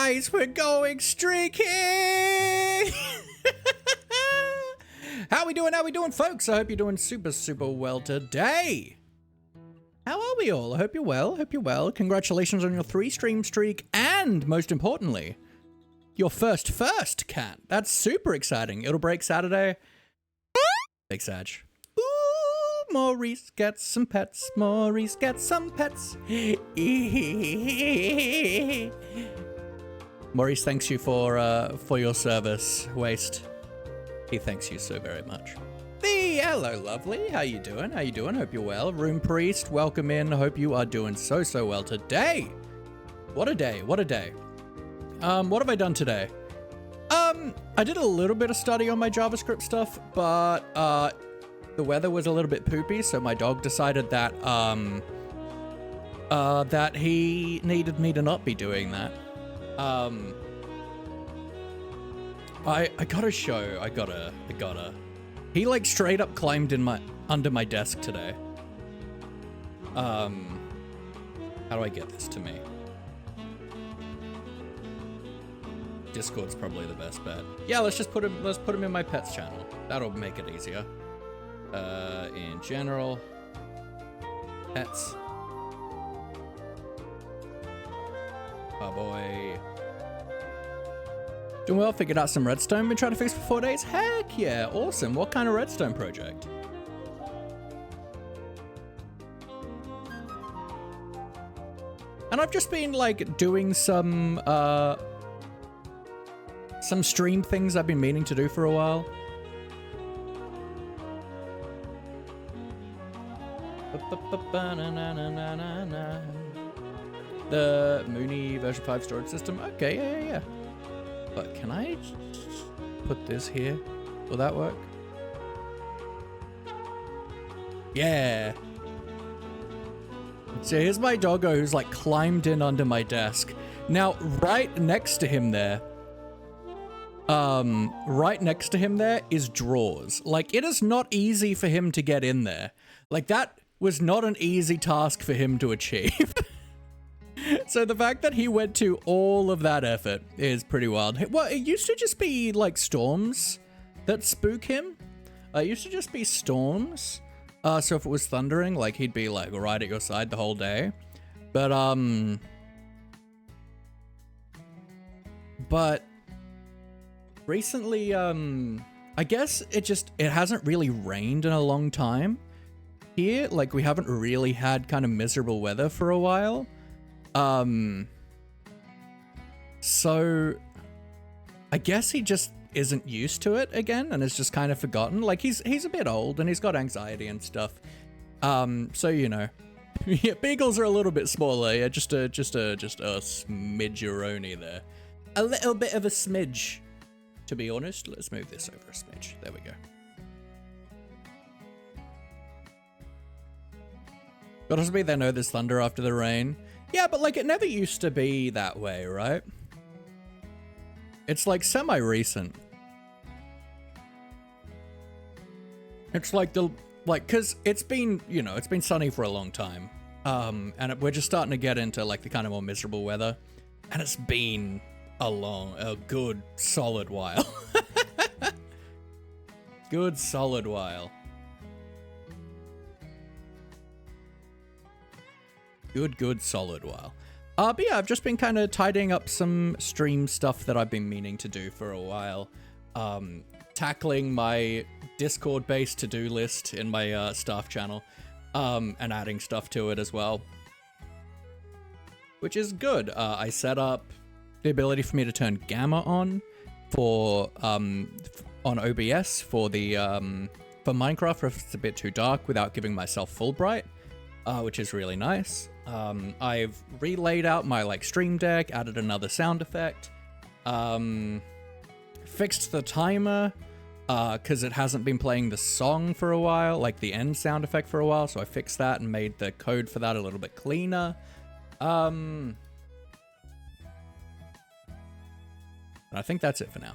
guys, we're going streaking! How we doing, folks? I hope you're doing super well today. How are we all? I hope you're well. Congratulations on your 3-stream streak, and most importantly, your first cat. That's super exciting. It'll break Saturday. Big Sag. Ooh, Maurice gets some pets. Maurice gets some pets. Maurice thanks you for your service, Waste. He thanks you so very much. Hello, lovely. How you doing? Hope you're well. Room Priest, welcome in. Hope you are doing so well today. What a day. What have I done today? I did a little bit of study on my JavaScript stuff, but the weather was a little bit poopy, so my dog decided that that he needed me to not be doing that. I gotta show. I gotta. He like straight up climbed in under my desk today. How do I get this to me? Discord's probably the best bet. Yeah, let's put him in my pets channel. That'll make it easier. In general, pets. Oh boy. Doing well, figured out some redstone been trying to fix for 4 days. Heck yeah, awesome. What kind of redstone project? And I've just been like doing some stream things I've been meaning to do for a while. The Mooney version 5 storage system. Okay, yeah. But can I put this here? Will that work? Yeah. So here's my doggo who's like climbed in under my desk. Now, right next to him there is drawers. Like, it is not easy for him to get in there. Like, that was not an easy task for him to achieve. So the fact that he went to all of that effort is pretty wild. Well, it used to just be like storms that spook him. It used to just be storms. So if it was thundering, like he'd be like right at your side the whole day. But recently, I guess it hasn't really rained in a long time here. Like we haven't really had kind of miserable weather for a while. So I guess he just isn't used to it again and has just kind of forgotten. Like he's a bit old and he's got anxiety and stuff. So you know, yeah, beagles are a little bit smaller. Yeah, just a smidgeroni there. A little bit of a smidge, to be honest. Let's move this over a smidge. There we go. But also they know there's thunder after the rain. Yeah, but like it never used to be that way, right? It's like semi-recent. It's like cause it's been, you know, it's been sunny for a long time. And we're just starting to get into like the kind of more miserable weather. And it's been a good solid while. Good solid while. Good solid while. But yeah, I've just been kind of tidying up some stream stuff that I've been meaning to do for a while. Tackling my Discord-based to-do list in my staff channel, and adding stuff to it as well. Which is good. I set up the ability for me to turn gamma on for on OBS for the for Minecraft if it's a bit too dark without giving myself full bright, which is really nice. I've relaid out my like stream deck, added another sound effect, fixed the timer, cause it hasn't been playing the song for a while, like the end sound effect for a while. So I fixed that and made the code for that a little bit cleaner. And I think that's it for now.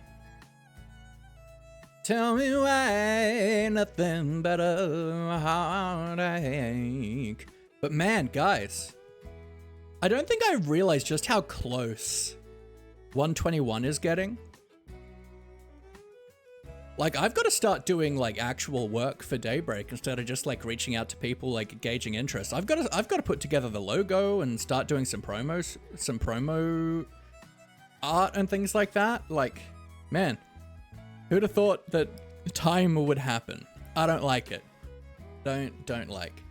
Tell me why nothing but a heartache. But man, guys, I don't think I realized just how close 121 is getting. Like, I've got to start doing like actual work for Daybreak instead of just like reaching out to people, like gauging interest. I've got to put together the logo and start doing some promo art and things like that. Like, man, who'd have thought that time would happen? I don't like it. Don't like.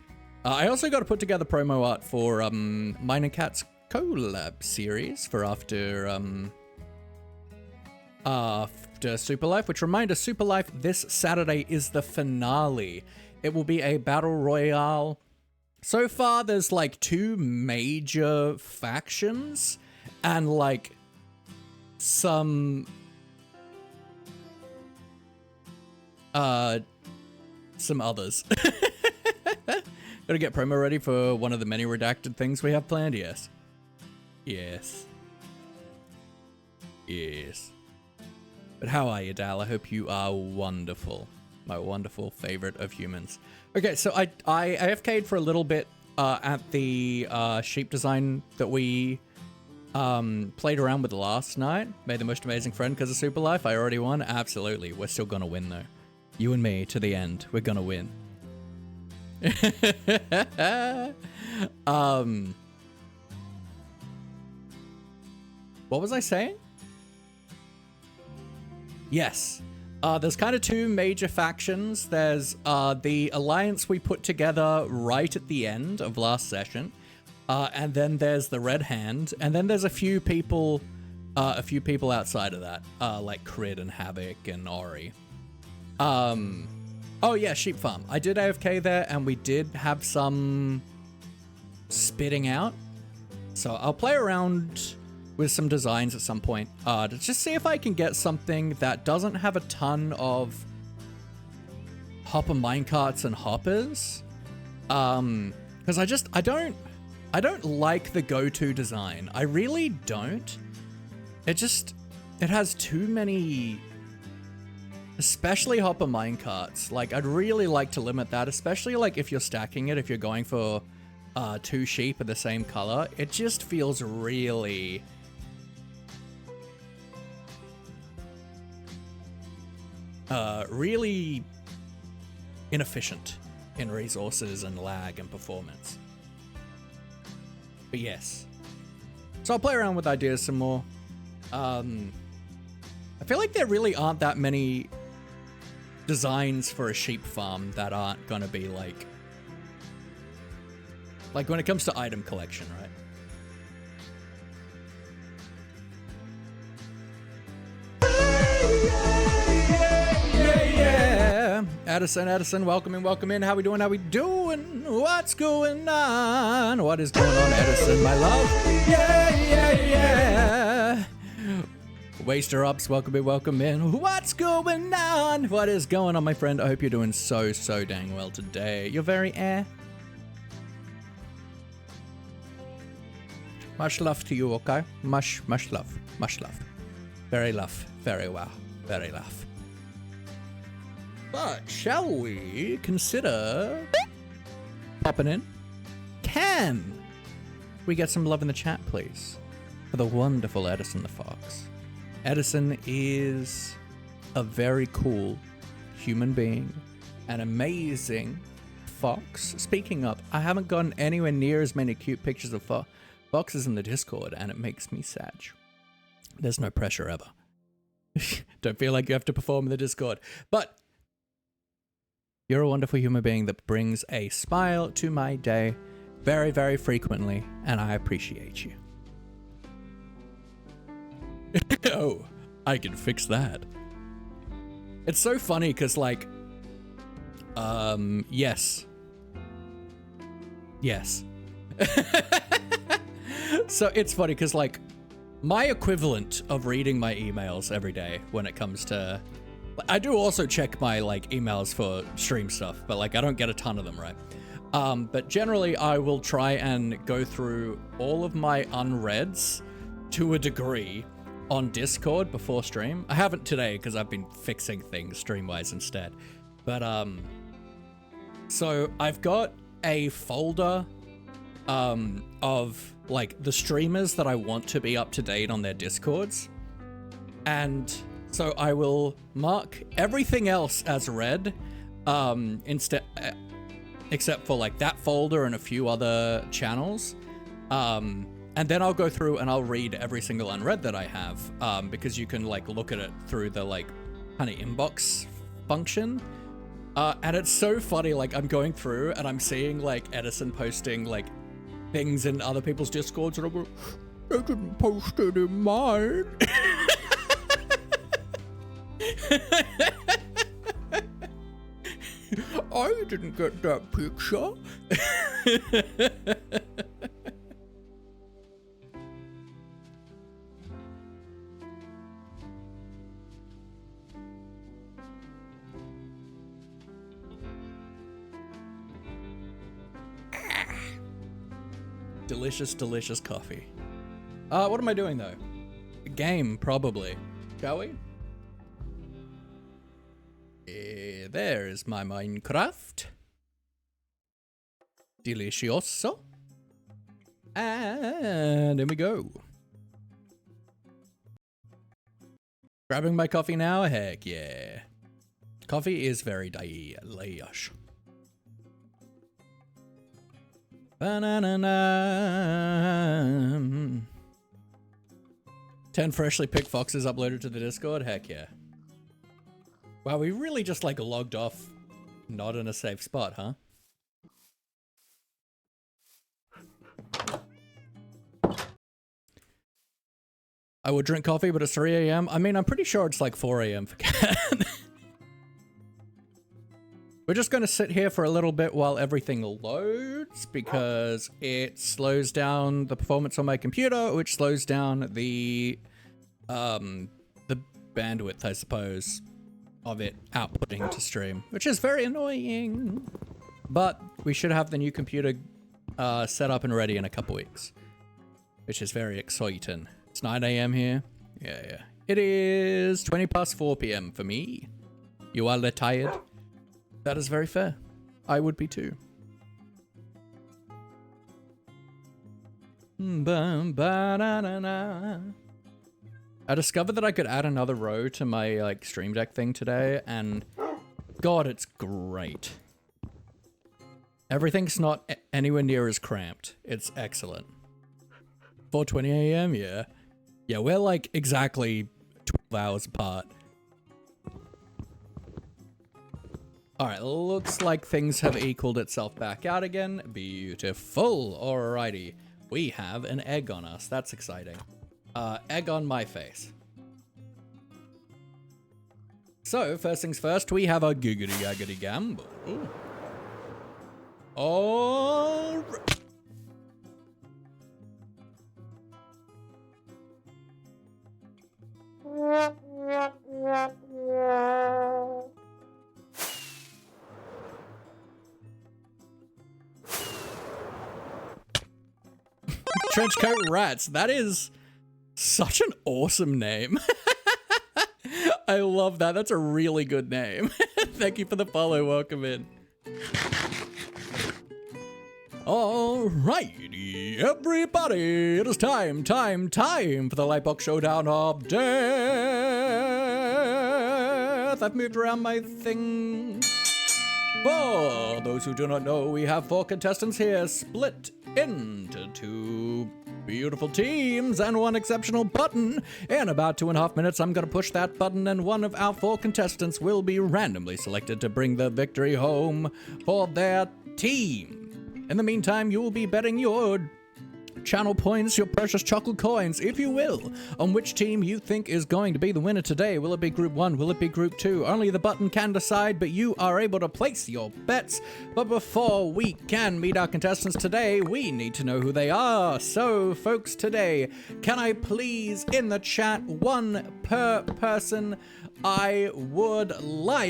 I also got to put together promo art for Mine and Cat's collab series for after Super Life, which reminder, Super Life this Saturday is the finale. It will be a battle royale. So far, there's like 2 major factions and like some others. Gotta get promo ready for one of the many redacted things we have planned. Yes. But how are you, Dal? I hope you are wonderful. My wonderful favorite of humans. Okay, so I AFK'd for a little bit at the sheep design that we played around with last night. Made the most amazing friend because of Super Life. I already won. Absolutely. We're still gonna win though. You and me to the end. We're gonna win. What was I saying? Yes. There's kind of 2 major factions. There's the alliance we put together right at the end of last session. And then there's the Red Hand. And then there's a few people outside of that, like Crid and Havoc and Ori. Oh yeah, Sheep Farm. I did AFK there and we did have some spitting out. So I'll play around with some designs at some point to just see if I can get something that doesn't have a ton of hopper minecarts and hoppers. Because I don't like the go-to design. I really don't. It has too many, especially hopper minecarts. Like, I'd really like to limit that, especially like if you're stacking it, if you're going for 2 sheep of the same color. It just feels really really inefficient in resources and lag and performance. But yes. So I'll play around with ideas some more. I feel like there really aren't that many designs for a sheep farm that aren't gonna be like when it comes to item collection, right? Yeah. Addison, welcome in. How we doing? What's going on? What is going on, Addison, my love? Yeah. Waster Ups, welcome in. What's going on? What is going on, my friend? I hope you're doing so dang well today. You're very Much love to you, okay? Much love. Very love. Very well. Very love. But shall we consider popping in? Can we get some love in the chat, please? For the wonderful Edison the Fox. Edison is a very cool human being, an amazing fox. Speaking of, I haven't gotten anywhere near as many cute pictures of foxes in the Discord, and it makes me sad. There's no pressure ever. Don't feel like you have to perform in the Discord. But you're a wonderful human being that brings a smile to my day very, very frequently, and I appreciate you. Oh, I can fix that. It's so funny because, like, yes. So it's funny because, like, my equivalent of reading my emails every day when it comes to, I do also check my like emails for stream stuff, but like I don't get a ton of them, right? But generally I will try and go through all of my unreads to a degree on Discord before stream. I haven't today because I've been fixing things stream-wise instead. But so I've got a folder of like the streamers that I want to be up to date on their Discords. And so I will mark everything else as read, except for like that folder and a few other channels. And then I'll go through and I'll read every single unread that I have, because you can like look at it through the like kind of inbox function. And it's so funny, like I'm going through and I'm seeing like Edison posting like things in other people's Discords and I'm like, I didn't post it in mine. I didn't get that picture. Delicious, delicious coffee. What am I doing though? A game, probably. Shall we? There is my Minecraft. Delicioso. And in we go. Grabbing my coffee now? Heck yeah. Coffee is very delish. Ba-na-na-na. 10 freshly picked foxes uploaded to the Discord? Heck yeah. Wow, we really just like logged off not in a safe spot, huh? I would drink coffee, but it's 3 a.m. I mean, I'm pretty sure it's like 4 a.m. for Cat. We're just going to sit here for a little bit while everything loads, because it slows down the performance on my computer, which slows down the bandwidth, I suppose, of it outputting to stream, which is very annoying. But we should have the new computer set up and ready in a couple weeks, which is very exciting. It's 9 a.m. here. Yeah. It is 20 past 4 p.m. for me. You are tired. That is very fair. I would be too. I discovered that I could add another row to my like Stream Deck thing today, and God, it's great. Everything's not anywhere near as cramped. It's excellent. 4:20 a.m. Yeah. Yeah, we're like exactly 12 hours apart. Alright, looks like things have equaled itself back out again. Beautiful. Alrighty. We have an egg on us. That's exciting. Egg on my face. So, first things first, we have a giggity gaggity gamble. All right. Trenchcoat Rats. That is such an awesome name. I love that. That's a really good name. Thank you for the follow. Welcome in. Alrighty, everybody. It is time for the Lightbox Showdown of Death. I've moved around my thing. For those who do not know, we have 4 contestants here, split into 2 beautiful teams and 1 exceptional button. In about 2.5 minutes, I'm going to push that button and one of our 4 contestants will be randomly selected to bring the victory home for their team. In the meantime, you will be betting your channel points, your precious chocolate coins, if you will, on which team you think is going to be the winner today. Will it be Group 1? Will it be Group 2? Only the button can decide, but you are able to place your bets. But before we can meet our contestants today, we need to know who they are. So, folks, today, can I please, in the chat, 1 per person? I would like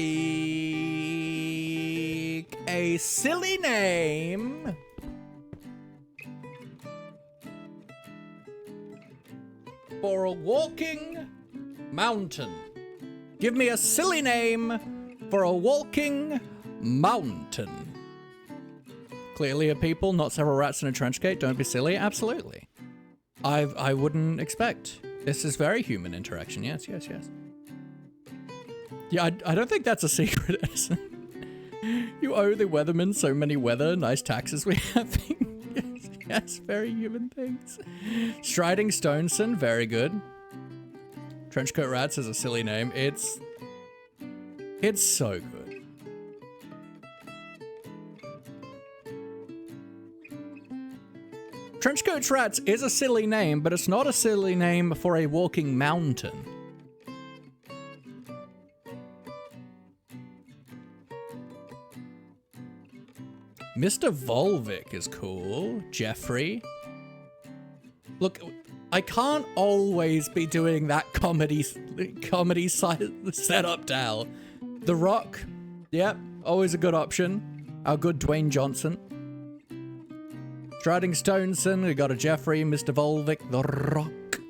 a silly name for a walking mountain. Give me a silly name for a walking mountain. clearly are people, not several rats in a trench coat. Don't be silly. Absolutely. I wouldn't expect. This is very human interaction. Yes, yes, yes. Yeah, I don't think that's a secret, Edison. You owe the weatherman so many nice taxes we have. Yes, yes, very human things. Striding Stoneson, very good. Trenchcoat Rats is a silly name. It's so good. Trenchcoat Rats is a silly name, but it's not a silly name for a walking mountain. Mr. Volvic is cool. Jeffrey. Look, I can't always be doing that comedy setup, Dal. The Rock. Yep, always a good option. Our good Dwayne Johnson. Striding Stoneson, we got a Jeffrey, Mr. Volvic, The Rock.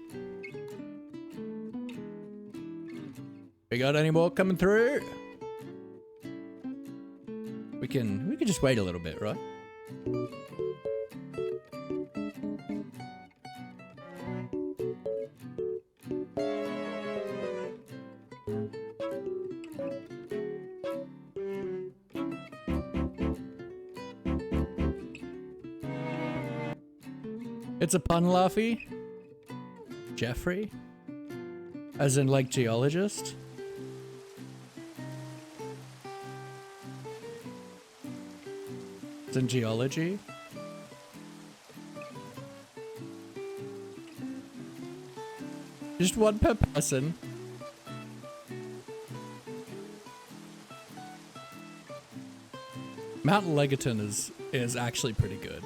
We got any more coming through? We can just wait a little bit, right? It's a pun, Laffy. Jeffrey? As in, like, geologist? As in geology? Just one per person. Mount Legaton is actually pretty good.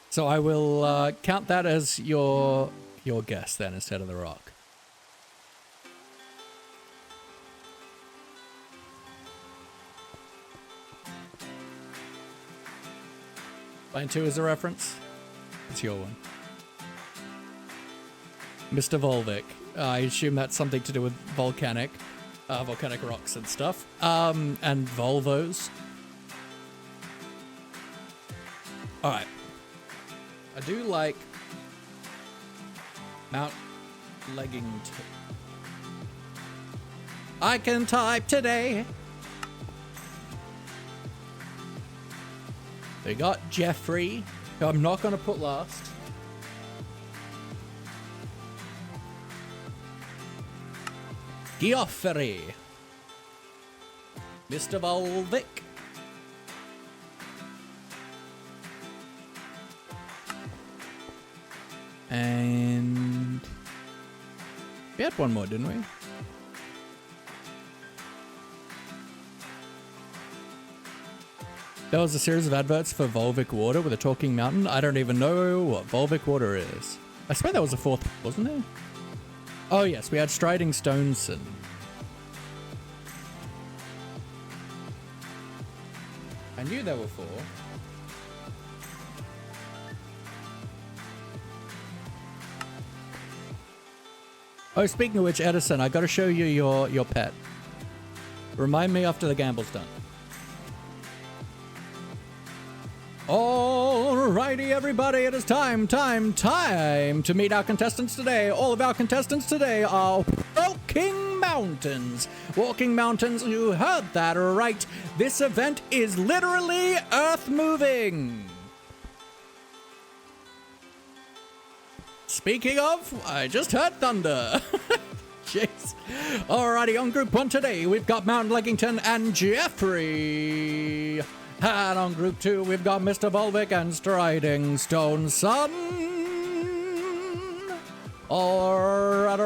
So I will count that as your guess then instead of The Rock. Line 2 is a reference. It's your one. Mr. Volvic. I assume that's something to do with volcanic rocks and stuff. And Volvos. Alright. I do like Mount Leggington. I can type today. We got Jeffrey, who I'm not going to put last. Geoffrey. Mr. Volvic. And we had one more, didn't we? There was a series of adverts for Volvic water with a talking mountain. I don't even know what Volvic water is. I swear there was a fourth, wasn't there? Oh yes, we had Striding Stoneson. I knew there were 4. Oh, speaking of which, Edison, I gotta show you your pet. Remind me after the gamble's done. Alrighty, everybody, it is time to meet our contestants today. All of our contestants today are Walking Mountains. Walking Mountains, you heard that right. This event is literally earth-moving. Speaking of, I just heard thunder. Jeez. Alrighty, on Group 1 today, we've got Mount Leggington and Jeffrey. And on Group 2, we've got Mr. Volvic and Striding Stoneson. Alright,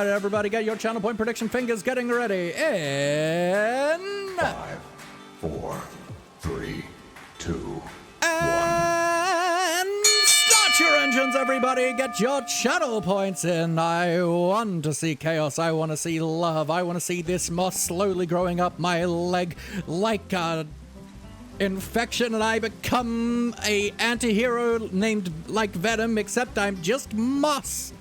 everybody get your channel point prediction fingers getting ready. In 5, 4, 3, 2, 1. And start your engines, everybody. Get your channel points in. I want to see chaos. I want to see love. I want to see this moss slowly growing up my leg like a infection, and I become a anti-hero named like Venom, except I'm just moss.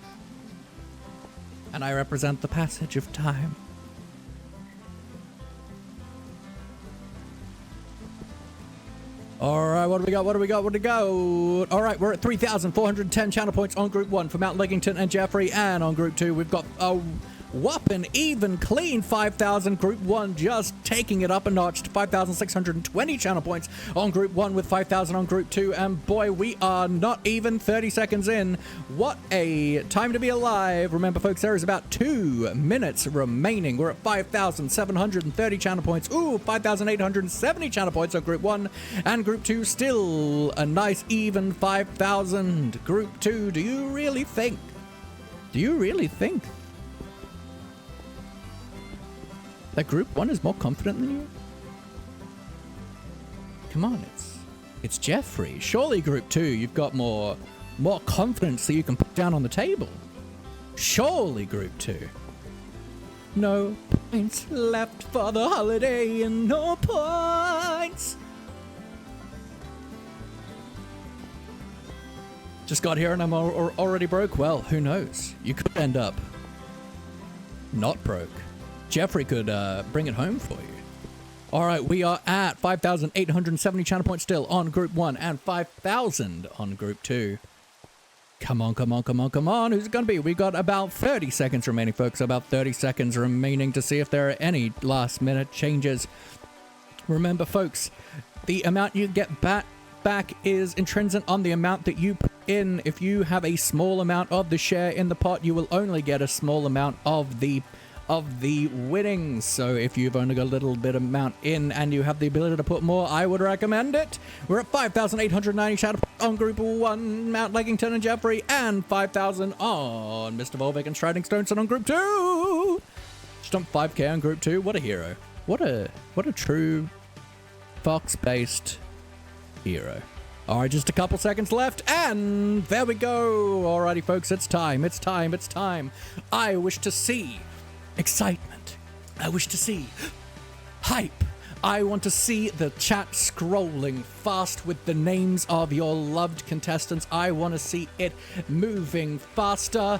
And I represent the passage of time. All right, what do we got? What do we got? What do we go? All right, we're at 3,410 channel points on Group 1 for Mount Leggington and Jeffrey, and on Group 2, we've got a whopping even clean 5,000. Group 1 just taking it up a notch to 5,620 channel points on Group 1 with 5,000 on Group 2, and boy, we are not even 30 seconds in. What a time to be alive. Remember, folks, there is about 2 minutes remaining. We're at 5,730 channel points. Ooh, 5,870 channel points on Group 1, and Group 2 still a nice even 5,000. Group 2, do you really think that Group 1 is more confident than you? Come on, it's Jeffrey. Surely Group 2, you've got more confidence that you can put down on the table. Surely Group 2. No points left for the holiday and no points. Just got here and I'm already broke. Well, who knows? You could end up not broke. Jeffrey could bring it home for you. All right, we are at 5,870 channel points still on Group 1 and 5,000 on Group 2. Come on, come on, come on, come on. Who's it going to be? We got about 30 seconds remaining, folks. About 30 seconds remaining to see if there are any last-minute changes. Remember, folks, the amount you get back is intrinsic on the amount that you put in. If you have a small amount of the share in the pot, you will only get a small amount of the winnings. So if you've only got a little bit amount in and you have the ability to put more, I would recommend it. We're at 5,890 channel on Group 1, Mount Leggington and Jeffrey, and 5,000 on Mr. Volvic and Striding Stoneson on Group 2. Stump 5k on Group 2. What a hero. What a true Fox-based hero. All right, just a couple seconds left, and there we go. Alrighty, folks, it's time. It's time. It's time. I wish to see excitement. I wish to see hype. I want to see the chat scrolling fast with the names of your loved contestants. I want to see it moving faster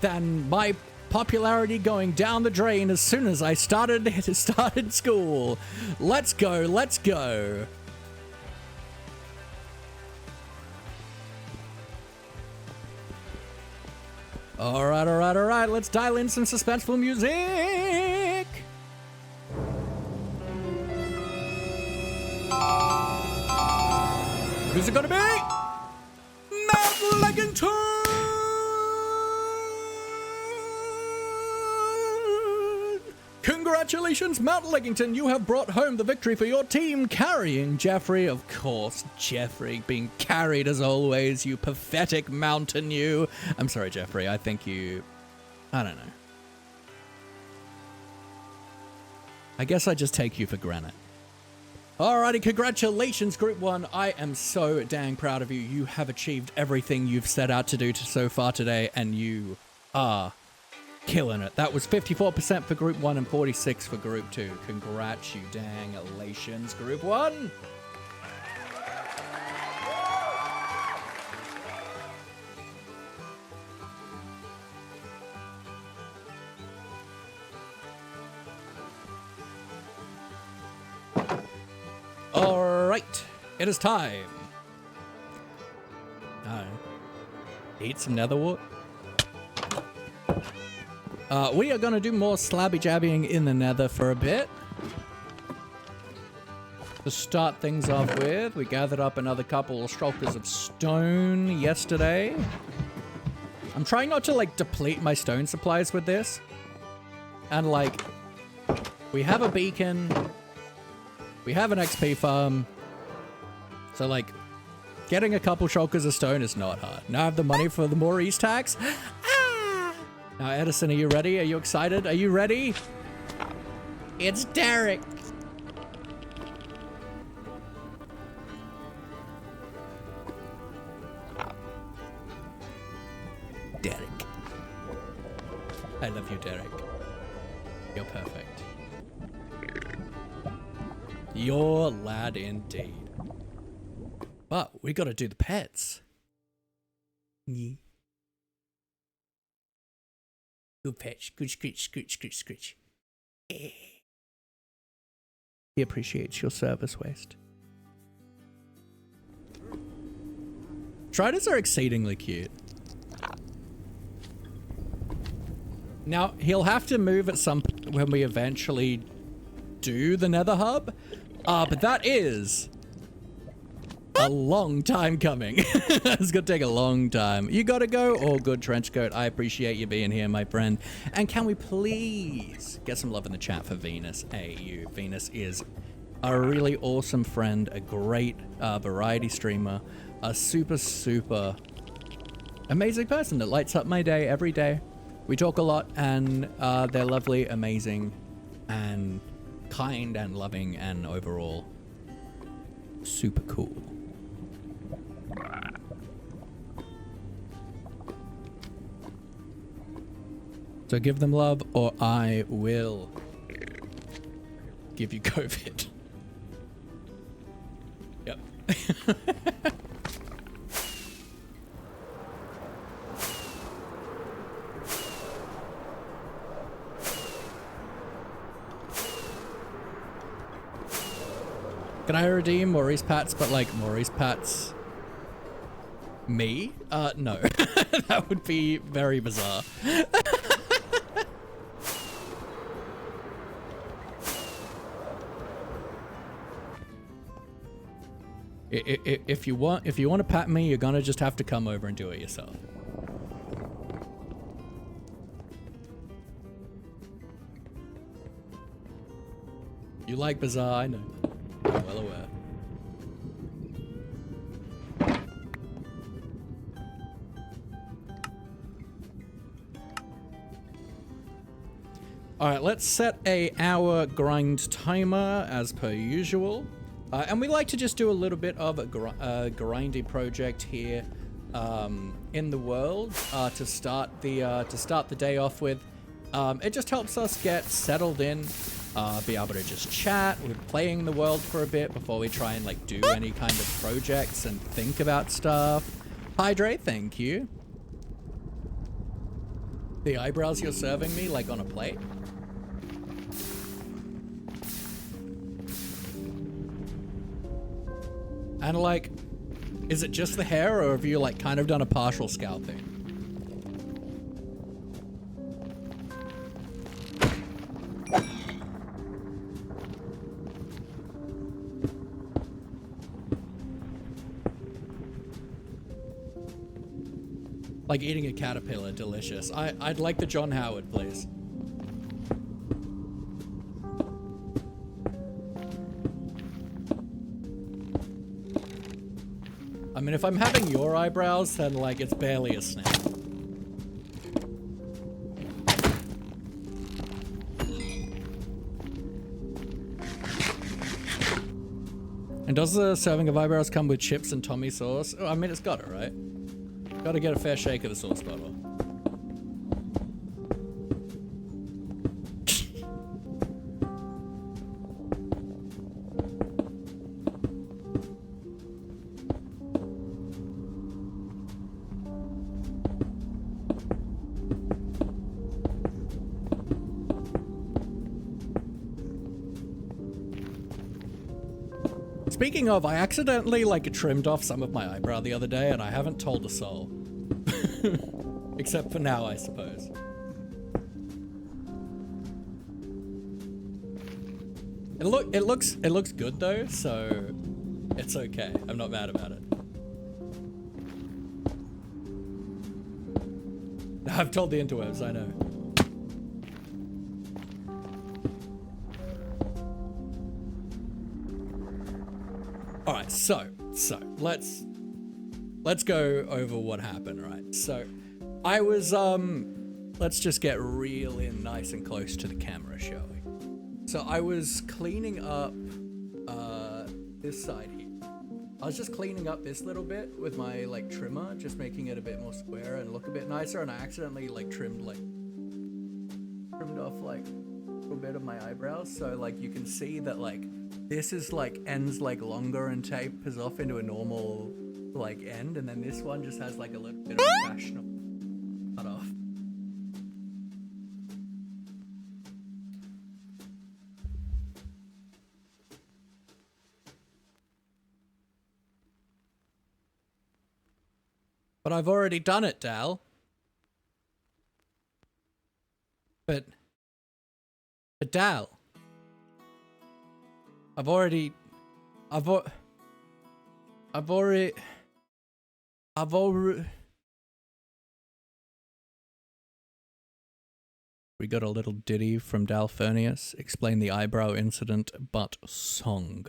than my popularity going down the drain as soon as I started school. Let's go. Let's go. All right. Let's dial in some suspenseful music. Who's it gonna be? Mount Leggington! Congratulations, Mount Leggington. You have brought home the victory for your team, carrying Jeffrey. Of course, Jeffrey being carried as always, you pathetic mountain you. I'm sorry, Jeffrey. I think you... I don't know. I guess I just take you for granted. Alrighty, congratulations, Group 1. I am so dang proud of you. You have achieved everything you've set out to do so far today, and you are killing it. That was 54% for Group 1 and 46% for Group 2. Congratulations, Group 1. All right, it is time. Eat some nether wart. We are going to do more slabby jabbying in the nether for a bit. To start things off with, we gathered up another couple of shulkers of stone yesterday. I'm trying not to, like, deplete my stone supplies with this. And, like, we have a beacon. We have an XP farm. So, like, getting a couple shulkers of stone is not hard. Now I have the money for the Maurice tax. Now, Edison, are you ready? Are you excited? Are you ready? It's Derek. Derek. I love you, Derek. You're perfect. You're lad indeed. But we gotta do the pets. Yeah. Good fetch. Good screech, screech, screech, screech. He appreciates your service, Waste. Striders are exceedingly cute. Now, he'll have to move at some point when we eventually do the nether hub. But that is a long time coming. It's gonna take a long time. You gotta go? All good, Trenchcoat. I appreciate you being here, my friend. And can we please get some love in the chat for Venus AU? Venus is a really awesome friend, a great variety streamer, a super, super amazing person that lights up my day every day. We talk a lot, and they're lovely, amazing, and kind and loving, and overall super cool. So give them love, or I will give you COVID. Yep. Can I redeem Maurice Pats, but like Maurice Pats me? No. That would be very bizarre. If you want to pat me, you're gonna just have to come over and do it yourself. You like bizarre, I know. I'm well aware. Alright, let's set a hour grind timer as per usual. And we like to just do a little bit of a grindy project here in the world to start the day off with. It just helps us get settled in, be able to just chat. We're playing the world for a bit before we try and like do any kind of projects and think about stuff. Hydrate, thank you. The eyebrows you're serving me like on a plate. And like, is it just the hair, or have you like kind of done a partial scalping? Like eating a caterpillar, delicious. I'd like the John Howard, please. I mean, if I'm having your eyebrows, then like it's barely a snap. And does the serving of eyebrows come with chips and Tommy sauce? Oh, I mean, it's got it, right? Gotta get a fair shake of the sauce bottle. Speaking of, I accidentally like trimmed off some of my eyebrow the other day and I haven't told a soul. Except for now, I suppose. It looks good though, so it's okay. I'm not mad about it. I've told the interwebs, I know. All right, so let's go over what happened, right? So I was, let's just get real in nice and close to the camera, shall we? So I was cleaning up, this side here. I was just cleaning up this little bit with my, like, trimmer, just making it a bit more square and look a bit nicer, and I accidentally, like, trimmed off, like, a little bit of my eyebrows, so, like, you can see that, like, this is, like, ends, like, longer and tapers off into a normal, like, end, and then this one just has, like, a little bit of a fashionable cut off. But I've already done it, Dal. But Dal, I've already. We got a little ditty from Dalfernius. Explain the eyebrow incident, but song.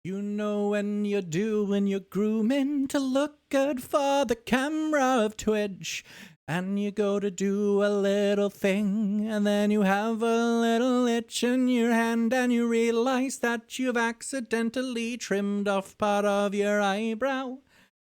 You know when you're doing your grooming to look good for the camera of Twitch, and you go to do a little thing, and then you have a little itch in your hand, and you realize that you've accidentally trimmed off part of your eyebrow.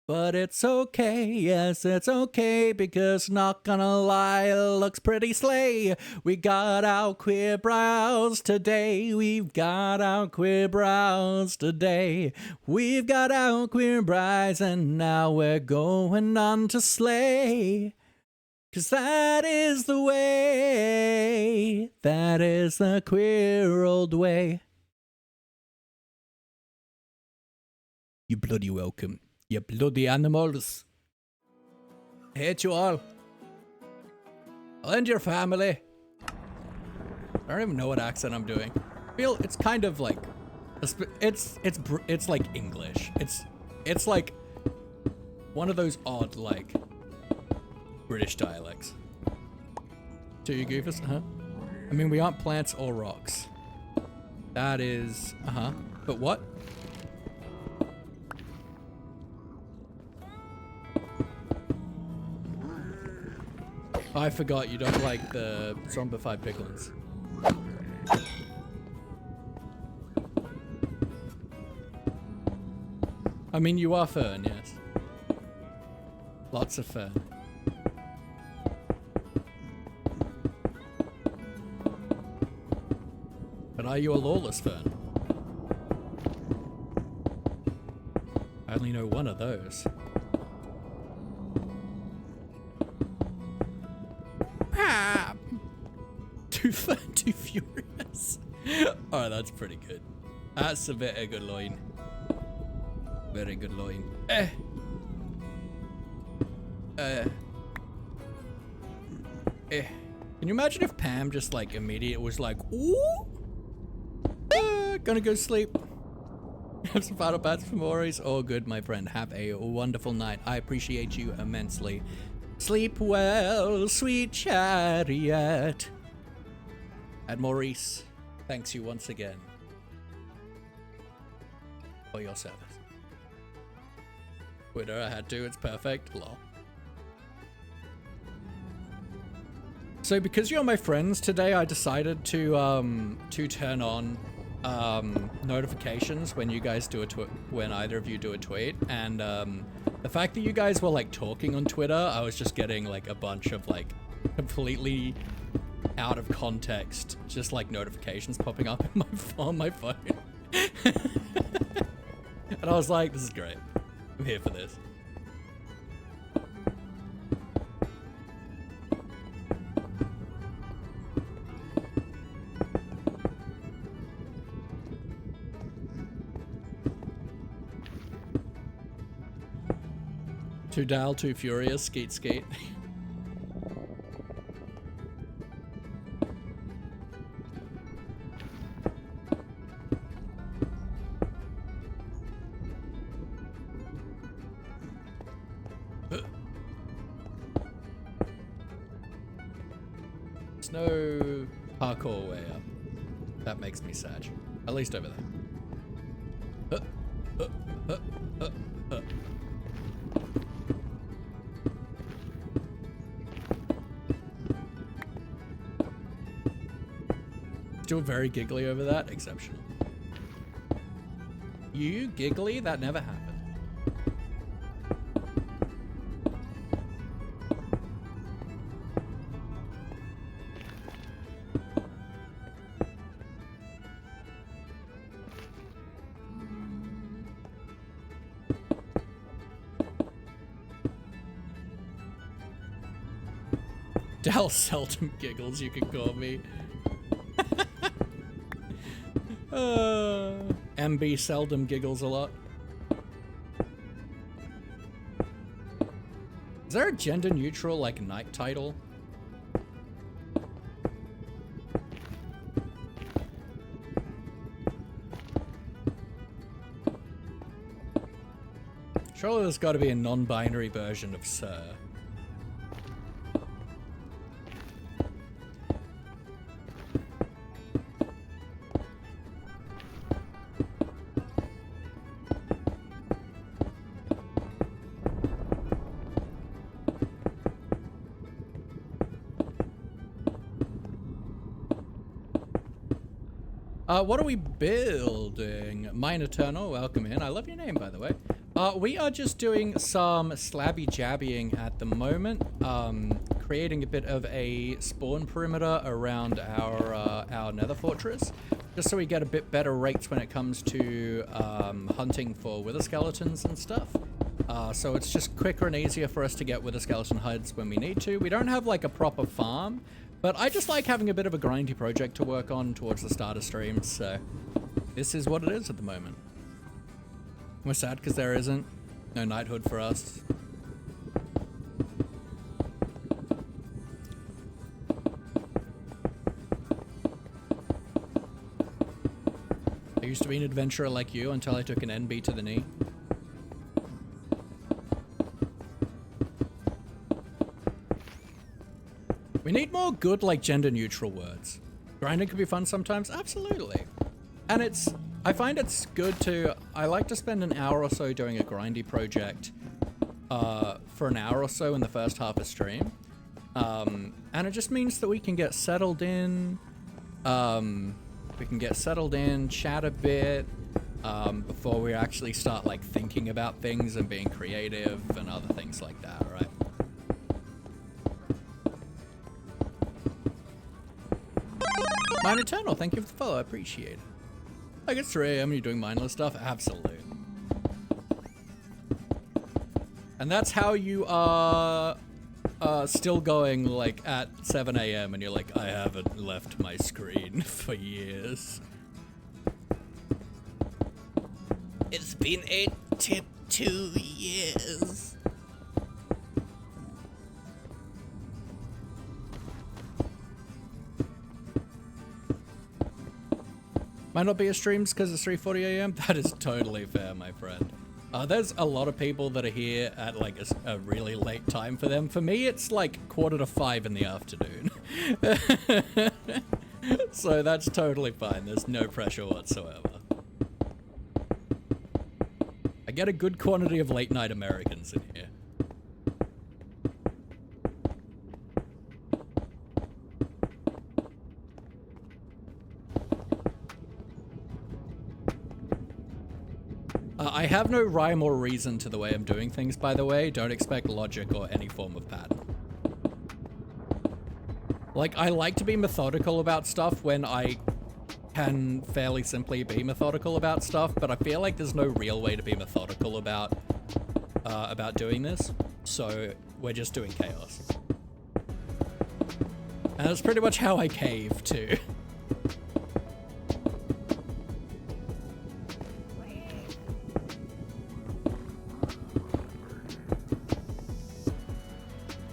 But it's okay, yes, it's okay, because not gonna lie, it looks pretty slay. We got our queer brows today, we've got our queer brows today. We've got our queer brows, and now we're going on to slay. 'Cause that is the way, that is the queer old way. You bloody welcome. You bloody animals. I hate you all. And your family. I don't even know what accent I'm doing. I feel it's kind of like, it's like English. It's like one of those odd like British dialects. Do you goofus? Huh? I mean, we aren't plants or rocks. That is, but what? I forgot you don't like the zombified piglins. I mean, you are fern, yes. Lots of fern. But are you a lawless fern? I only know one of those. Too furious. Oh, that's pretty good. That's a very good line. Very good line. Can you imagine if Pam just like immediately was like, ooh, gonna go sleep. Have some final bats for Maurice. Oh, good, my friend. Have a wonderful night. I appreciate you immensely. Sleep well, sweet chariot. And Maurice, thanks you once again for your service. Twitter, I had to, it's perfect. Lol. So because you're my friends today, I decided to turn on notifications when you guys do when either of you do a tweet, and the fact that you guys were like talking on Twitter, I was just getting like a bunch of like completely out of context, just like notifications popping up on my phone. And I was like, this is great. I'm here for this. Too Dal, too furious, skeet skeet. There's no parkour way up. That makes me sad. At least over there. Still very giggly over that. Exceptional. You giggly? That never happened. Dal seldom giggles, you can call me. MB seldom giggles a lot. Is there a gender neutral, like, night title? Surely there's got to be a non-binary version of Sir. What are we building? Mine Eternal, welcome in. I love your name, by the way. We are just doing some slabby jabbying at the moment, creating a bit of a spawn perimeter around our nether fortress, just so we get a bit better rates when it comes to hunting for wither skeletons and stuff. So it's just quicker and easier for us to get wither skeleton hides when we need to. We don't have like a proper farm, but I just like having a bit of a grindy project to work on towards the start of streams, so this is what it is at the moment. We're sad because there isn't no knighthood for us. I used to be an adventurer like you until I took an NB to the knee. We need more good, like, gender neutral words. Grinding can be fun sometimes, absolutely. And I find it's good to, I like to spend an hour or so doing a grindy project for an hour or so in the first half of stream. And it just means that we can get settled in, chat a bit, before we actually start like thinking about things and being creative and other things like that, right? Mine Eternal, thank you for the follow, I appreciate it. Like it's 3 AM and you're doing mindless stuff? Absolutely. And that's how you are still going like at 7 AM and you're like, I haven't left my screen for years. It's been 82 years. Might not be a streams because it's 3:40 AM. That is totally fair, my friend. There's a lot of people that are here at like a really late time for them. For me, it's like 4:45 in the afternoon. So that's totally fine. There's no pressure whatsoever. I get a good quantity of late night Americans in here. I have no rhyme or reason to the way I'm doing things, by the way. Don't expect logic or any form of pattern. Like, I like to be methodical about stuff when I can fairly simply be methodical about stuff, but I feel like there's no real way to be methodical about doing this, so we're just doing chaos. And that's pretty much how I cave, too.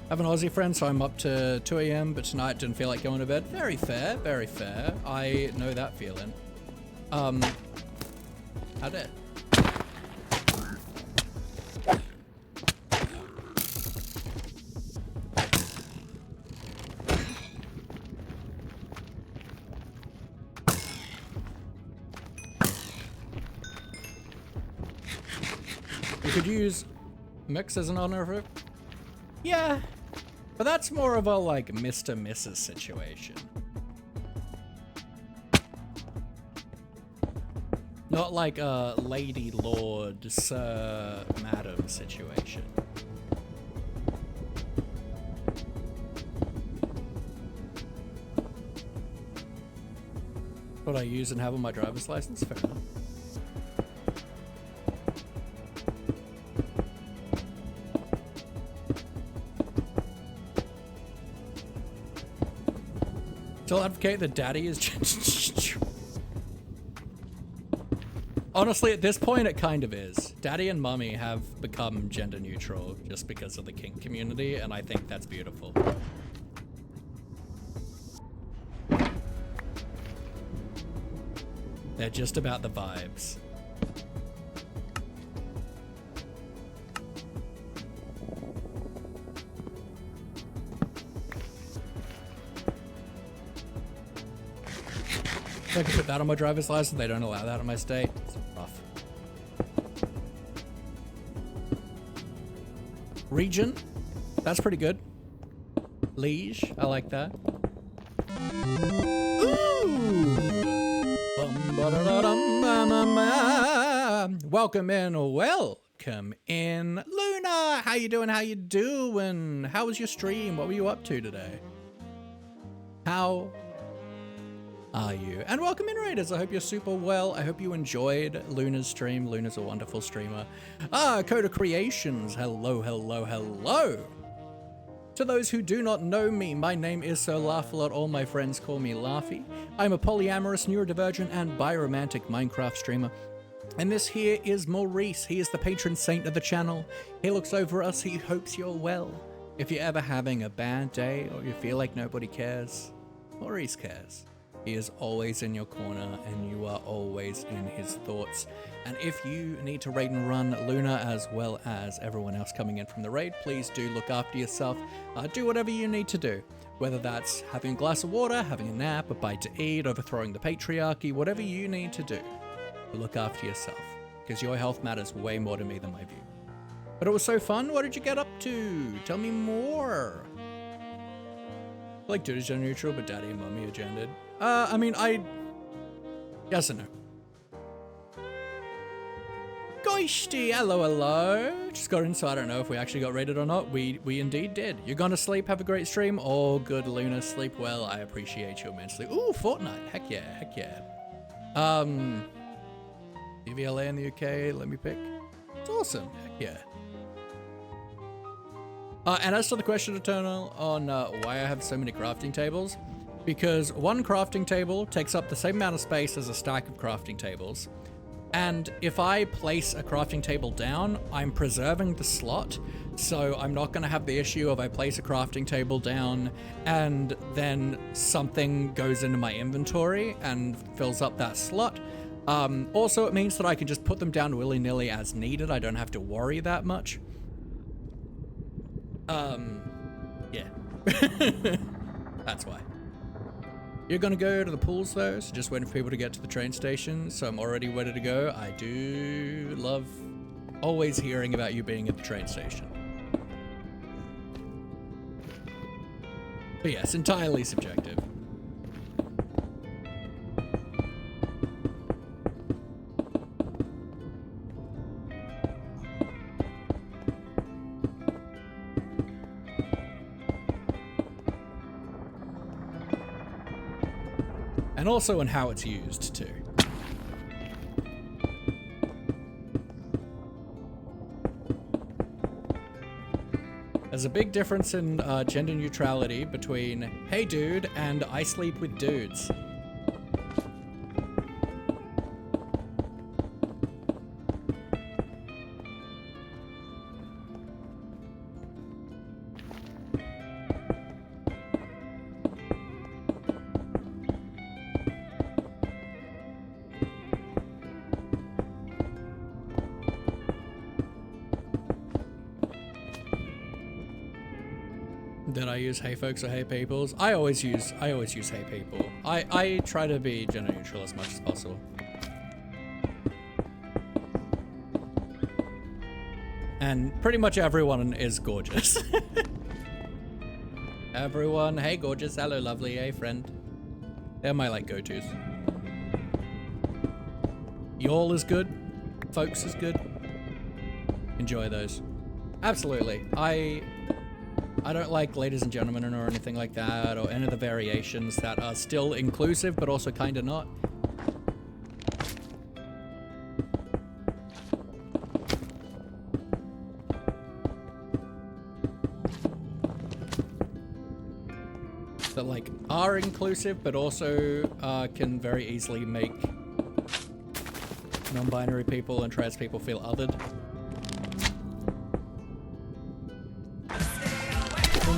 I have an Aussie friend, so I'm up to 2 AM, but tonight didn't feel like going to bed. Very fair, very fair. I know that feeling. How'd it? We could use Mix as an honorific. Yeah. But that's more of a, like, Mr. Mrs. situation. Not like a Lady, Lord, Sir, Madam situation. What I use and have on my driver's license? Fair enough. Still advocate that daddy is honestly, at this point, it kind of is. Daddy and Mummy have become gender neutral just because of the kink community, and I think that's beautiful. They're just about the vibes. I can put that on my driver's license. They don't allow that in my state. It's rough. Region. That's pretty good. Liege. I like that. Ooh. Welcome in. Welcome in. Luna. How you doing? How you doing? How was your stream? What were you up to today? How are you? And welcome in, Raiders. I hope you're super well. I hope you enjoyed Luna's stream. Luna's a wonderful streamer. Coda Creations. Hello, hello, hello. To those who do not know me, my name is Sir Laugh-A-Lot. All my friends call me Laughy. I'm a polyamorous, neurodivergent, and biromantic Minecraft streamer. And this here is Maurice. He is the patron saint of the channel. He looks over us. He hopes you're well. If you're ever having a bad day or you feel like nobody cares, Maurice cares. He is always in your corner and you are always in his thoughts. And if you need to raid and run Luna as well as everyone else coming in from the raid, please do look after yourself. Do whatever you need to do. Whether that's having a glass of water, having a nap, a bite to eat, overthrowing the patriarchy, whatever you need to do, look after yourself. Because your health matters way more to me than my view. But it was so fun. What did you get up to? Tell me more. Like, dude is gender neutral, but daddy and mummy are gendered. I mean, yes and no. Goishty, hello, hello. Just got in, so I don't know if we actually got rated or not. We indeed did. You're gonna sleep, have a great stream. Oh, good, Luna, sleep well. I appreciate you immensely. Ooh, Fortnite, heck yeah, heck yeah. DVLA in the UK, let me pick. It's awesome, heck yeah. And as to the question, Eternal, on why I have so many crafting tables, because one crafting table takes up the same amount of space as a stack of crafting tables. And if I place a crafting table down, I'm preserving the slot. So I'm not going to have the issue of I place a crafting table down and then something goes into my inventory and fills up that slot. Also, it means that I can just put them down willy-nilly as needed. I don't have to worry that much. Yeah. That's why. You're gonna go to the pools though, so just waiting for people to get to the train station, so I'm already ready to go. I do love always hearing about you being at the train station. But yes, entirely subjective. And also in how it's used, too. There's a big difference in gender neutrality between, hey dude, and I sleep with dudes. Did I use hey folks or hey peoples? I always use hey people. I try to be gender neutral as much as possible. And pretty much everyone is gorgeous. Everyone, hey gorgeous, hello lovely, hey friend. They're my like go-tos. Y'all is good. Folks is good. Enjoy those. Absolutely. I don't like ladies and gentlemen or anything like that, or any of the variations that are still inclusive, but also kind of not. That like are inclusive, but also can very easily make non-binary people and trans people feel othered.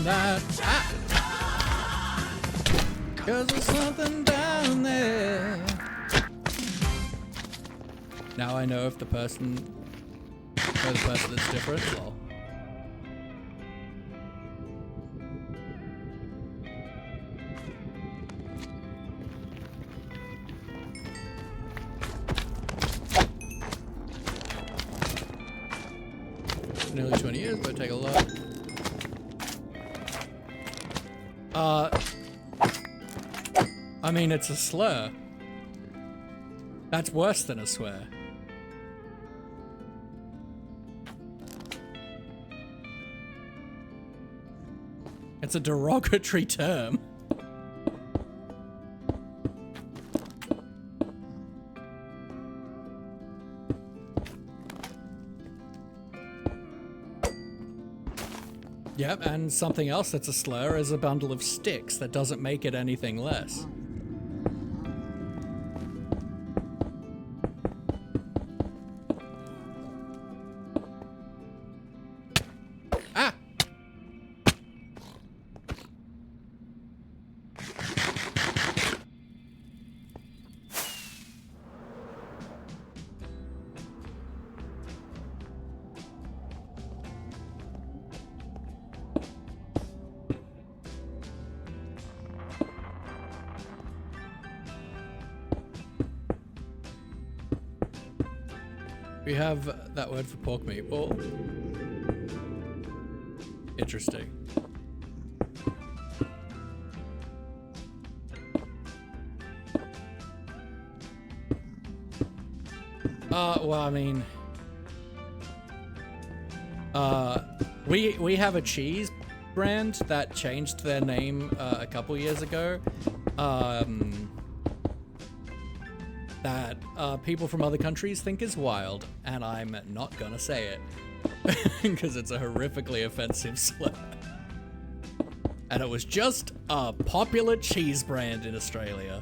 something that... Cause there's something down there. Now I know if the person... Or the person is different. Lol. Nearly 20 years, but take a look. I mean, it's a slur. That's worse than a swear. It's a derogatory term. Yep, and something else that's a slur is a bundle of sticks. That doesn't make it anything less. Ah! We have that word for pork meatball. Interesting. Well, I mean, we have a cheese brand that changed their name a couple years ago. That people from other countries think is wild, and I'm not gonna say it because it's a horrifically offensive slur. And it was just a popular cheese brand in Australia.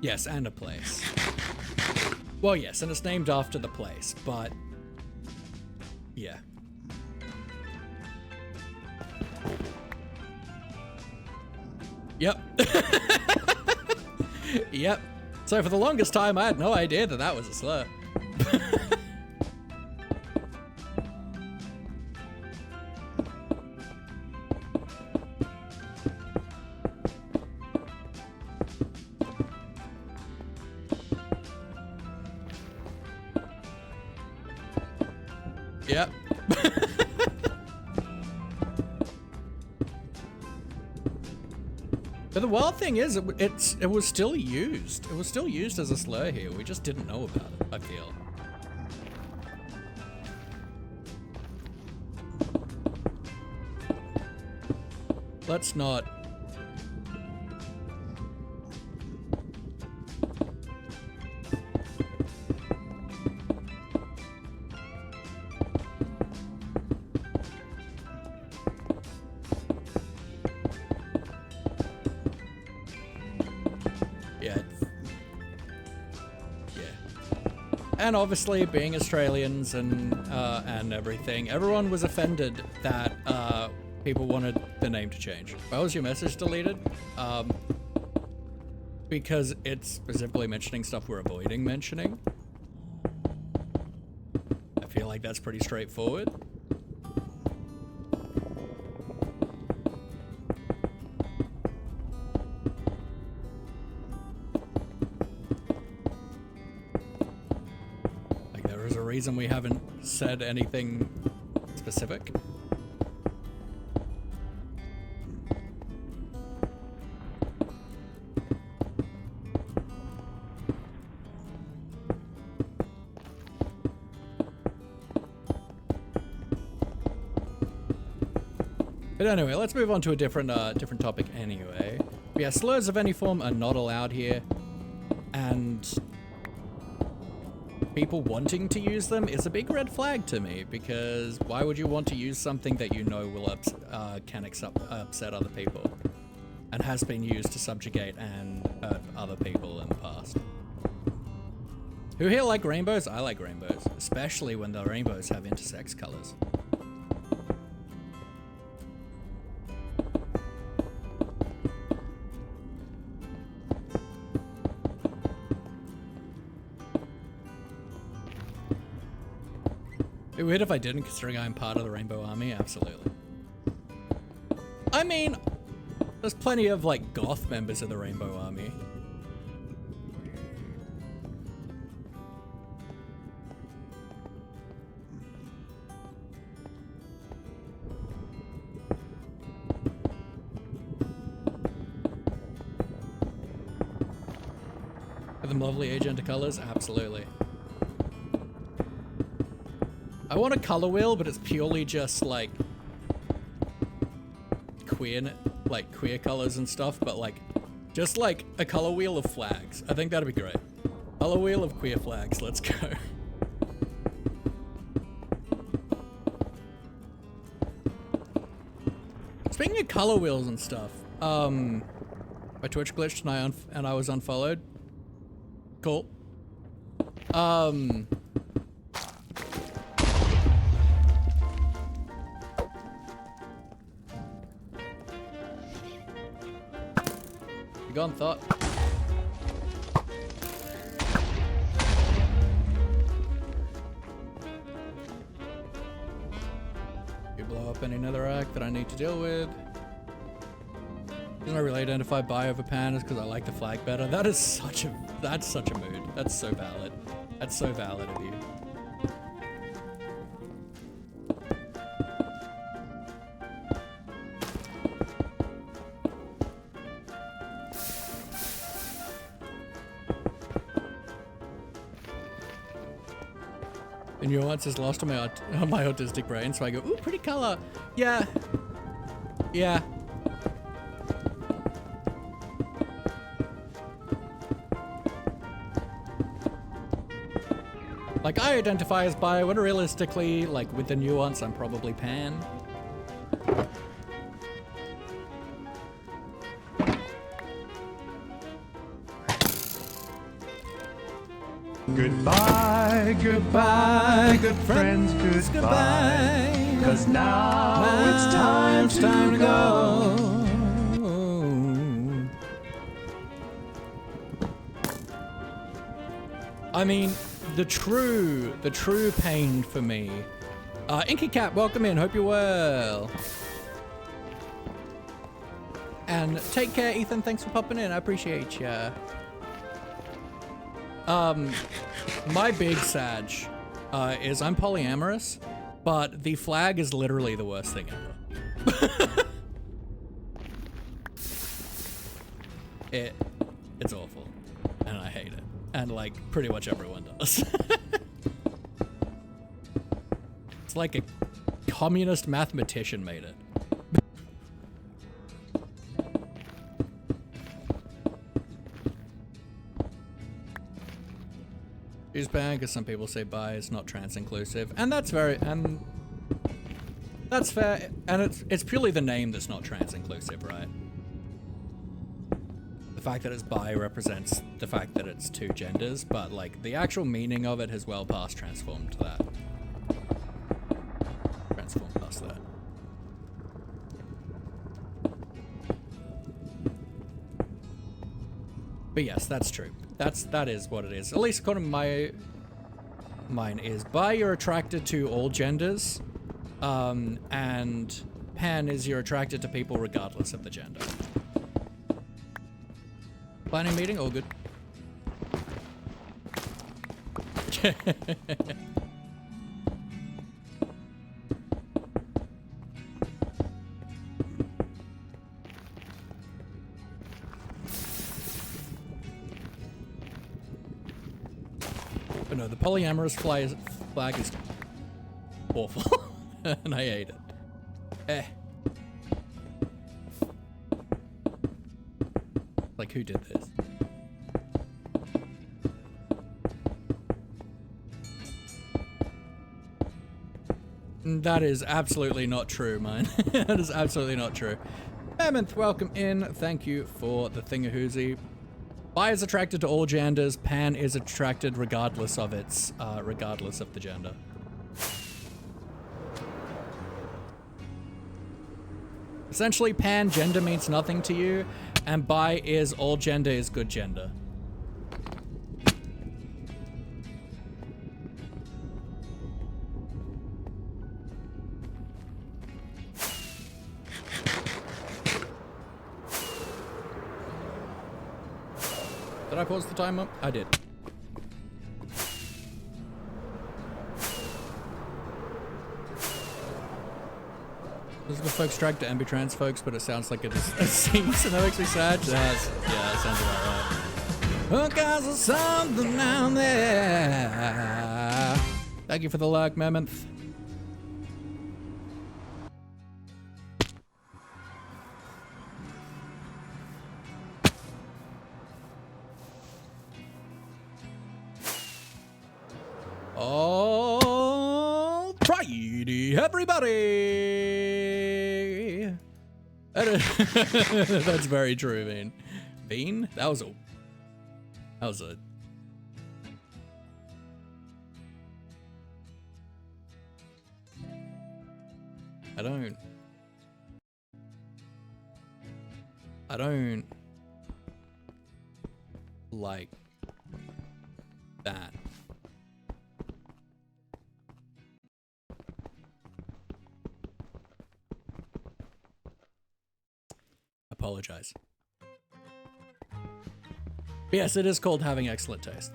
Yes, and a place. Well, yes, and it's named after the place, but yeah. Yep. Yep. So for the longest time, I had no idea that that was a slur. Yep. But the wild thing is, it was still used. It was still used as a slur here. We just didn't know about it, I feel. Let's not... And obviously, being Australians and everything, everyone was offended that people wanted the name to change. Why was your message deleted? Because it's specifically mentioning stuff we're avoiding mentioning. I feel like that's pretty straightforward. Reason we haven't said anything specific. But anyway, let's move on to a different topic anyway. But yeah, slurs of any form are not allowed here, and people wanting to use them is a big red flag to me, because why would you want to use something that you know will upset other people and has been used to subjugate and hurt other people in the past? Who here like rainbows? I like rainbows, especially when the rainbows have intersex colors. It'd be weird if I didn't, considering I'm part of the Rainbow Army. Absolutely. I mean, there's plenty of like goth members of the Rainbow Army. Are them lovely agenta colors? Absolutely. I want a color wheel, but it's purely just like queer colors and stuff, but like just like a color wheel of flags. I think that'd be great. Color wheel of queer flags. Let's go. Speaking of color wheels and stuff, my Twitch glitched and I was unfollowed. Cool. You gone, thought? You blow up any netherrack that I need to deal with. Doesn't I really identify buy over pan is because I like the flag better. That's such a mood. That's so valid. That's so valid of you. The nuance is lost on my autistic brain, so I go, ooh, pretty color. Yeah. Yeah. Like, I identify as bi, when realistically, like, with the nuance, I'm probably pan. Goodbye, goodbye, good friends, goodbye. 'Cause now it's time to go. I mean, the true pain for me. Inky Cat, welcome in. Hope you're well. And take care, Ethan. Thanks for popping in. I appreciate ya. My big sag is I'm polyamorous, but the flag is literally the worst thing ever. It's awful, and I hate it, and like pretty much everyone does. It's like a communist mathematician made it. Use ban because some people say bi is not trans inclusive, and that's that's fair, and it's purely the name that's not trans inclusive, right? The fact that it's bi represents the fact that it's two genders, but like the actual meaning of it has well past transformed past that. But yes, that's true. That is what it is. At least according to mine is bi, you're attracted to all genders, and pan is you're attracted to people regardless of the gender. Planning meeting, all good. But no, the polyamorous flag is awful, and I hate it. Like, who did this? That is absolutely not true, man. That is absolutely not true. Mammoth, welcome in. Thank you for the thingahoozy. Bi is attracted to all genders. Pan is attracted regardless of the gender. Essentially, pan gender means nothing to you, and bi is all gender is good gender. Did I pause the timer? I did. This is the folks track to ambitrans folks, but it sounds like it is a scene, so that makes me sad. Yeah, that sounds about right. Oh, cause there's something down there. Thank you for the like, Mammoth. All righty, everybody. That's very true, Veen. Veen? That was a... I don't like that. Apologize. Yes, it is called having excellent taste.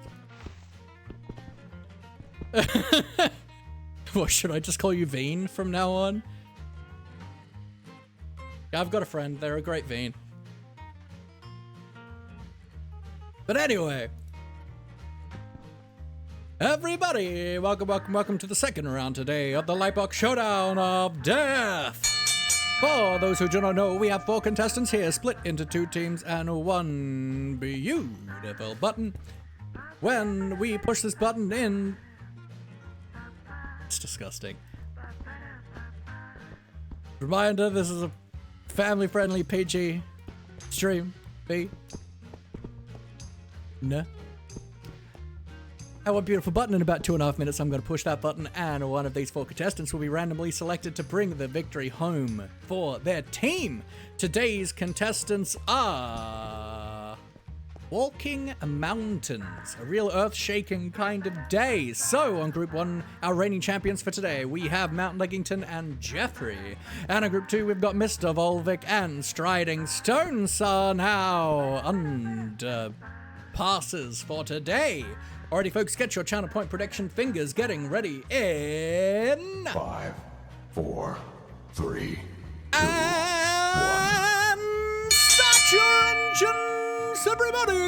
What, should I just call you Veen from now on? Yeah, I've got a friend. They're a great Veen. But anyway. Everybody, welcome to the second round today of the Lightbox Showdown of Death. For those who do not know, we have 4 contestants here, split into 2 teams and 1 beautiful button. When we push this button in... It's disgusting. Reminder, this is a family-friendly PG stream. No. Our beautiful button. In about 2.5 minutes, I'm going to push that button, and one of these 4 contestants will be randomly selected to bring the victory home for their team. Today's contestants are Walking Mountains, a real earth-shaking kind of day. So, on Group 1, our reigning champions for today, we have Mount Leggington and Jeffrey. And on Group 2, we've got Mr. Volvic and Striding Stone Sun now under passes for today. Alrighty, folks, get your channel point prediction fingers getting ready in 5, 4, 3, 2, 1. Start your engines, everybody!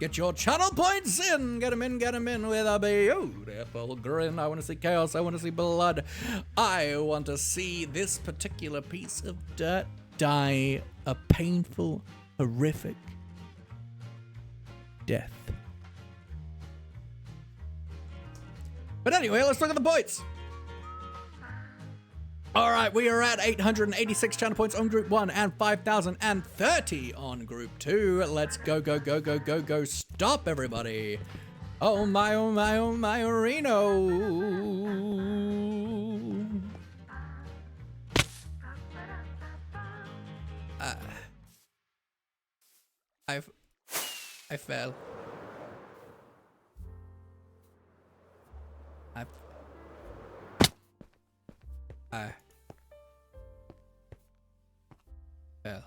Get your channel points in. Get them in with a beautiful grin. I want to see chaos. I want to see blood. I want to see this particular piece of dirt die a painful, horrific death. But anyway, let's look at the points. All right, we are at 886 channel points on Group 1 and 5,030 on Group 2. Let's go, stop, everybody. Oh my, Reno. I fell. I fell.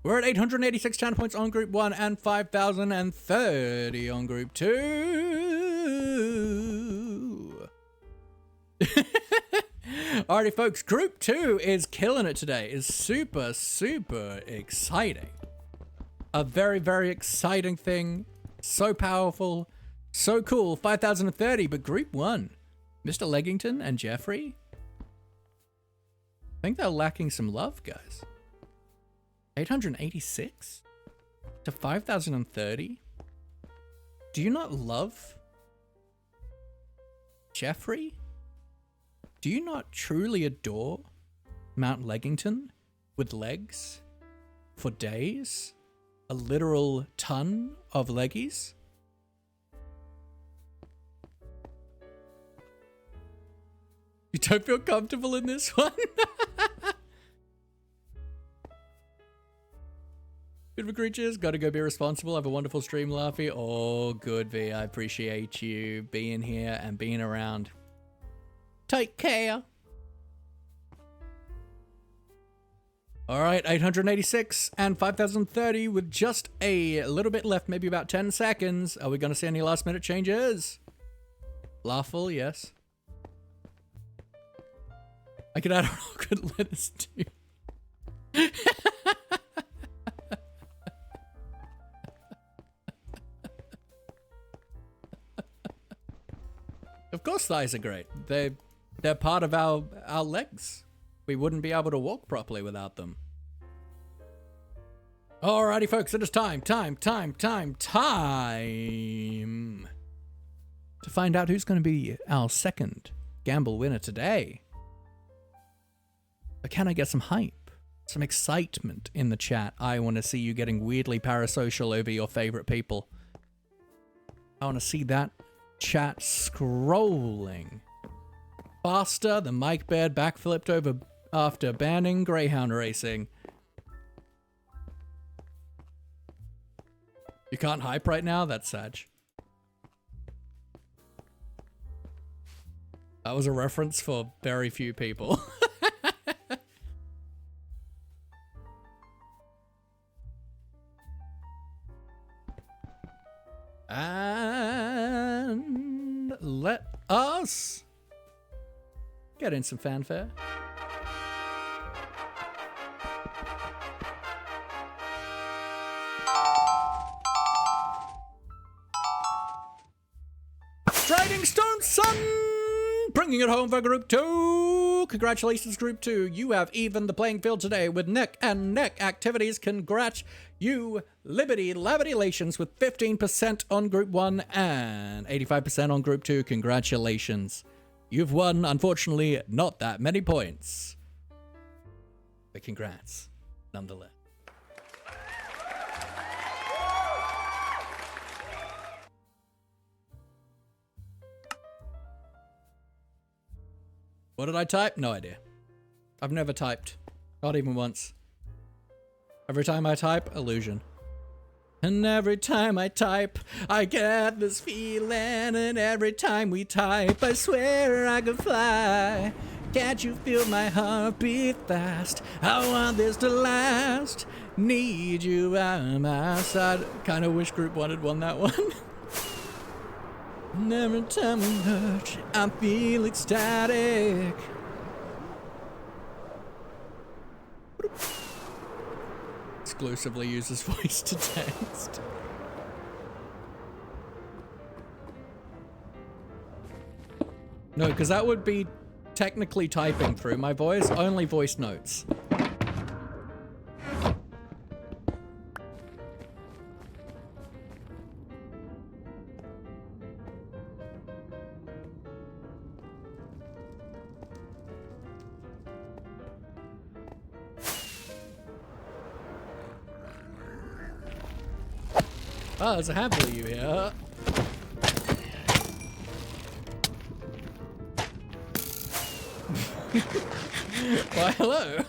We're at 886 channel points on Group 1 and 5,030 on Group 2. Alrighty, folks, Group 2 is killing it today. Is super exciting. A very exciting thing. So powerful. So cool. 5,030, but Group 1. Mr. Leggington and Jeffrey? I think they're lacking some love, guys. 886 to 5,030? Do you not love Jeffrey? Do you not truly adore Mount Leggington with legs for days? A literal ton of leggies? You don't feel comfortable in this one? Good for creatures, gotta go be responsible. Have a wonderful stream, Laffy. Oh, good, V. I appreciate you being here and being around. Take care. All right, 886 and 5030 with just a little bit left, maybe about 10 seconds. Are we gonna see any last minute changes? Lawful, yes. I could add all good letters too. Of course thighs are great. They're part of our legs. We wouldn't be able to walk properly without them. Alrighty folks, it is time to find out who's going to be our second gamble winner today. But can I get some hype, some excitement in the chat? I want to see you getting weirdly parasocial over your favorite people. I want to see that chat scrolling faster than Mike Baird backflipped over after banning Greyhound racing. You can't hype right now? That's sad. That was a reference for very few people. And let us get in some fanfare. Striding Stone Sun! Bringing it home for Group 2! Congratulations, Group 2. You have evened the playing field today with neck and neck activities. Congrats, you Liberty Lavity-lations with 15% on Group 1 and 85% on Group 2. Congratulations. You've won, unfortunately, not that many points. But congrats, nonetheless. What did I type? No idea. I've never typed. Not even once. Every time I type, illusion. And every time I type, I get this feeling. And every time we type, I swear I could fly. Can't you feel my heart beat fast? I want this to last. Need you by my side. Kind of wish Group 1 had won that one. And every time we touch, I feel ecstatic. Exclusively uses voice to text. No, because that would be technically typing through my voice, only voice notes. Oh, there's a handful of you here. Why, hello.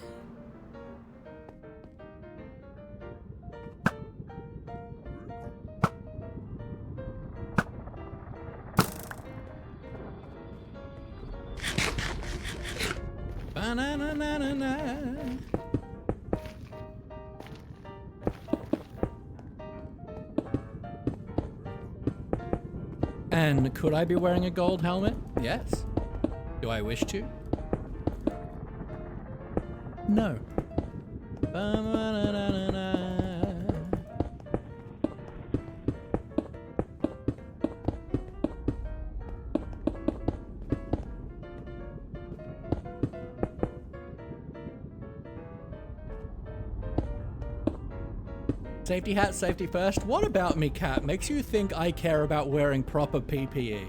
Ba-na-na-na-na-na. And could I be wearing a gold helmet? Yes. Do I wish to? No. Safety hat, safety first. What about me, Cat, makes you think I care about wearing proper PPE?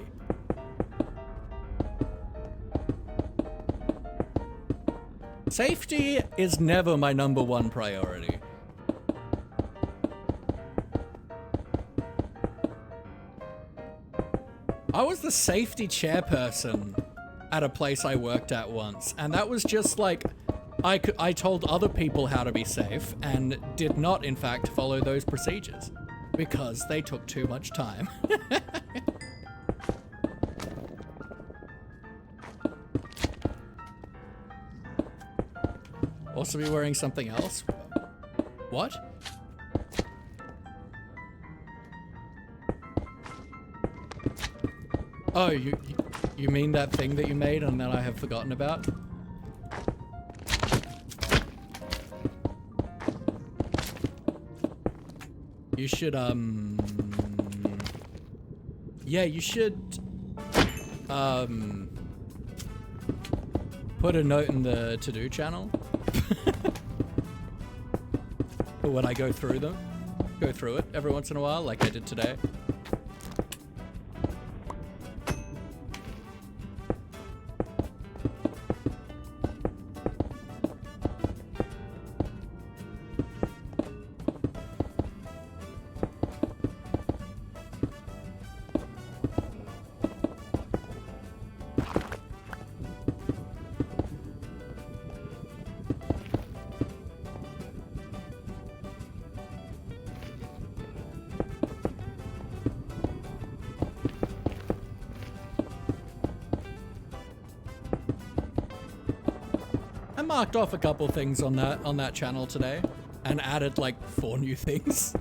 Safety is never my #1 priority. I was the safety chairperson at a place I worked at once, and that was just like, I told other people how to be safe and did not, in fact, follow those procedures because they took too much time. Also be wearing something else? What? Oh, you mean that thing that you made and that I have forgotten about? You should, yeah, you should, put a note in the to-do channel for when I go through it every once in a while, like I did today. Marked off a couple things on that channel today and added like 4 new things.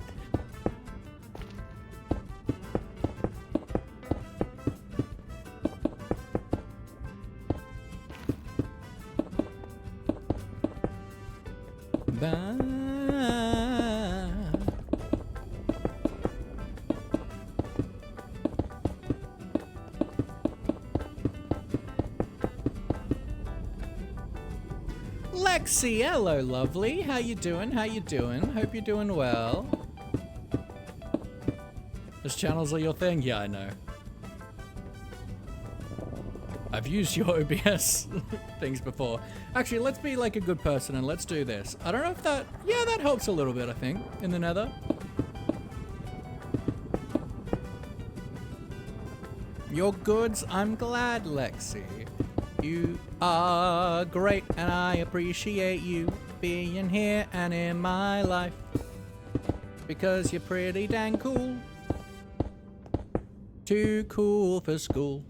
Lexi, hello lovely. How you doing? How you doing? Hope you're doing well. Those channels are your thing? Yeah, I know. I've used your OBS things before. Actually, let's be like a good person and let's do this. I don't know if that... Yeah, that helps a little bit, I think, in the nether. Your goods, I'm glad, Lexi. You are great and I appreciate you being here and in my life because you're pretty dang cool. Too cool for school.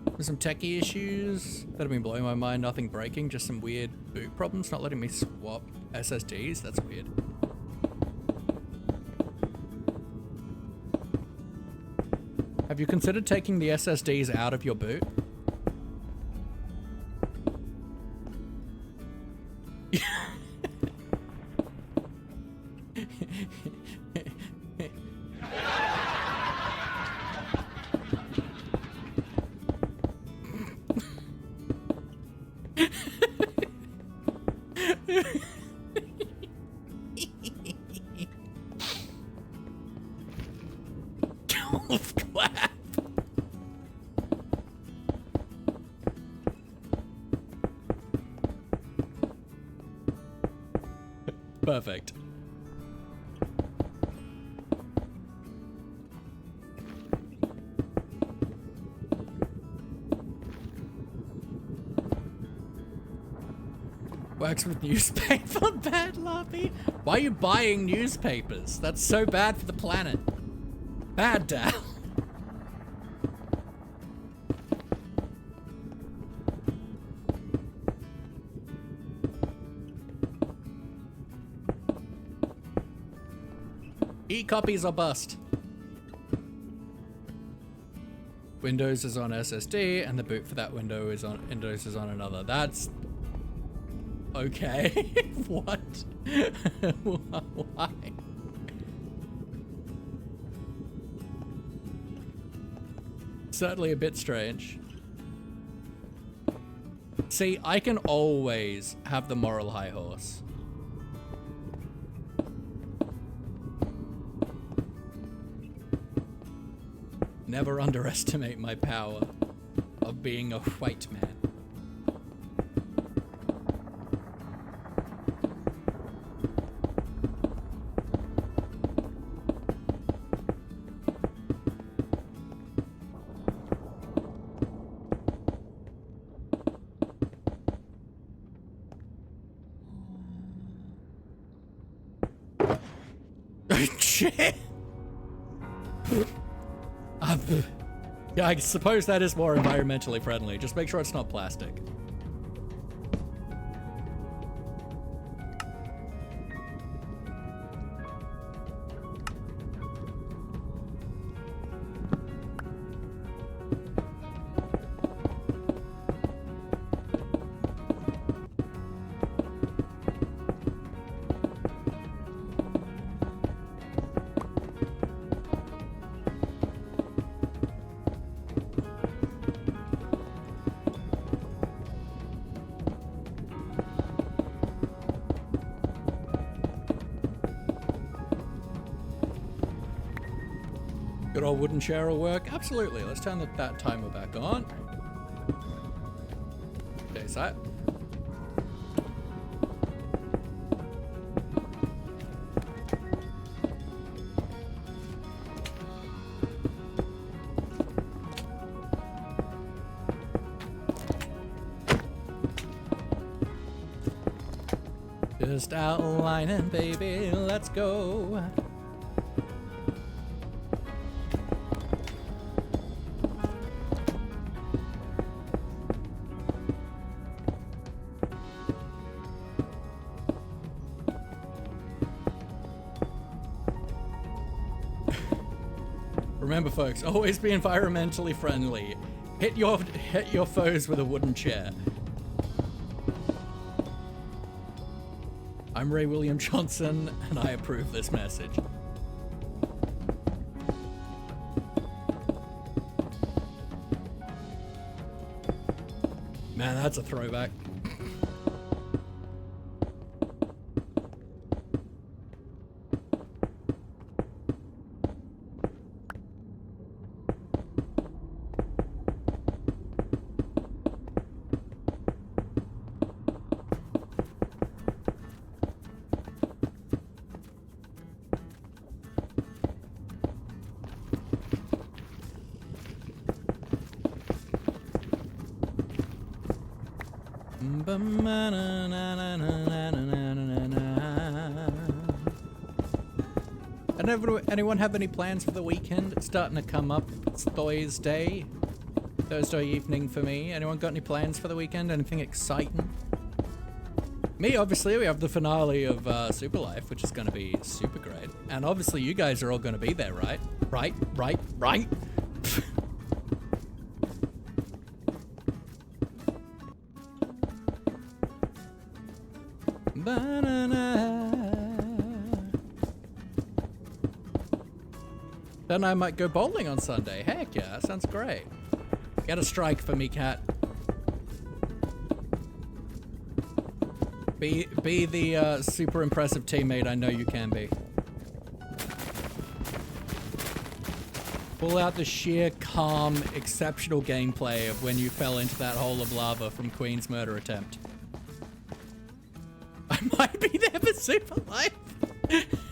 There's some techie issues that have been blowing my mind. Nothing breaking, just some weird boot problems not letting me swap SSDs. That's weird. Have you considered taking the SSDs out of your boot? Perfect. Works with newspaper, bad Lappy. Why are you buying newspapers? That's so bad for the planet. Bad, Dal. E-copies are bust. Windows is on SSD, and the boot for that Windows is on another. That's okay. What? Why? Certainly a bit strange. See, I can always have the moral high horse. Never underestimate my power of being a white man. Shit! Yeah, I suppose that is more environmentally friendly. Just make sure it's not plastic. Good old wooden chair will work. Absolutely. Let's turn that timer back on. Okay, so. Just outlining, baby. Let's go. Remember, folks, always be environmentally friendly. Hit your foes with a wooden chair. I'm Ray William Johnson, and I approve this message. Man, that's a throwback. Anyone have any plans for the weekend? It's starting to come up. It's Thursday evening for me. Anyone got any plans for the weekend? Anything exciting? Me, obviously, we have the finale of Super Life, which is going to be super great. And obviously you guys are all going to be there, right? Right. Then I might go bowling on Sunday. Heck yeah, that sounds great. Get a strike for me, cat. Be the super impressive teammate I know you can be. Pull out the sheer calm, exceptional gameplay of when you fell into that hole of lava from Queen's murder attempt. I might be there for Super Life.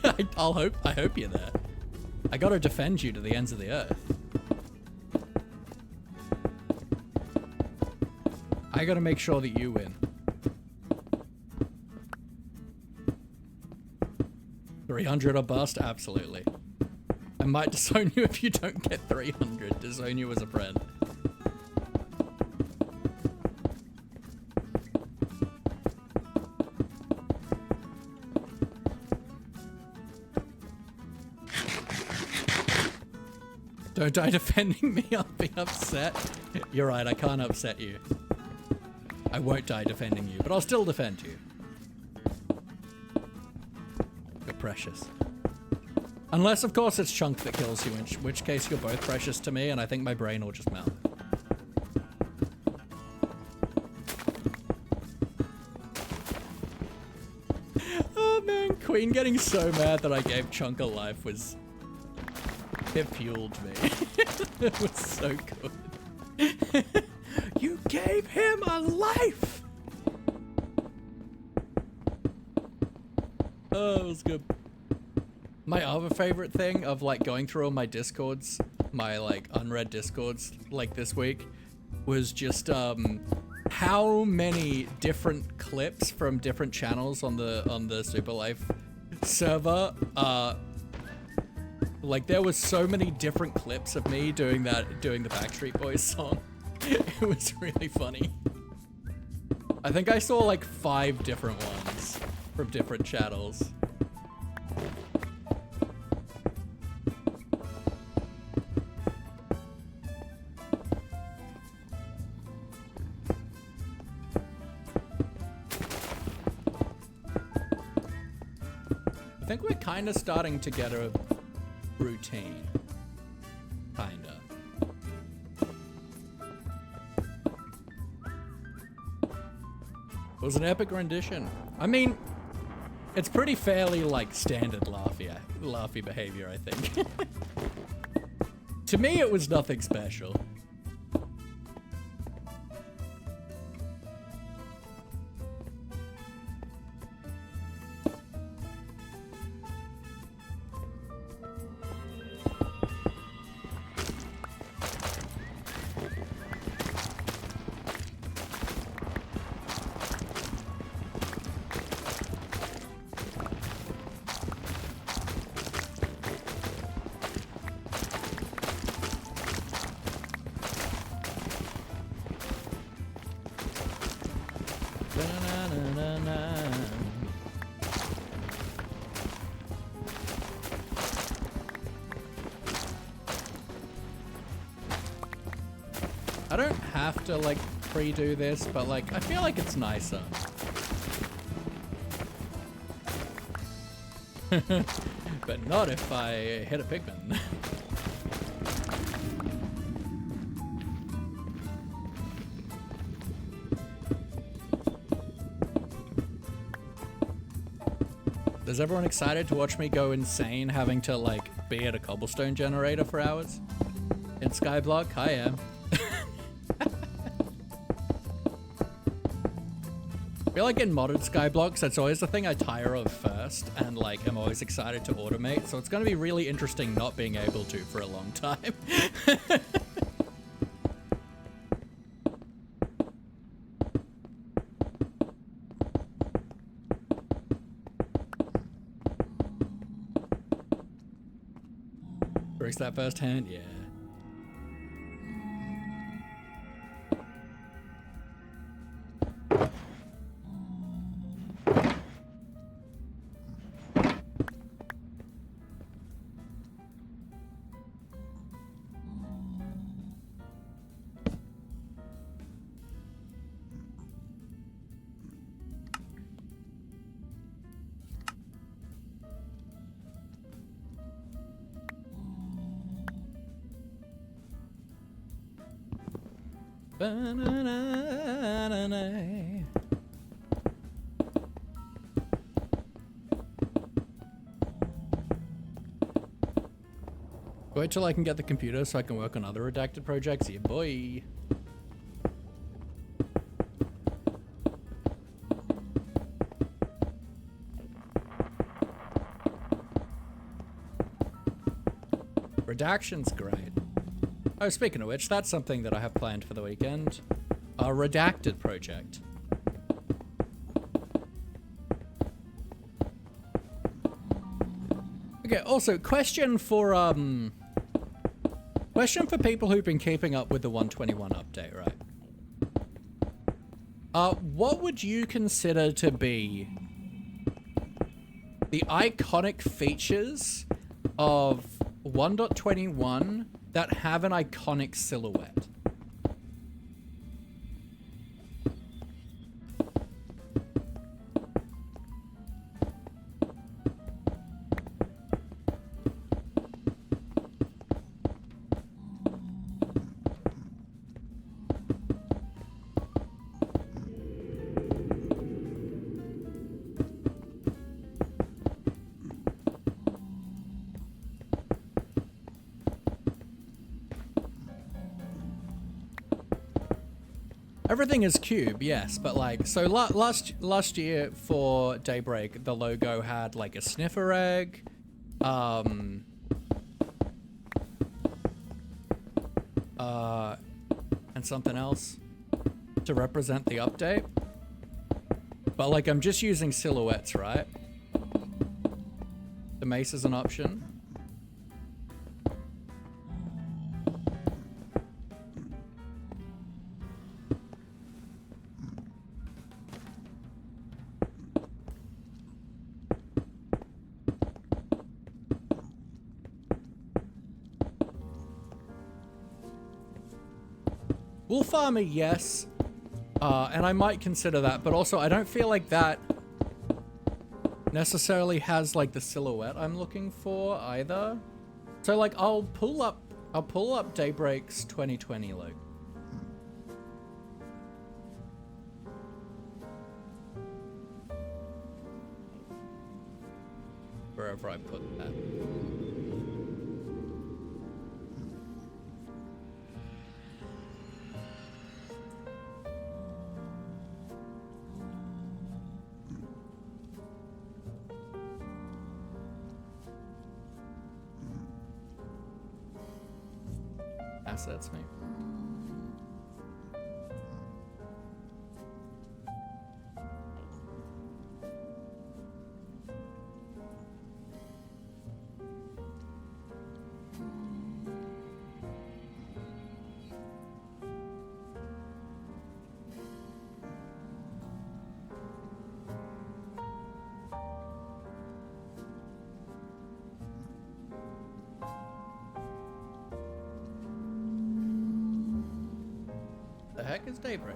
I hope you're there. I gotta defend you to the ends of the earth. I gotta make sure that you win. 300 or bust? Absolutely. I might disown you if you don't get 300. Disown you as a friend. Don't die defending me, I'll be upset. You're right, I can't upset you. I won't die defending you, but I'll still defend you. You're precious. Unless, of course, it's Chunk that kills you, in which case you're both precious to me, and I think my brain will just melt. Oh man, Queen getting so mad that I gave Chunk a life was... It fueled me. It was so good. You gave him a life! Oh, it was good. My other favorite thing of like going through all my discords, my like unread discords like this week, was just how many different clips from different channels on the Super Life server. Like there was so many different clips of me doing the Backstreet Boys song. It was really funny. I think I saw like 5 different ones from different channels. I think we're kind of starting to get a routine. Kinda. It was an epic rendition. I mean, it's pretty fairly like standard laughy behavior, I think. To me, it was nothing special. I don't have to like pre-do this, but like I feel like it's nicer. But not if I hit a pigman. Is everyone excited to watch me go insane having to like be at a cobblestone generator for hours in Skyblock? I am. I feel like in modded Skyblocks, that's always the thing I tire of first, and like I'm always excited to automate, so it's going to be really interesting not being able to for a long time. Breaks that first hand? Yeah. Wait till I can get the computer so I can work on other redacted projects. Yeah, boy. Redaction's great. Oh, speaking of which, that's something that I have planned for the weekend. A redacted project. Okay, also, question for people who've been keeping up with the 121 update, right? What would you consider to be the iconic features of 1.21 that have an iconic silhouette? Everything is cube, yes, but like, so last year for Daybreak, the logo had like a sniffer egg, and something else to represent the update. But like, I'm just using silhouettes, right? The mace is an option. Wolf armor, yes. And I might consider that, but also I don't feel like that necessarily has like the silhouette I'm looking for either. So like I'll pull up Daybreak's 2020 logo. Wherever I put that. That's me. The heck is Daybreak?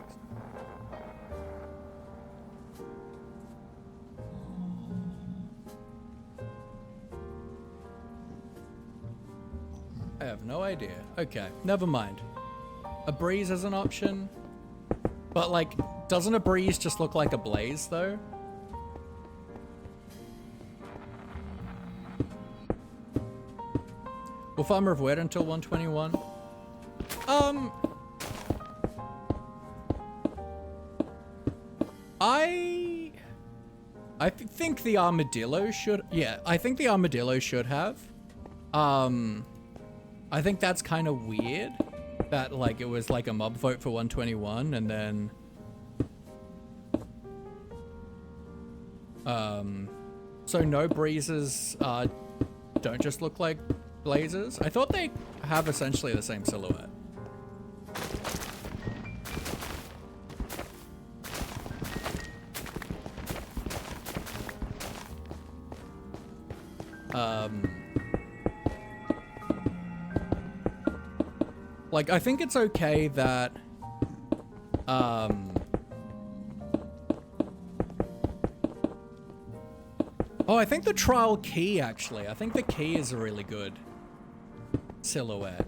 I have no idea. Okay, never mind. A breeze is an option. But like, doesn't a breeze just look like a blaze though? Will Farmer have waited until 121? I think the armadillo should, yeah, I think the armadillo should have. I think that's kind of weird that like it was like a mob vote for 121 and then so no breezes don't just look like blazes. I thought they have essentially the same silhouette. Like, I think it's okay that, oh, I think the trial key, actually. I think the key is a really good silhouette.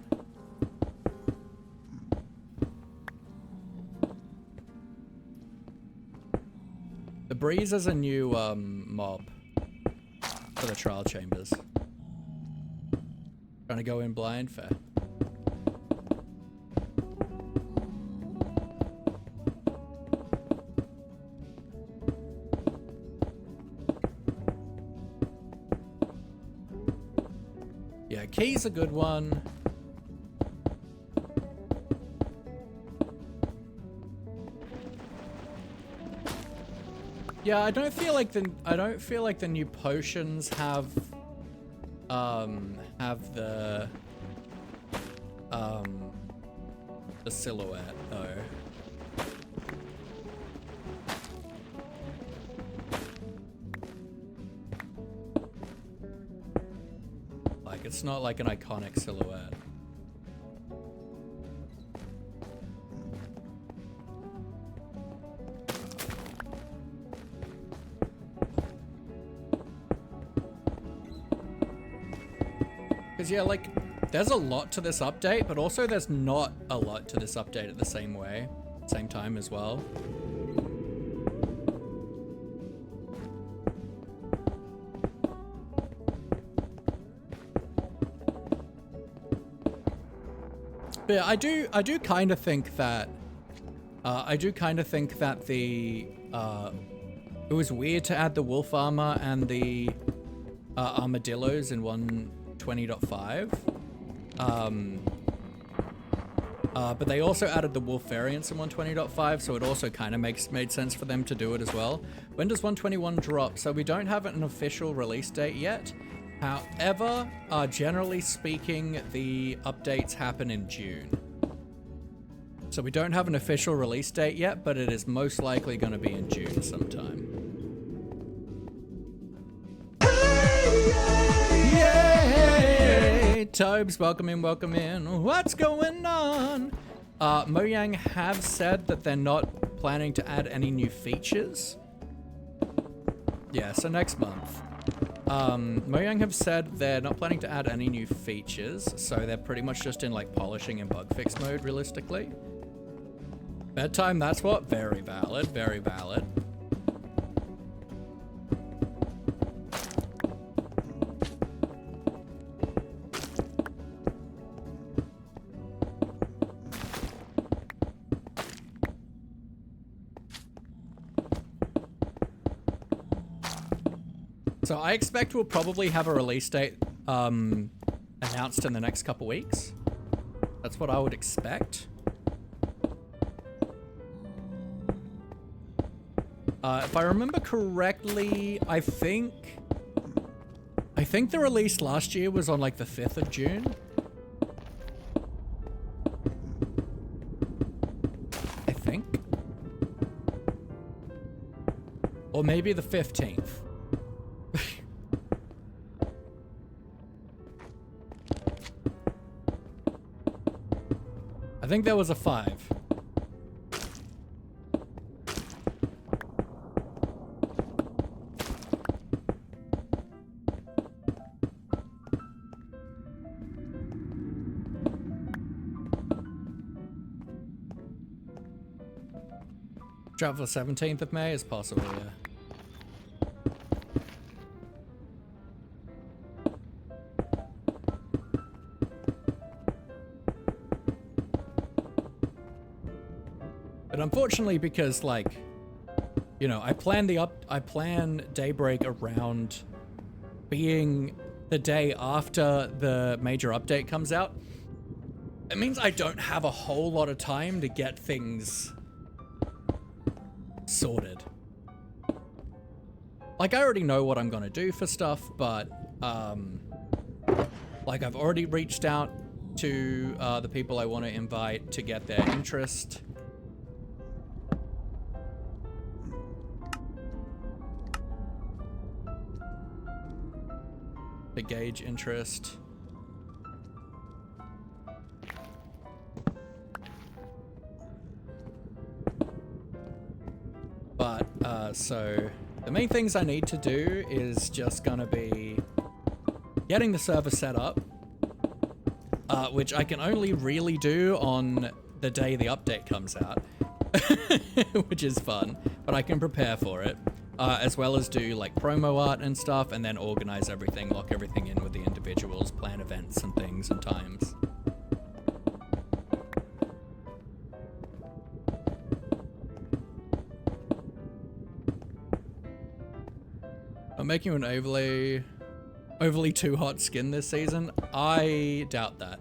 The breeze is a new, mob for the trial chambers. Trying to go in blind, fair. Yeah, key's a good one. Yeah, I don't feel like the new potions have the silhouette though. Like, it's not like an iconic silhouette. Because yeah, like, there's a lot to this update, but also there's not a lot to this update at the same time as well. But yeah, I do kind of think that I do kind of think that it was weird to add the wolf armor and the armadillos in 120.5. But they also added the wolf variants in 120.5, so it also kind of made sense for them to do it as well. When does 121 drop? So we don't have an official release date yet. However, generally speaking, the updates happen in June. So we don't have an official release date yet, but it is most likely going to be in June sometime. Yay! Tobes, welcome in, welcome in. What's going on? Mojang have said that they're not planning to add any new features. Yeah, so next month. Mojang have said they're not planning to add any new features, so they're pretty much just in like polishing and bug fix mode realistically. Bedtime, that's what? Very valid, very valid. So I expect we'll probably have a release date announced in the next couple weeks. That's what I would expect. If I remember correctly, I think the release last year was on like the 5th of June. I think. Or maybe the 15th. I think there was a 5. Drop for the 17th of May is possible, yeah. But unfortunately, because like, you know, I plan Daybreak around being the day after the major update comes out. It means I don't have a whole lot of time to get things sorted. Like, I already know what I'm gonna do for stuff, but like I've already reached out to the people I want to invite to get their interest. To gauge interest. But, so the main things I need to do is just gonna be getting the server set up, which I can only really do on the day the update comes out, which is fun, but I can prepare for it. As well as do like promo art and stuff, and then organize everything, lock everything in with the individuals, plan events and things and times. I'm making an overly too hot skin this season. I doubt that.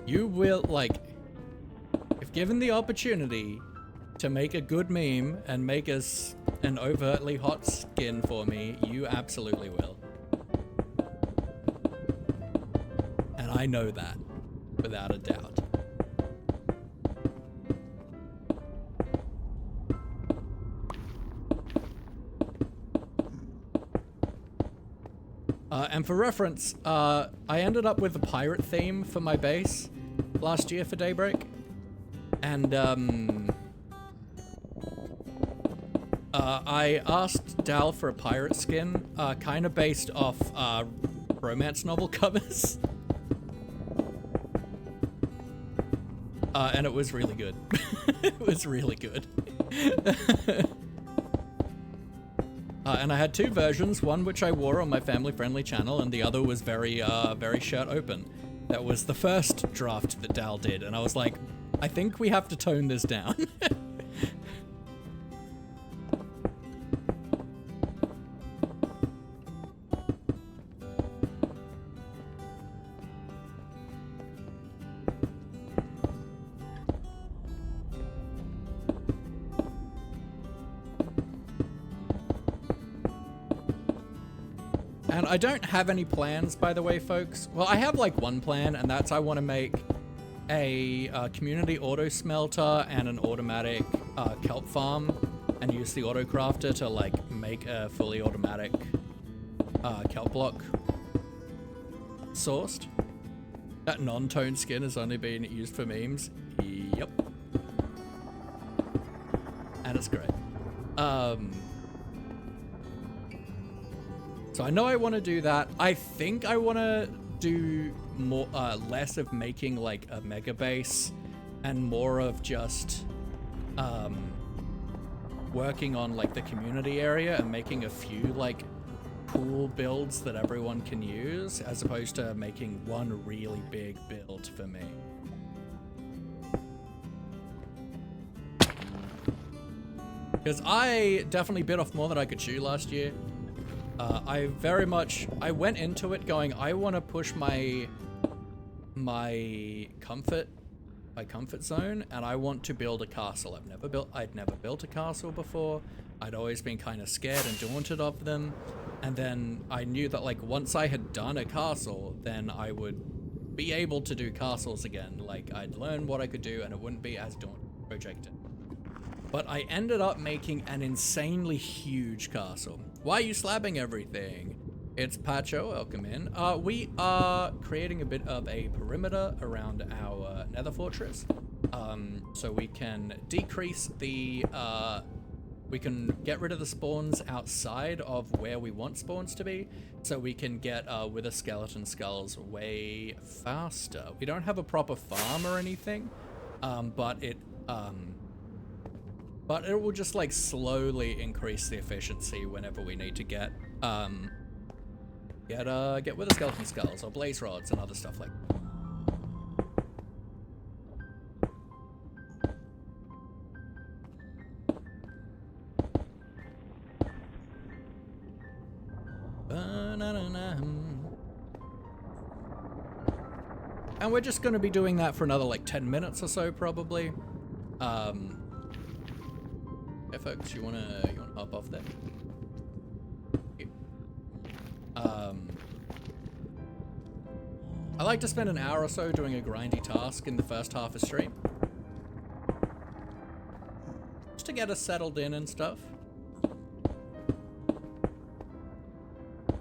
You will, like, if given the opportunity to make a good meme and make us an overtly hot skin for me, you absolutely will. And I know that, without a doubt. And for reference, I ended up with a pirate theme for my base last year for Daybreak, and I asked Dal for a pirate skin, kind of based off romance novel covers, and it was really good. It was really good. And I had two versions, one which I wore on my family-friendly channel, and the other was very shirt open. That was the first draft that Dal did, and I was like, I think we have to tone this down. And I don't have any plans, by the way, folks. Well, I have like one plan, and that's I want to make a community auto smelter and an automatic kelp farm, and use the auto crafter to like make a fully automatic kelp block sourced. That non-toned skin has only been used for memes. Yep. And it's great. So I know I want to do that. I think I want to do more, less of making like a mega base and more of just working on like the community area and making a few like cool builds that everyone can use, as opposed to making one really big build for me. Because I definitely bit off more than I could chew last year. I went into it going, I want to push my comfort zone, and I want to build a castle. I'd never built a castle before. I'd always been kind of scared and daunted of them. And then I knew that like once I had done a castle, then I would be able to do castles again. Like I'd learn what I could do and it wouldn't be as daunting projected. But I ended up making an insanely huge castle. Why are you slabbing everything? It's Pacho, welcome in. We are creating a bit of a perimeter around our nether fortress. So we can decrease the, we can get rid of the spawns outside of where we want spawns to be. So we can get wither skeleton skulls way faster. We don't have a proper farm or anything, but it will just like slowly increase the efficiency whenever we need to get wither skeleton skulls or blaze rods and other stuff like that. And we're just going to be doing that for another like 10 minutes or so probably. Yeah, folks, you wanna hop off there? I like to spend an hour or so doing a grindy task in the first half of stream, just to get us settled in and stuff.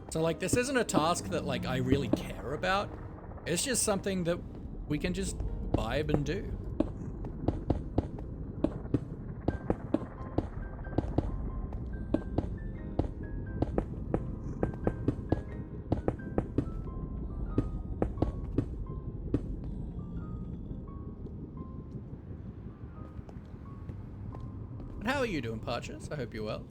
So like, this isn't a task that like I really care about. It's just something that we can just vibe and do. How are you doing, Partridge? I hope you're well.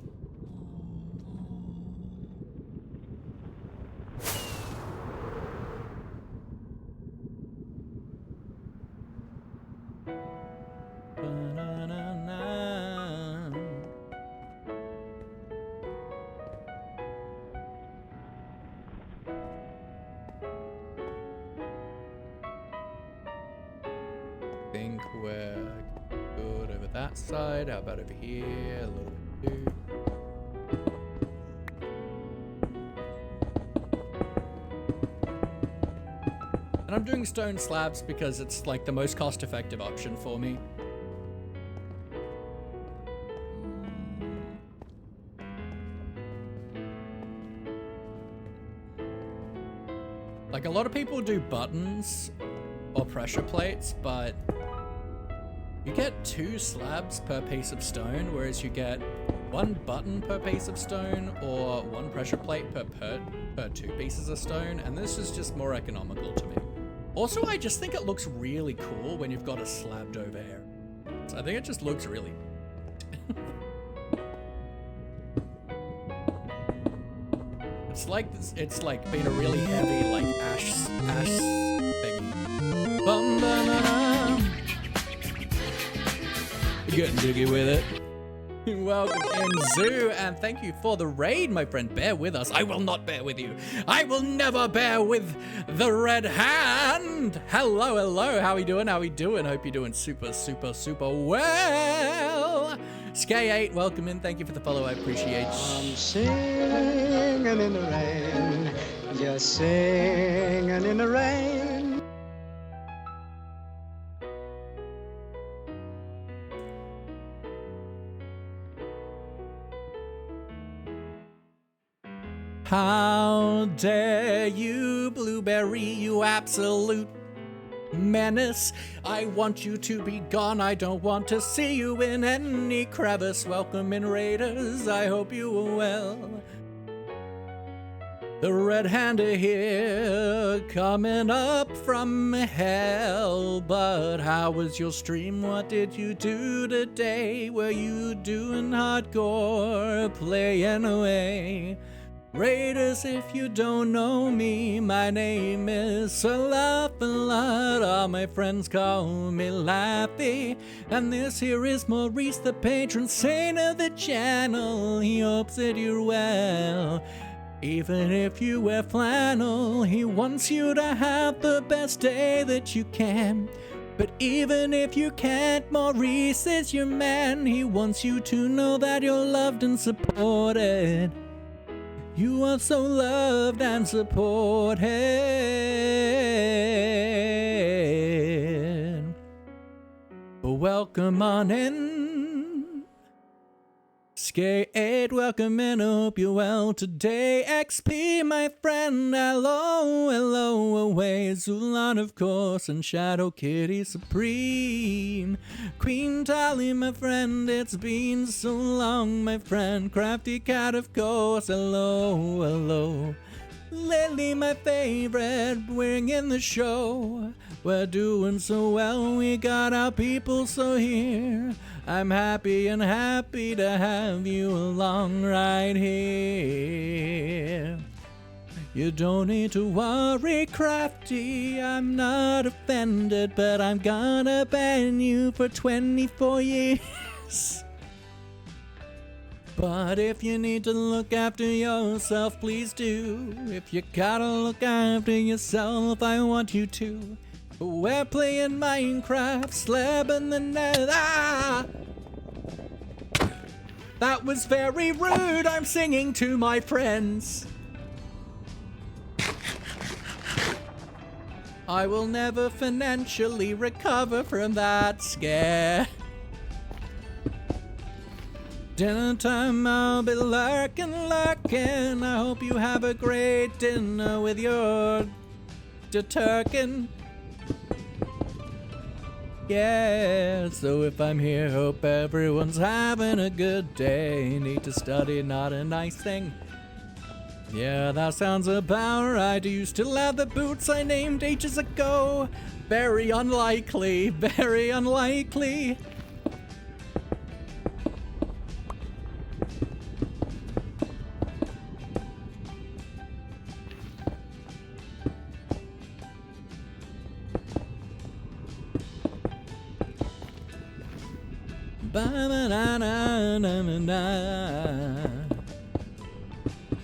Think we're good over that side. How about over here? A little bit too. And I'm doing stone slabs because it's like the most cost-effective option for me. Like a lot of people do buttons or pressure plates, but you get 2 slabs per piece of stone, whereas you get 1 button per piece of stone or 1 pressure plate per 2 pieces of stone, and this is just more economical to me. Also, I just think it looks really cool when you've got a slabbed over area. So I think it just looks really It's like been a really heavy like ash thingy. Bum, bum, bum, bum. Getting jiggy with it. Welcome in, Zoo, and thank you for the raid, my friend. Bear with us. I will not bear with you. I will never bear with the red hand. Hello, hello. How we doing? How we doing? Hope you're doing super, super, super well. Skay8, welcome in. Thank you for the follow. I appreciate you. I'm singing in the rain, just singing in the rain. How dare you, Blueberry, you absolute menace. I want you to be gone. I don't want to see you in any crevice. Welcome in, Raiders. I hope you are well. The Red Hander here, coming up from hell. But how was your stream? What did you do today? Were you doing hardcore, playing away? Raiders, if you don't know me, my name is Salafalad. All my friends call me Laffy. And this here is Maurice, the patron saint of the channel. He hopes that you're well. Even if you wear flannel, he wants you to have the best day that you can. But even if you can't, Maurice is your man. He wants you to know that you're loved and supported. You are so loved and supported. Welcome on in. Skate, welcome in, hope you're well today. XP, my friend, hello, hello, away. Zulan, of course, and Shadow Kitty Supreme. Queen Tally, my friend, it's been so long, my friend. Crafty Cat, of course, hello, hello. Lily, my favorite, bringing the show. We're doing so well, we got our people so here. I'm happy and happy to have you along right here. You don't need to worry, Crafty, I'm not offended, but I'm gonna ban you for 24 years. But if you need to look after yourself, please do. If you gotta look after yourself, I want you to. We're playing Minecraft, slab in the nether. Ah! That was very rude. I'm singing to my friends. I will never financially recover from that scare. Dinner time, I'll be lurking. I hope you have a great dinner with your turkin. Yeah, so if I'm here, hope everyone's having a good day. Need to study, not a nice thing. Yeah, that sounds about right. Do you still have the boots I named ages ago? Very unlikely, very unlikely.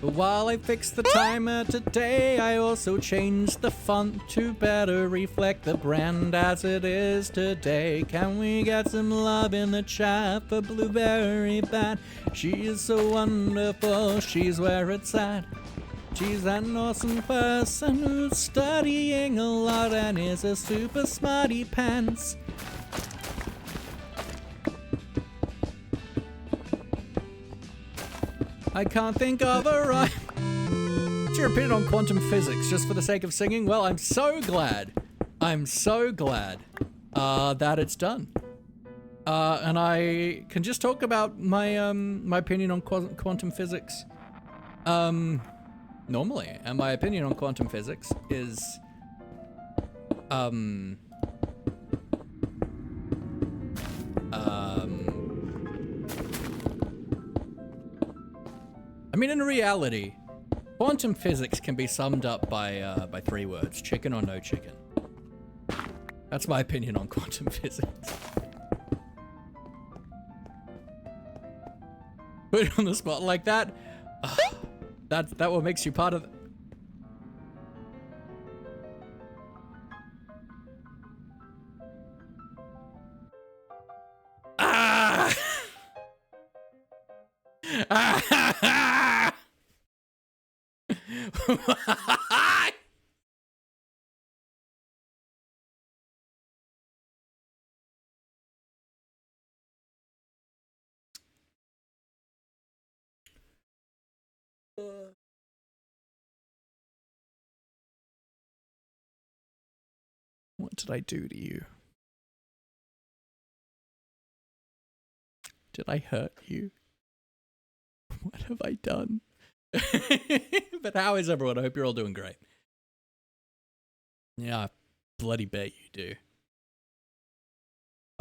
While I fixed the timer today, I also changed the font to better reflect the brand as it is today. Can we get some love in the chat for Blueberry Bat? She is so wonderful, she's where it's at. She's an awesome person who's studying a lot and is a super smarty pants. I can't think of a rhyme. What's your opinion on quantum physics, just for the sake of singing? Well, I'm so glad that it's done. And I can just talk about my my opinion on quantum physics. Normally, and my opinion on quantum physics is I mean, in reality, Quantum physics can be summed up by 3 words: chicken or no chicken. That's my opinion on quantum physics. Put it on the spot like that. That what makes you part of. Ah! What did I do to you? Did I hurt you? What have I done? But how is everyone? I hope you're all doing great. Yeah, I bloody bet you do.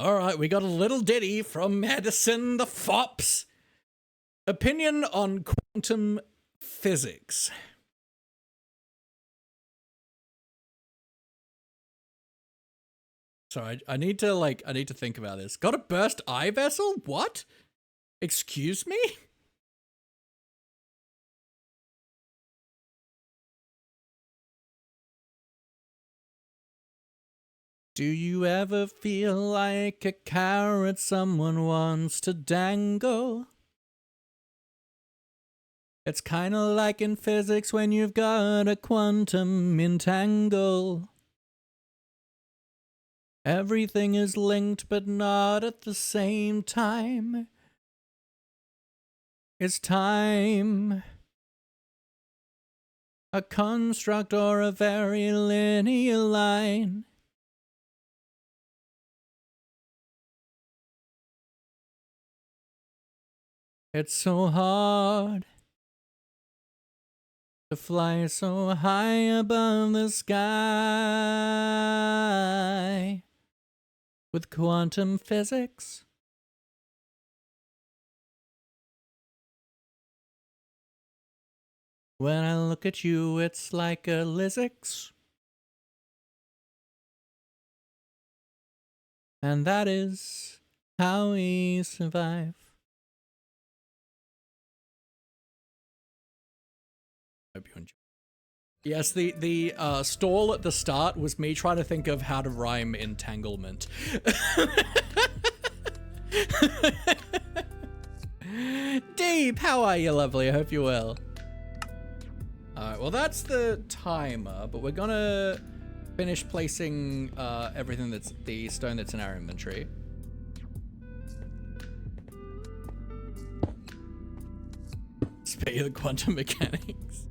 Alright, we got a little ditty from Madison the Fops. Opinion on quantum physics. Sorry, I need to think about this. Got a burst eye vessel? What? Excuse me? Do you ever feel like a carrot someone wants to dangle? It's kinda like in physics when you've got a quantum entangle. Everything is linked but not at the same time. Is time a construct or a very linear line? It's so hard to fly so high above the sky with quantum physics. When I look at you, it's like a lizix. And that is how we survive. Hope you enjoy. Yes, the stall at the start was me trying to think of how to rhyme entanglement. Deep, how are you, lovely? I hope you're well. Alright, well that's the timer, but we're gonna finish placing everything that's the stone that's in our inventory. Speaking of the quantum mechanics.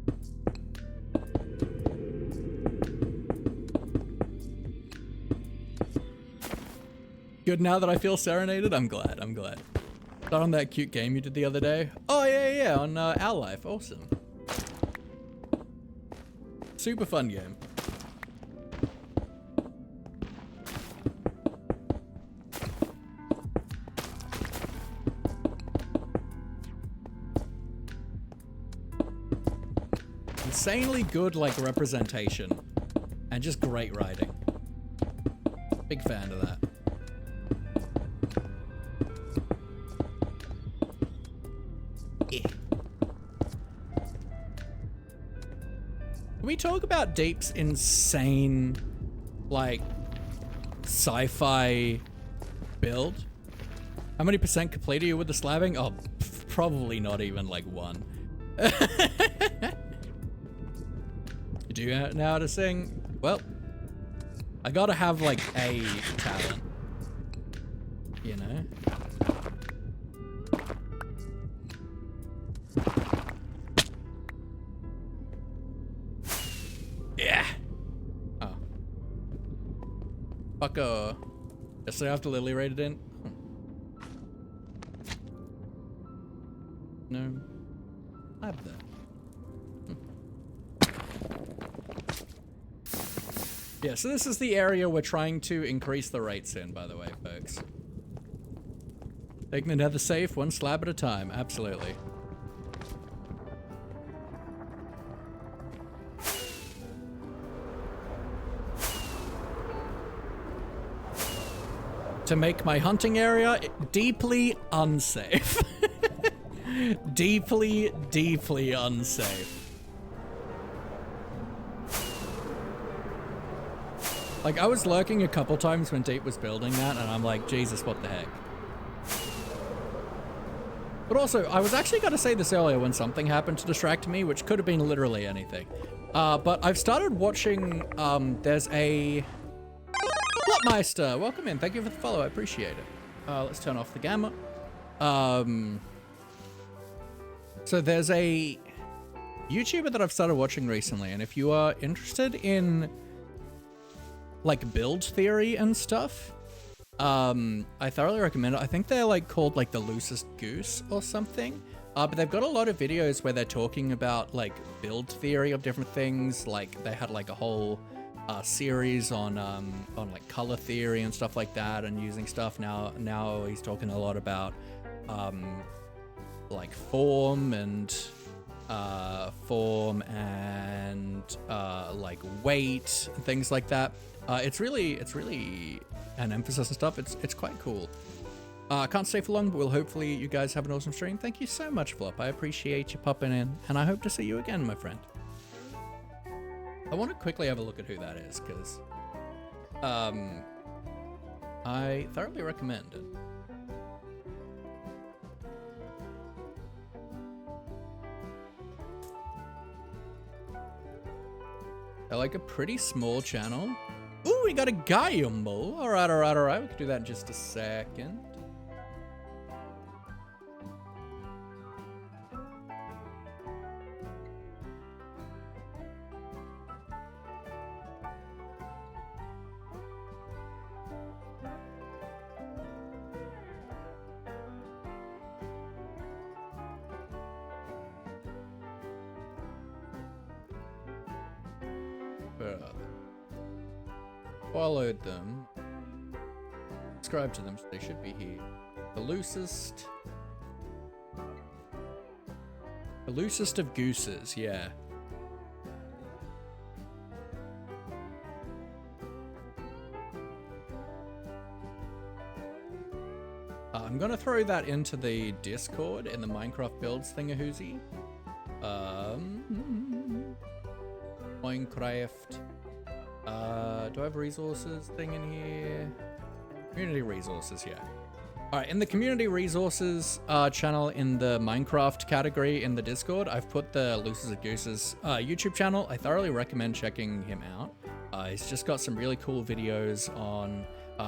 Good, now that I feel serenaded, I'm glad. That on that cute game you did the other day? Oh yeah, on Our Life, awesome. Super fun game. Insanely good, like, representation. And just great writing. Big fan of that. Yeah. Can we talk about Deep's insane, like, sci-fi build? How many % complete are you with the slabbing? Oh, probably not even, like, 1. Do you know how to sing? Well, I gotta have like a talent, you know? Yeah. Oh. Fucko. Yes, I have to Lily raid it in. No. I have that. Yeah, so this is the area we're trying to increase the rates in, by the way, folks. Taking the nether safe, one slab at a time, absolutely. to make my hunting area deeply unsafe. Deeply, deeply unsafe. Like, I was lurking a couple times when Deep was building that, and I'm like, Jesus, what the heck? But also, I was actually going to say this earlier when something happened to distract me, which could have been literally anything. But I've started watching, there's a... Plotmeister, welcome in. Thank you for the follow. I appreciate it. Let's turn off the gamma. So there's a YouTuber that I've started watching recently, and if you are interested in like build theory and stuff, I thoroughly recommend it. I think they're like called like the loosest goose or something. But they've got a lot of videos where they're talking about like build theory of different things. Like they had like a whole series on like color theory and stuff like that, and using stuff. Now he's talking a lot about like form and like weight and things like that. It's really an emphasis and stuff. It's quite cool. Can't stay for long, but hopefully you guys have an awesome stream. Thank you so much, Flop. I appreciate you popping in, and I hope to see you again, my friend. I want to quickly have a look at who that is, because I thoroughly recommend it. They're like a pretty small channel. Ooh, we got a Gaiumble. All right. We can do that in just a second. Followed them. Subscribe to them, so they should be here. The loosest of gooses, yeah. I'm gonna throw that into the Discord in the Minecraft builds thingahoozy. Minecraft. Do I have resources thing in here? Community resources, yeah. All right, in the community resources channel in the Minecraft category in the Discord, I've put the Looses of Gooses YouTube channel. I thoroughly recommend checking him out. He's just got some really cool videos on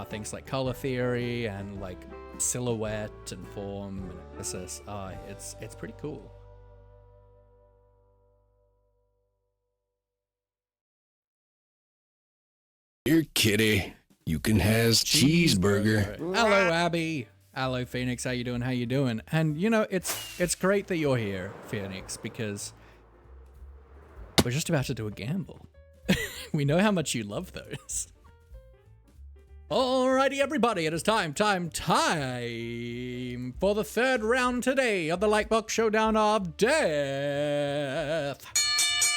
things like color theory and like silhouette and form and emphasis. It's pretty cool. Here, kitty. You can has cheeseburger. Hello, Abby. Hello, Phoenix. How you doing? And you know, it's great that you're here, Phoenix, because we're just about to do a gamble. We know how much you love those. Alrighty, everybody, it is time for the third round today of the Lightbox Showdown of Death.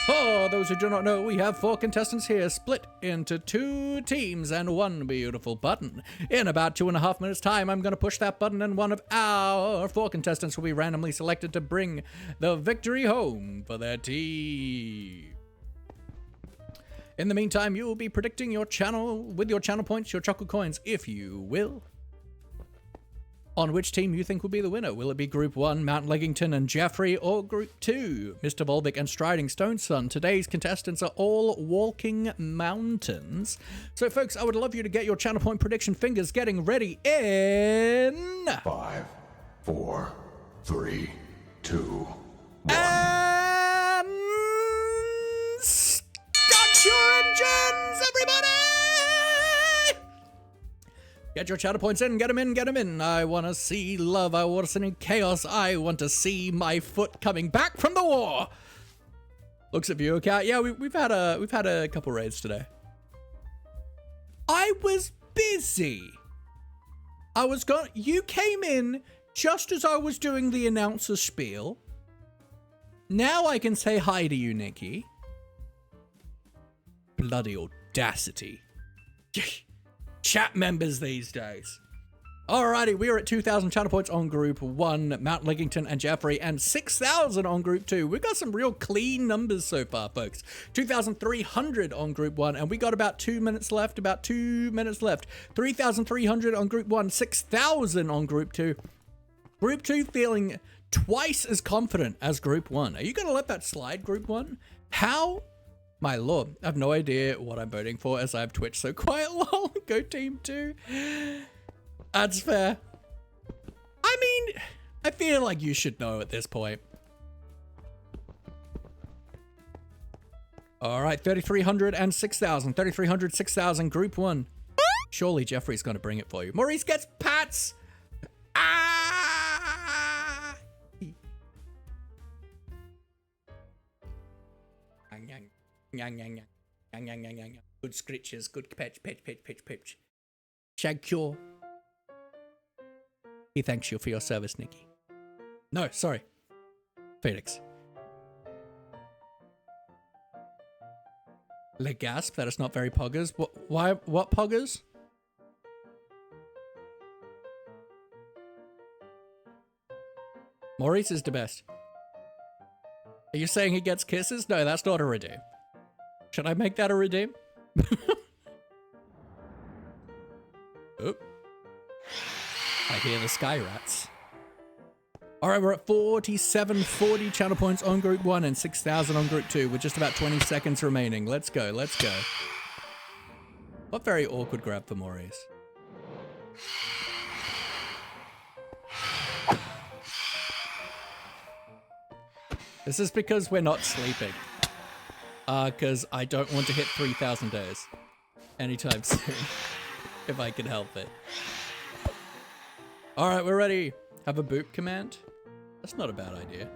For those who do not know, we have 4 contestants here, split into 2 teams and 1 beautiful button. In about 2.5 minutes time, I'm going to push that button and one of our 4 contestants will be randomly selected to bring the victory home for their team. In the meantime, you will be predicting your channel with your channel points, your chocolate coins, if you will, on which team you think will be the winner. Will it be Group 1, Mount Leggington and Jeffrey, or Group 2, Mr. Volvic and Striding Stone Sun? Today's contestants are all walking mountains. So, folks, I would love you to get your channel point prediction fingers getting ready in 5, 4, 3, 2, 1. And start your engines, everybody! Get your channel points in, get them in. I want to see love, I want to see chaos, I want to see my foot coming back from the war. Looks at viewer count. Yeah, we've had a couple raids today. I was busy. You came in just as I was doing the announcer spiel. Now I can say hi to you, Nikki. Bloody audacity. Chat members these days. Alrighty, we are at 2,000 channel points on group 1, Mount Liggington and Jeffrey, and 6,000 on group 2. We've got some real clean numbers so far, folks. 2,300 on group 1, and we got about 2 minutes left, 3,300 on group 1, 6,000 on group 2. Group 2 feeling twice as confident as group 1. Are you going to let that slide, group 1? How? My lord, I have no idea what I'm voting for as I have Twitch so quiet, lol. Go team 2. That's fair. I mean, I feel like you should know at this point. All right, 3,300 and 6,000. 3,300, 6,000, group 1. Surely Jeffrey's going to bring it for you. Maurice gets pats. Ah! Good scritches, good pitch. Shag cure. He thanks you for your service, Nikki. No, sorry. Phoenix. Le gasp, that is not very poggers. What poggers? Maurice is the best. Are you saying he gets kisses? No, that's not a redeem. Should I make that a redeem? Oop. I hear the sky rats. All right, we're at 4,740 channel points on group 1 and 6,000 on group 2 with just about 20 seconds remaining. Let's go, let's go. What very awkward grab for Maurice. This is because we're not sleeping. Because I don't want to hit 3,000 days anytime soon, if I can help it. All right, we're ready. Have a boop command? That's not a bad idea.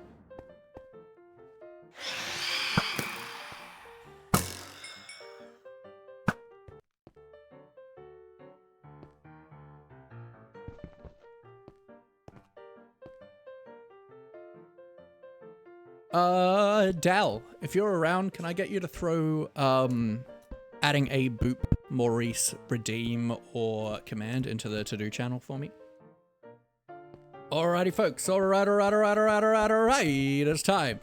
Dal, if you're around, can I get you to throw, adding a boop, Maurice, redeem, or command into the to-do channel for me? Alrighty, folks. Alright. It's time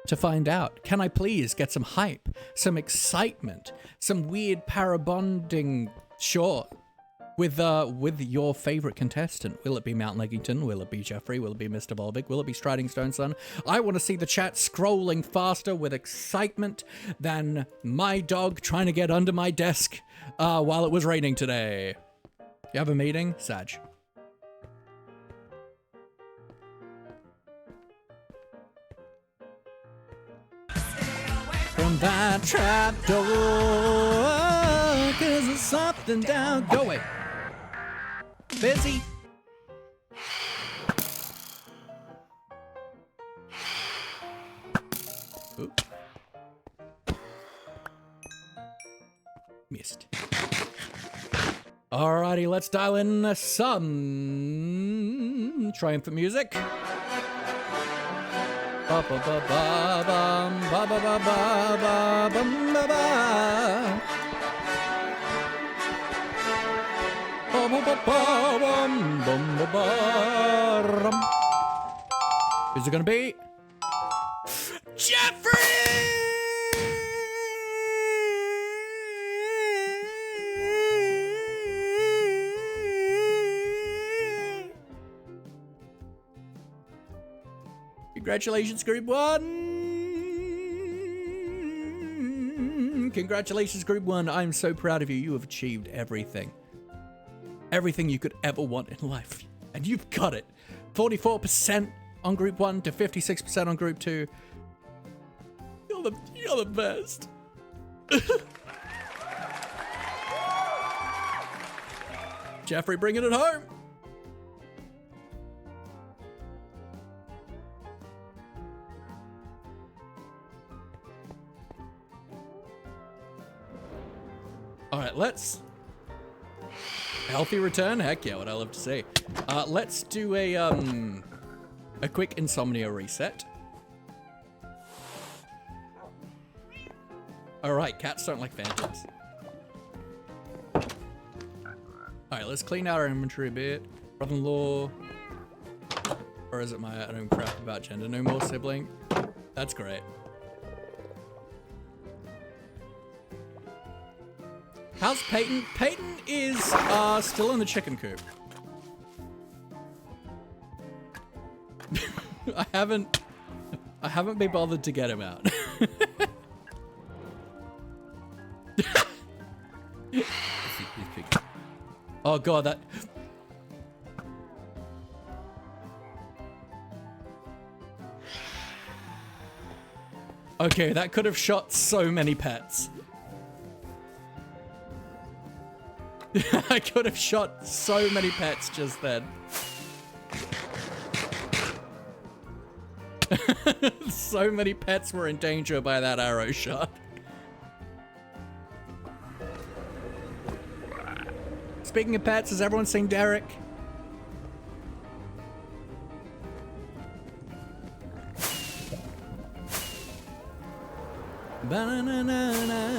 to find out. Can I please get some hype, some excitement, some weird parabonding? Sure. With your favorite contestant. Will it be Mount Leggington? Will it be Jeffrey? Will it be Mr. Volvic? Will it be Striding Stone Sun? I want to see the chat scrolling faster with excitement than my dog trying to get under my desk while it was raining today. You have a meeting? Sag. From that trap door, 'cause there's something down. Go away. Busy. Oop. Missed. Alrighty, let's dial in some triumphant music. Ba ba ba ba bum ba ba ba ba ba bum ba ba. Who's it gonna be? Jeffrey! Congratulations, Group 1! Congratulations, Group 1. I'm so proud of you. You have achieved everything. Everything you could ever want in life. And you've got it. 44% on group 1 to 56% on group 2. You're the best. Jeffrey bringing it home. All right, let's... Healthy return? Heck yeah, what I love to see. Let's do a quick insomnia reset. Alright, cats don't like phantoms. Alright, let's clean out our inventory a bit. Brother-in-law. Or is it my, I don't crap about gender no more sibling? That's great. How's Peyton? Peyton is still in the chicken coop. I haven't been bothered to get him out. Oh god, that... Okay, that could have shot so many pets. I could have shot so many pets just then. So many pets were in danger by that arrow shot. Speaking of pets, has everyone seen Derek? Ba-na-na-na-na-na.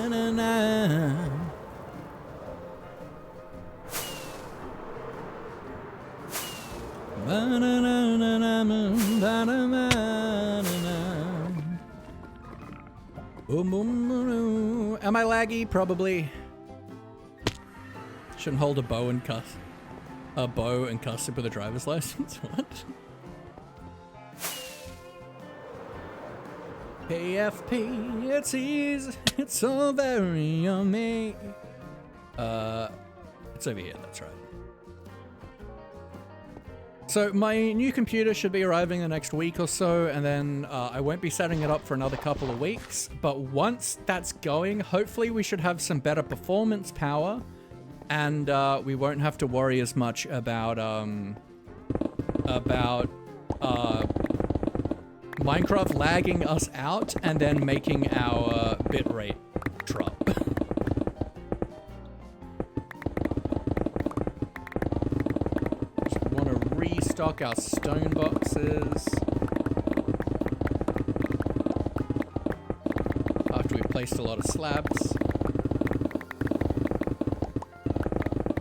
Am I laggy? Probably. Shouldn't hold a bow and cuss. A bow and custom with a driver's license? What? KFP, it's easy. It's so very yummy. It's over here, that's right. So my new computer should be arriving the next week or so, and then I won't be setting it up for another couple of weeks. But once that's going, hopefully we should have some better performance power, and we won't have to worry as much about Minecraft lagging us out and then making our bitrate drop. Just want to restock our stone boxes after we've placed a lot of slabs.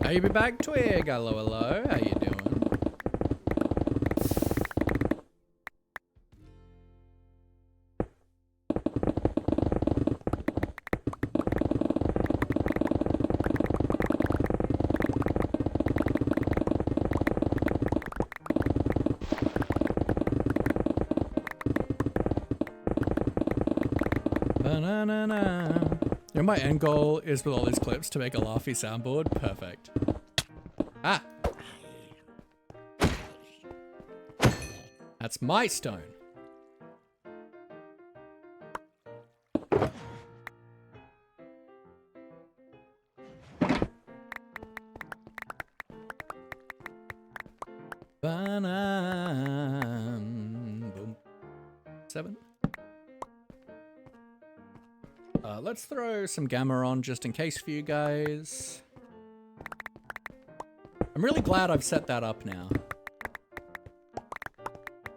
Are you back, Twig? Hello, hello. How you doing? My end goal is with all these clips to make a laughy soundboard. Perfect. Ah! That's my stone. Boom. 7. Let's throw some gamma on just in case for you guys. I'm really glad I've set that up now.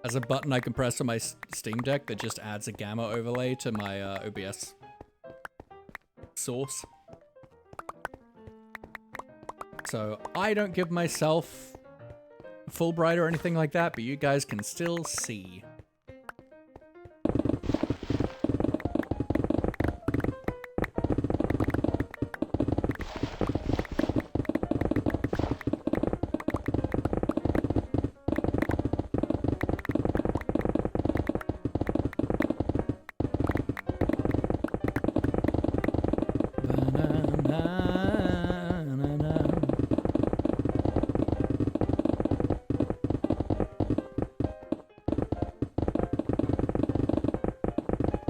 As a button I can press on my Steam Deck that just adds a gamma overlay to my OBS source. So I don't give myself Fulbright or anything like that, but you guys can still see.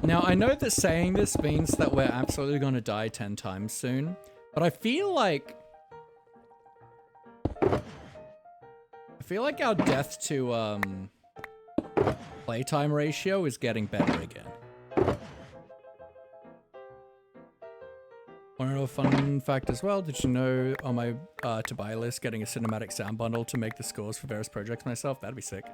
Now, I know that saying this means that we're absolutely going to die 10 times soon, but I feel like our death to playtime ratio is getting better again. Want to know a fun fact as well? Did you know on my to buy list, getting a cinematic sound bundle to make the scores for various projects myself? That'd be sick.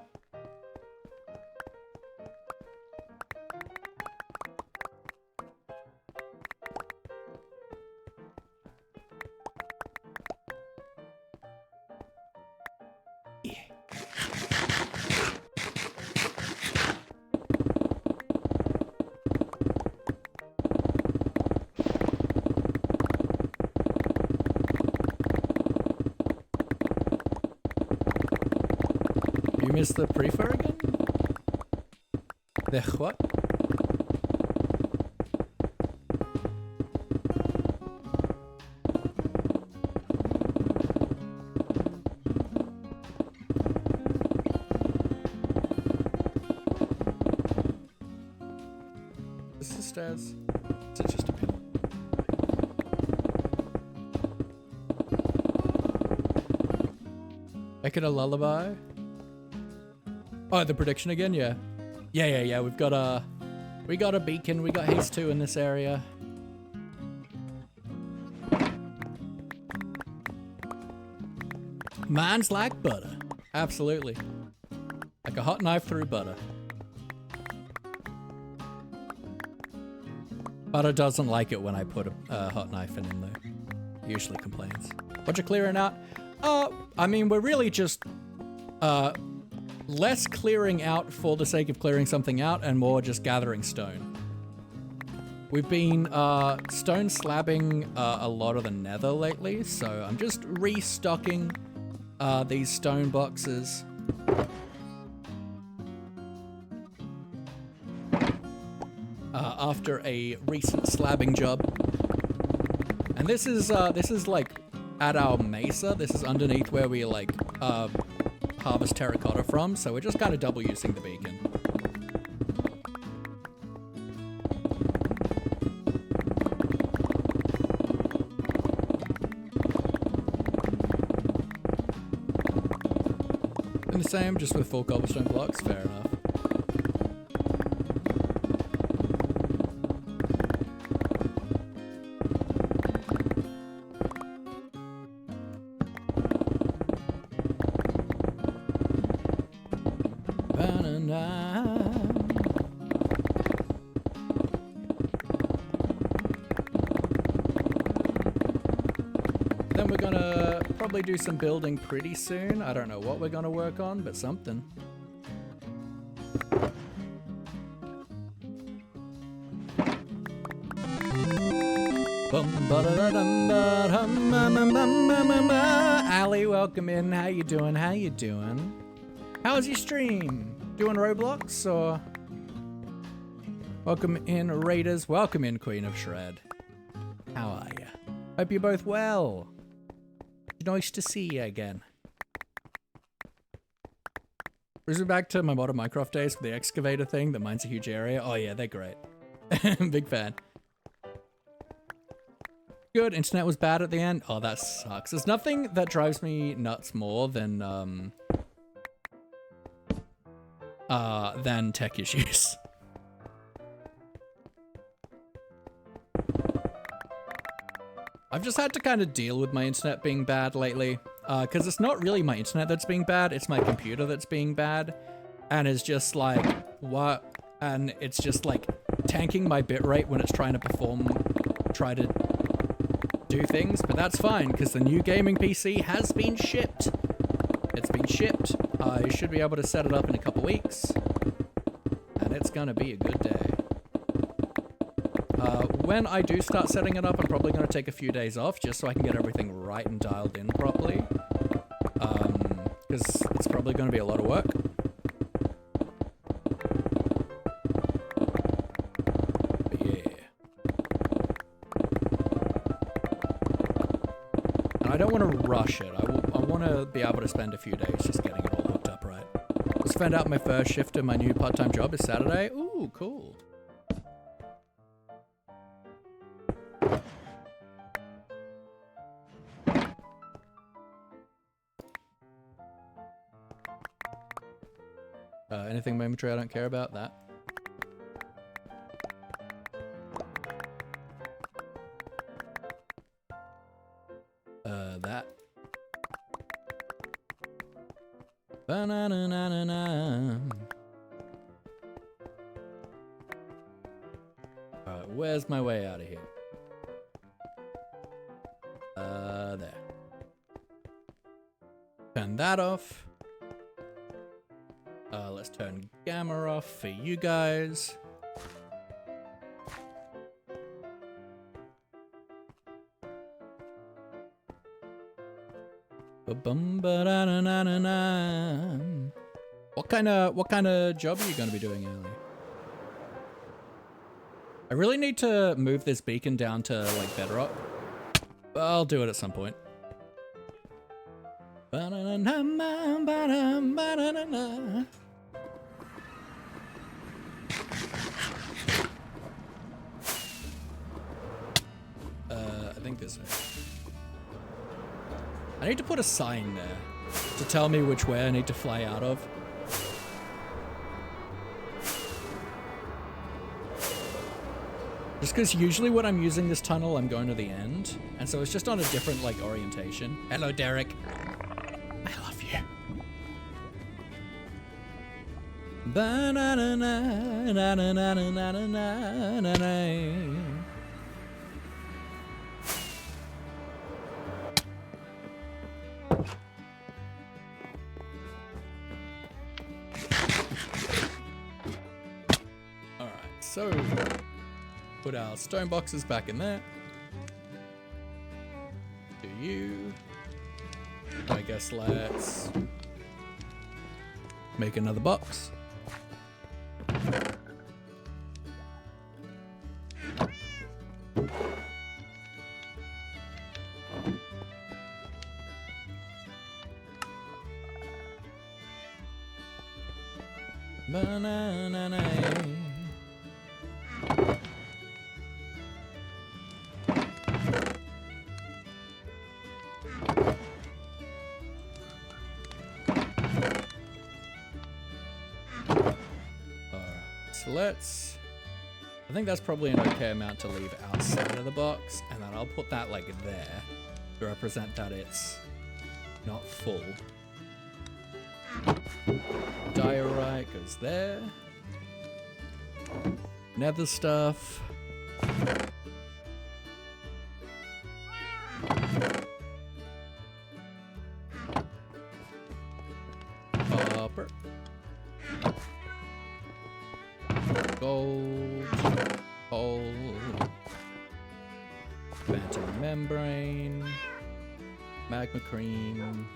You missed the pre-fur again? The what? Is this stairs? Is it just a pit? Making a lullaby? Oh, the prediction again? Yeah. Yeah. We got a beacon. We got haste 2 in this area. Man's like butter. Absolutely. Like a hot knife through butter. Butter doesn't like it when I put a hot knife in there. He usually complains. What you clearing out? I mean, we're really just less clearing out for the sake of clearing something out and more just gathering stone. We've been stone slabbing a lot of the nether lately, so I'm just restocking these stone boxes. After a recent slabbing job. And this is like at our mesa. This is underneath where we like harvest terracotta from, so we're just kind of double using the beacon. And the same, just with full cobblestone blocks, fair enough. Then we're gonna probably do some building pretty soon. I don't know what we're gonna work on, but something. Ali, welcome in. How you doing? How you doing? How's your stream? Doing Roblox or? Welcome in, Raiders. Welcome in, Queen of Shred. How are you? Hope you're both well. Nice to see you again. Brings me back to my modern Minecraft days with the excavator thing that mines a huge area. Oh yeah, they're great. Big fan. Good, internet was bad at the end. Oh, that sucks. There's nothing that drives me nuts more than tech issues. I've just had to kind of deal with my internet being bad lately, because it's not really my internet that's being bad, it's my computer that's being bad, and it's just like, what? And it's just like tanking my bitrate when it's trying to try to do things, but that's fine, because the new gaming PC has been shipped. It's been shipped. I should be able to set it up in a couple weeks, and it's gonna be a good day. When I do start setting it up, I'm probably going to take a few days off just so I can get everything right and dialed in properly. Because it's probably going to be a lot of work. But yeah. And I don't want to rush it. I want to be able to spend a few days just getting it all hooked up right. Just found out my first shift of my new part-time job is Saturday. Ooh, cool. Anything momentary I don't care about? That. That. Ba-na-na-na-na-na. Alright, where's my way out of here? There. Turn that off. Let's turn gamma off for you guys. Ba-bum-ba-da-na-na-na-na. What kind of job are you going to be doing, Ellie? I really need to move this beacon down to like bedrock. But I'll do it at some point. I think this way. I need to put a sign there to tell me which way I need to fly out of. Just because usually when I'm using this tunnel, I'm going to the end. And so it's just on a different, like, orientation. Hello, Derek. I love you. Alright, so put our stone boxes back in there. Do you. I guess let's make another box. Banana. I think that's probably an okay amount to leave outside of the box, and then I'll put that like there to represent that it's not full. Diorite goes there. Nether stuff. Copper. Gold, coal, phantom membrane, magma cream.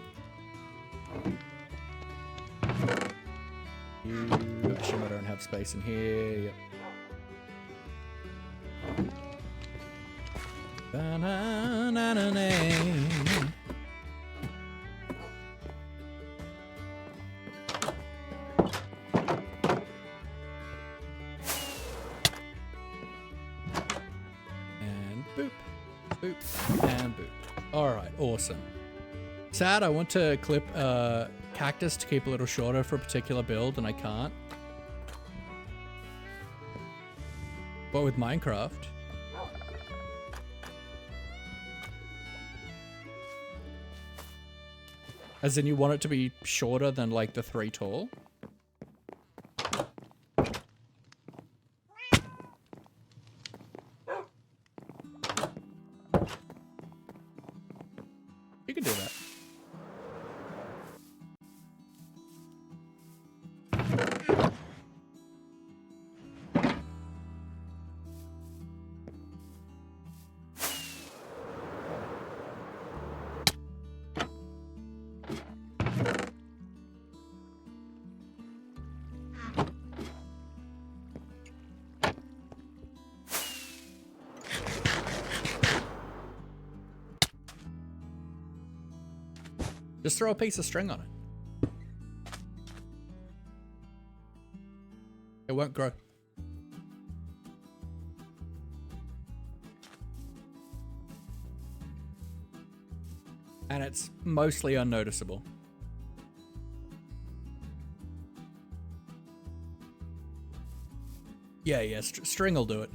You, actually I don't have space in here, yep. Banana. Boop, and boop. Alright, awesome. Sad, I want to clip cactus to keep a little shorter for a particular build, and I can't. But with Minecraft. As in, you want it to be shorter than, like, the 3 tall? You can do that. Just throw a piece of string on it. It won't grow. And it's mostly unnoticeable. Yeah, string will do it.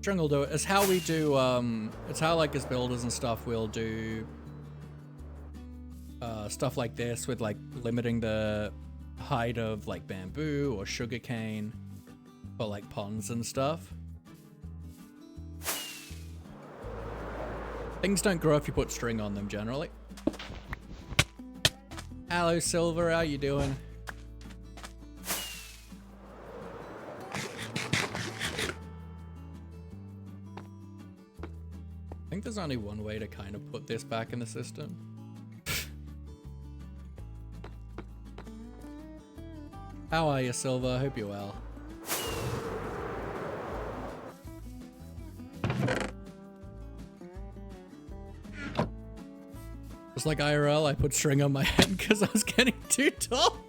String will do it. It's how we do, it's how, like, as builders and stuff, we'll do stuff like this with, like, limiting the height of, like, bamboo or sugarcane for, like, ponds and stuff. Things don't grow if you put string on them, generally. Hello, Silver, how you doing? I think there's only one way to kind of put this back in the system. How are you, Silver? Hope you're well. Just like IRL, I put string on my head because I was getting too tall.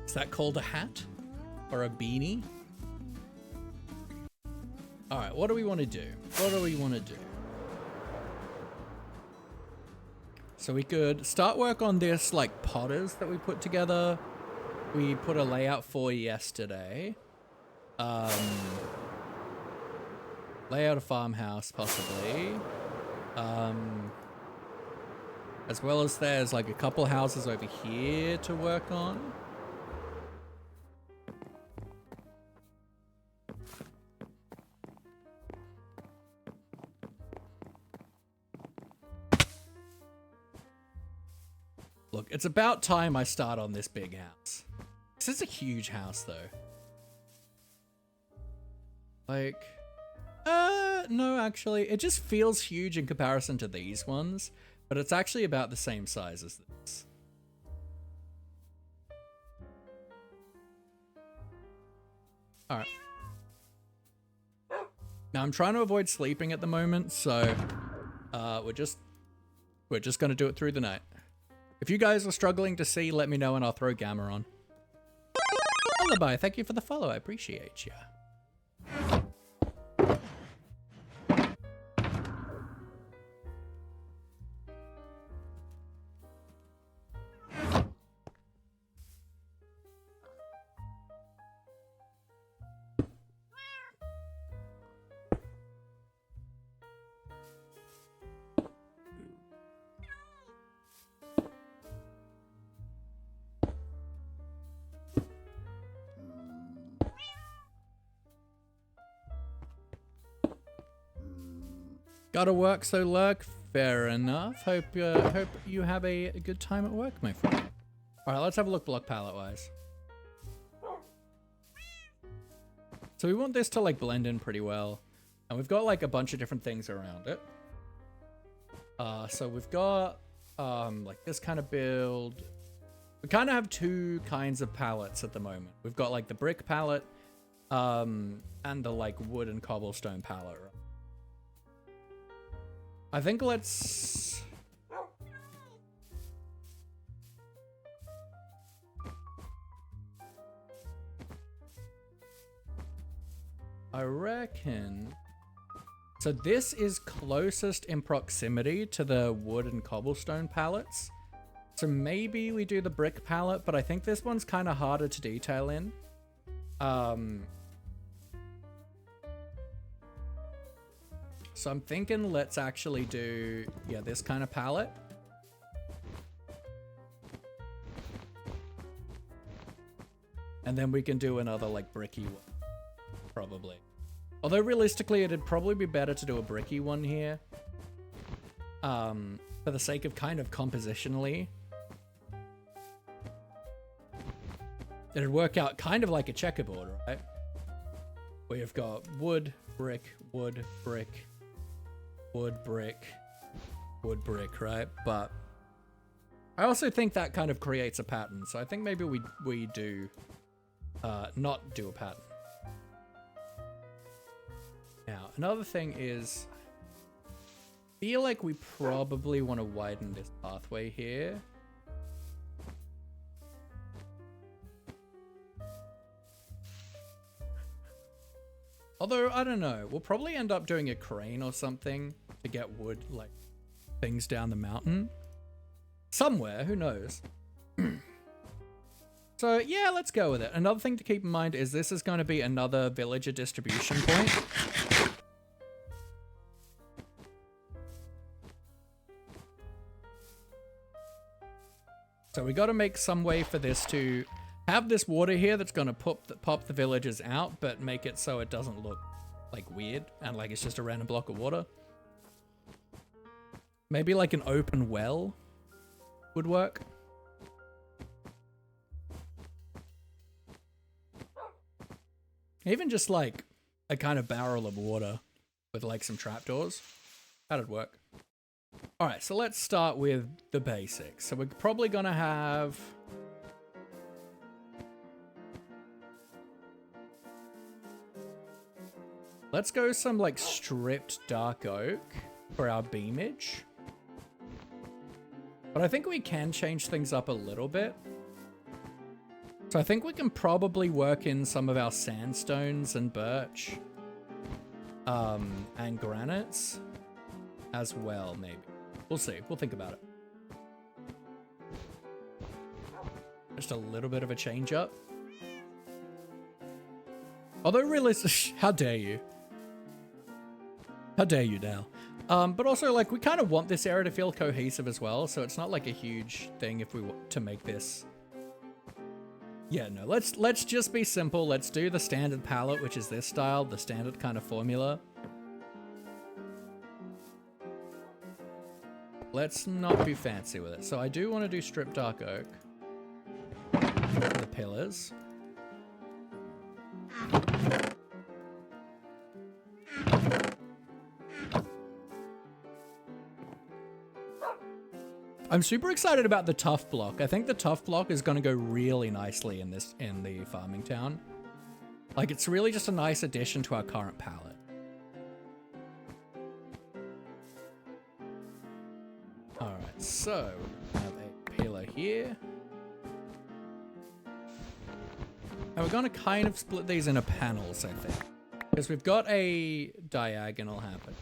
Is that called a hat? Or a beanie? Alright, what do we want to do? What do we want to do? So we could start work on this, like, potters that we put together. We put a layout for yesterday. Layout a farmhouse, possibly. As well as there's, like, a couple houses over here to work on. Look, it's about time I start on this big house. This is a huge house, though. Like, no, actually, it just feels huge in comparison to these ones, but it's actually about the same size as this. All right. Now I'm trying to avoid sleeping at the moment, so we're just gonna do it through the night. If you guys are struggling to see, let me know and I'll throw Gamma on. Lullaby, thank you for the follow. I appreciate you. Gotta work, so lurk. Fair enough. Hope you have a good time at work, my friend. All right, let's have a look block palette wise. So we want this to like blend in pretty well, and we've got like a bunch of different things around it. So we've got like this kind of build. We kind of have two kinds of palettes at the moment. We've got like the brick palette, and the like wood and cobblestone palette. I think let's... I reckon... So this is closest in proximity to the wood and cobblestone palettes. So maybe we do the brick palette, but I think this one's kind of harder to detail in. So I'm thinking let's actually do, yeah, this kind of palette. And then we can do another like bricky one, probably. Although realistically, it'd probably be better to do a bricky one here. For the sake of kind of compositionally. It'd work out kind of like a checkerboard, right? We've got wood, brick, wood, brick. Wood, brick, right? But I also think that kind of creates a pattern. So I think maybe we do not do a pattern. Now, another thing is, I feel like we probably want to widen this pathway here. Although, I don't know, we'll probably end up doing a crane or something to get wood, like, things down the mountain. Somewhere, who knows? So, yeah, let's go with it. Another thing to keep in mind is this is going to be another villager distribution point. So we got to make some way for this to have this water here that's going to pop the villagers out, but make it so it doesn't look like weird and like it's just a random block of water. Maybe like an open well would work. Even just like a kind of barrel of water with like some trapdoors. That'd work. All right, so let's start with the basics. So we're probably gonna have Let's go some like stripped dark oak for our beamage. But I think we can change things up a little bit. So I think we can probably work in some of our sandstones and birch. And granites as well, maybe. We'll see. We'll think about it. Just a little bit of a change up. Although realistic, how dare you? How dare you, Dale? But also, like, we kind of want this area to feel cohesive as well, so it's not like a huge thing if we want to make this. Yeah, no, let's just be simple. Let's do the standard palette, which is this style, the standard kind of formula. Let's not be fancy with it. So I do want to do strip dark oak. The pillars. I'm super excited about the tough block. I think the tough block is going to go really nicely in the farming town. Like, it's really just a nice addition to our current palette. Alright, so we have a pillar here. And we're going to kind of split these into panels, I think. Because we've got a diagonal happen.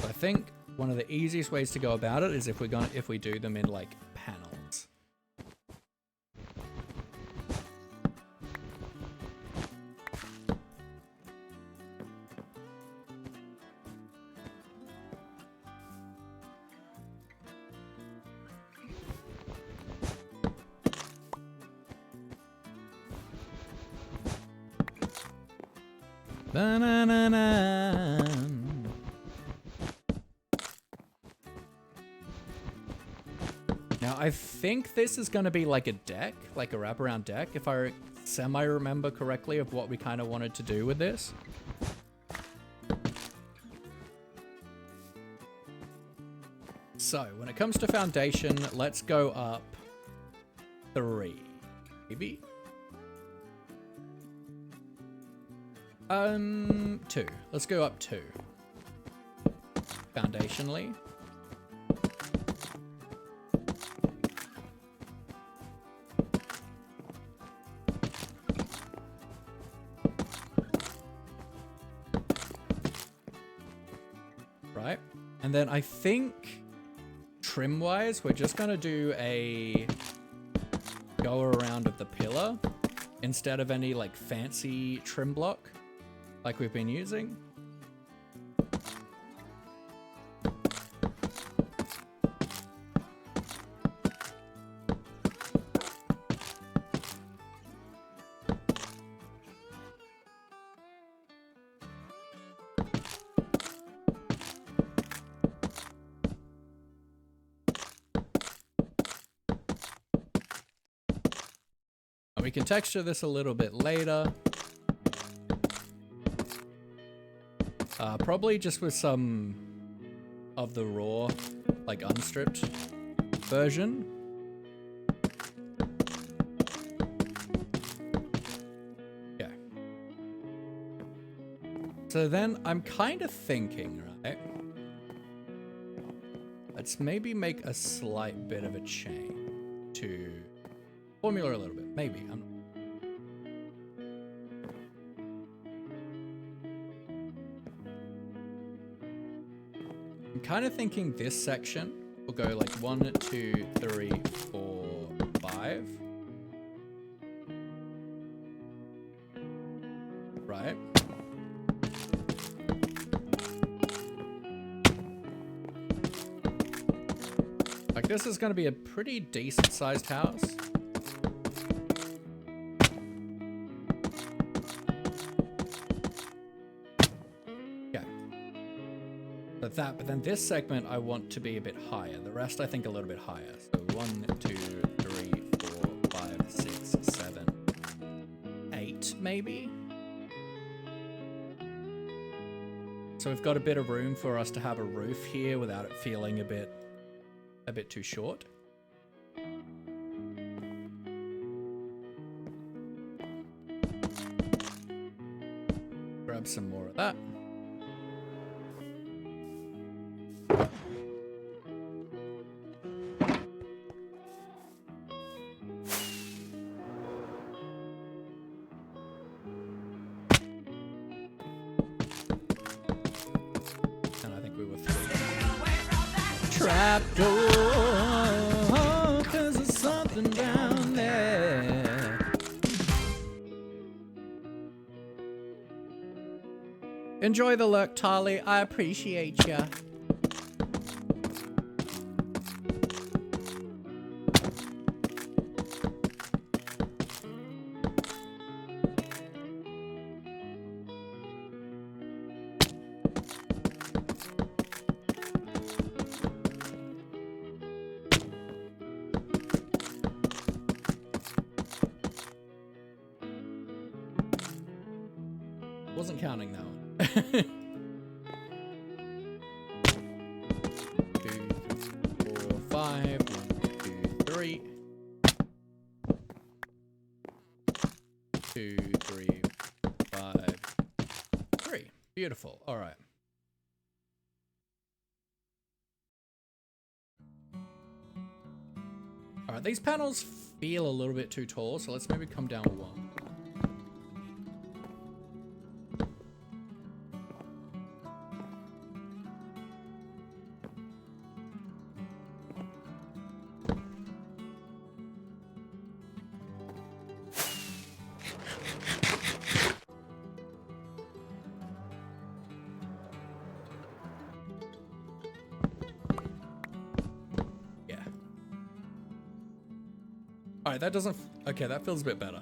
I think one of the easiest ways to go about it is if we do them in like panels. Ba-na-na-na. Now, I think this is going to be like a deck, like a wraparound deck, if I semi-remember correctly of what we kind of wanted to do with this. So, when it comes to foundation, let's go up 3, maybe? 2. Let's go up 2. Foundationally. Right? And then I think trim-wise, we're just going to do a go around of the pillar instead of any like fancy trim block like we've been using. We can texture this a little bit later. Probably just with some of the raw, like unstripped version. Yeah. So then I'm kind of thinking, right? Let's maybe make a slight bit of a change to formula a little bit, maybe. I'm kind of thinking this section will go like 1, 2, 3, 4, 5. Right? Like, this is going to be a pretty decent sized house. But then this segment I want to be a bit higher. The rest I think a little bit higher. So 1, 2, 3, 4, 5, 6, 7, 8 maybe. So we've got a bit of room for us to have a roof here without it feeling a bit too short. Grab some more of that. And I think we were through. Trapdoor, 'cause there's something down there. Enjoy the lurk, Tali. I appreciate ya. Wasn't counting that one. 2, 4, 5, 1, 2, 3. 2, 3, 5, 3. Beautiful. All right. All right, these panels feel a little bit too tall, so let's maybe come down one. Alright, that doesn't... Okay, that feels a bit better.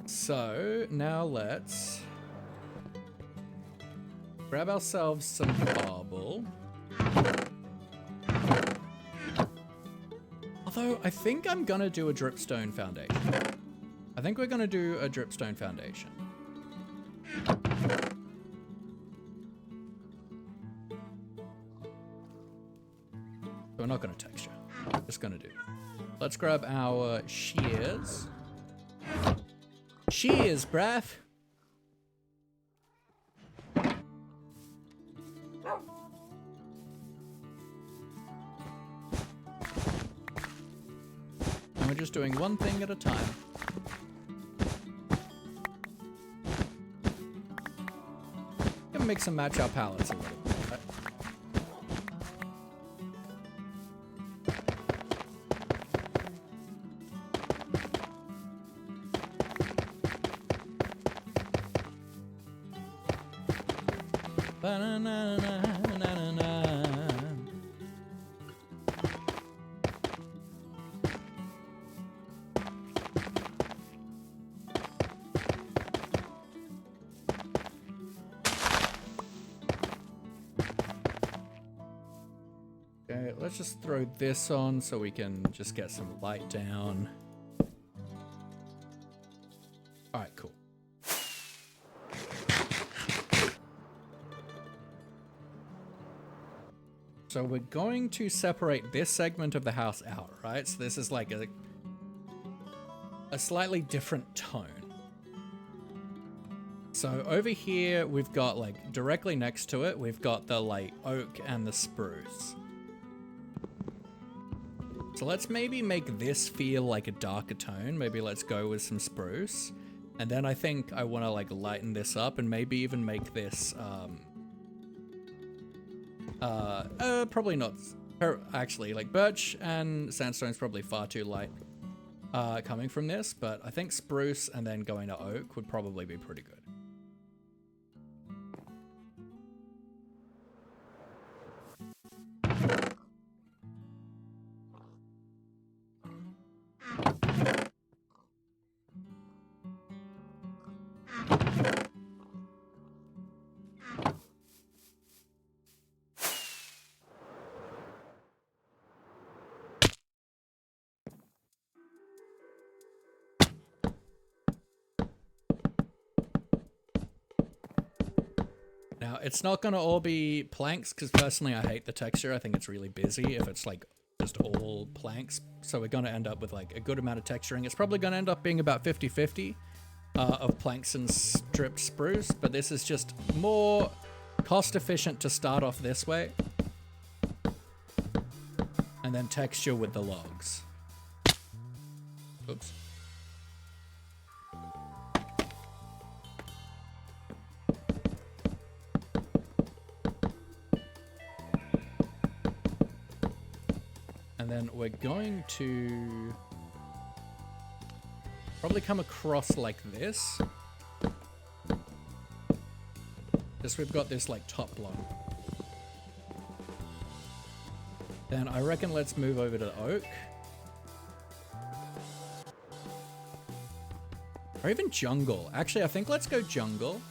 So, now let's... grab ourselves some marble. Although, I think I'm gonna do a dripstone foundation. I think we're gonna do a dripstone foundation. We're not going to texture. Just going to do. Let's grab our shears. Shears, bruv. And we're just doing one thing at a time. Gonna mix and match our palettes a little bit. Okay, let's just throw this on so we can just get some light down. All right, cool. So we're going to separate this segment of the house out, right? So this is like a slightly different tone. So over here, we've got like directly next to it, we've got the like oak and the spruce. So let's maybe make this feel like a darker tone. Maybe let's go with some spruce. And then I think I want to like lighten this up and maybe even make this, probably not, actually like birch and sandstone's probably far too light, coming from this, but I think spruce and then going to oak would probably be pretty good. Now, it's not going to all be planks, because personally I hate the texture. I think it's really busy if it's like just all planks. So we're going to end up with like a good amount of texturing. It's probably going to end up being about 50-50 of planks and stripped spruce, but this is just more cost efficient to start off this way. And then texture with the logs. Oops. And then we're going to probably come across like this. Just we've got this like top block. Then I reckon let's move over to oak. Or even jungle. Actually, I think let's go jungle.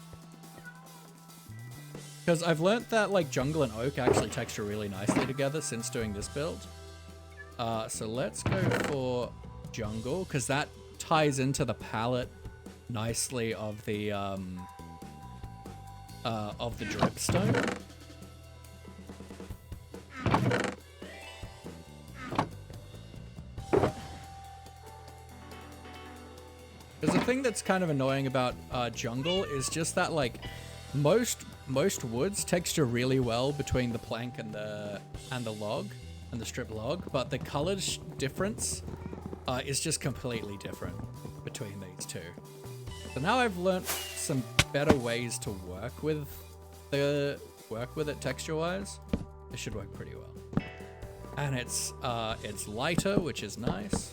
Because I've learnt that like jungle and oak actually texture really nicely together since doing this build. So let's go for jungle, because that ties into the palette nicely of the dripstone. Because the thing that's kind of annoying about jungle is just that like most woods texture really well between the plank and the log and the strip log, but the color difference is just completely different between these two. So now I've learnt some better ways to work with it texture wise. It should work pretty well. And it's lighter, which is nice.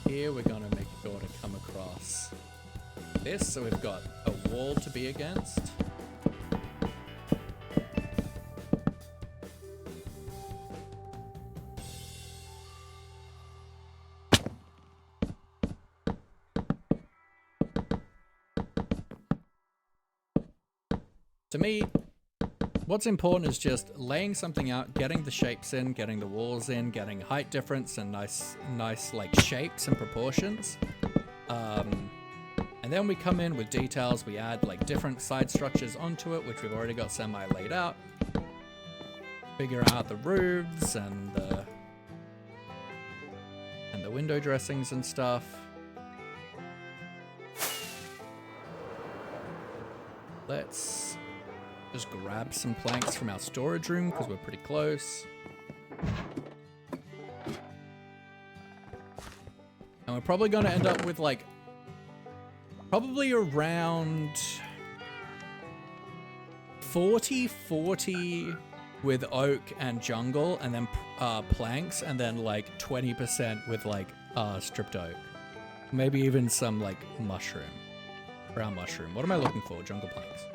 Here we're gonna make sure to come across this, so we've got a wall to be against. To me, what's important is just laying something out, getting the shapes in, getting the walls in, getting height difference and nice like shapes and proportions. And then we come in with details. We add like different side structures onto it, which we've already got semi laid out. Figure out the roofs and the window dressings and stuff. Let's just grab some planks from our storage room because we're pretty close. And we're probably going to end up with like probably around 40-40 with oak and jungle, and then planks, and then like 20% with like stripped oak. Maybe even some like mushroom. Brown mushroom. What am I looking for? Jungle planks.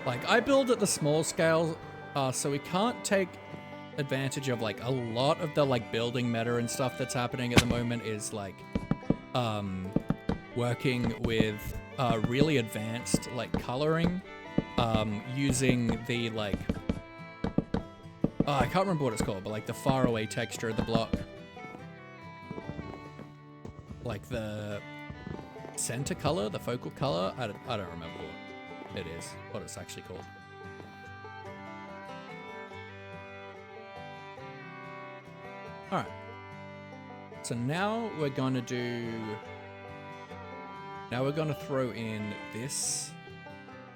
Like, I build at the small scale, so we can't take advantage of like a lot of the like building meta and stuff that's happening at the moment is like working with really advanced like coloring, using the like I can't remember what it's called, but like the faraway texture of the block, like the center color, the focal color. I don't remember what it is, what it's actually called. All right. So now we're going to throw in this.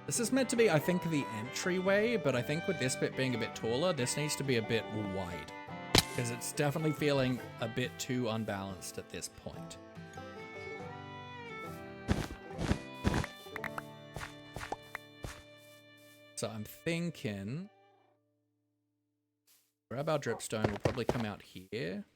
This is meant to be, I think, the entryway, but I think with this bit being a bit taller, this needs to be a bit wide, because it's definitely feeling a bit too unbalanced at this point. So I'm thinking, grab our dripstone, we'll probably come out here.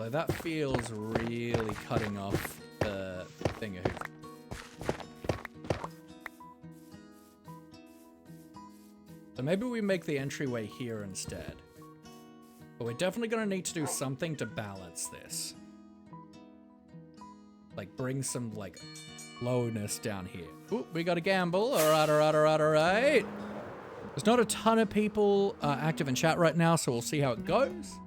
Although that feels really cutting off the thingy. So maybe we make the entryway here instead. But we're definitely going to need to do something to balance this. Like, bring some, like, lowness down here. Ooh, we got a gamble. Alright. There's not a ton of people active in chat right now, so we'll see how it goes.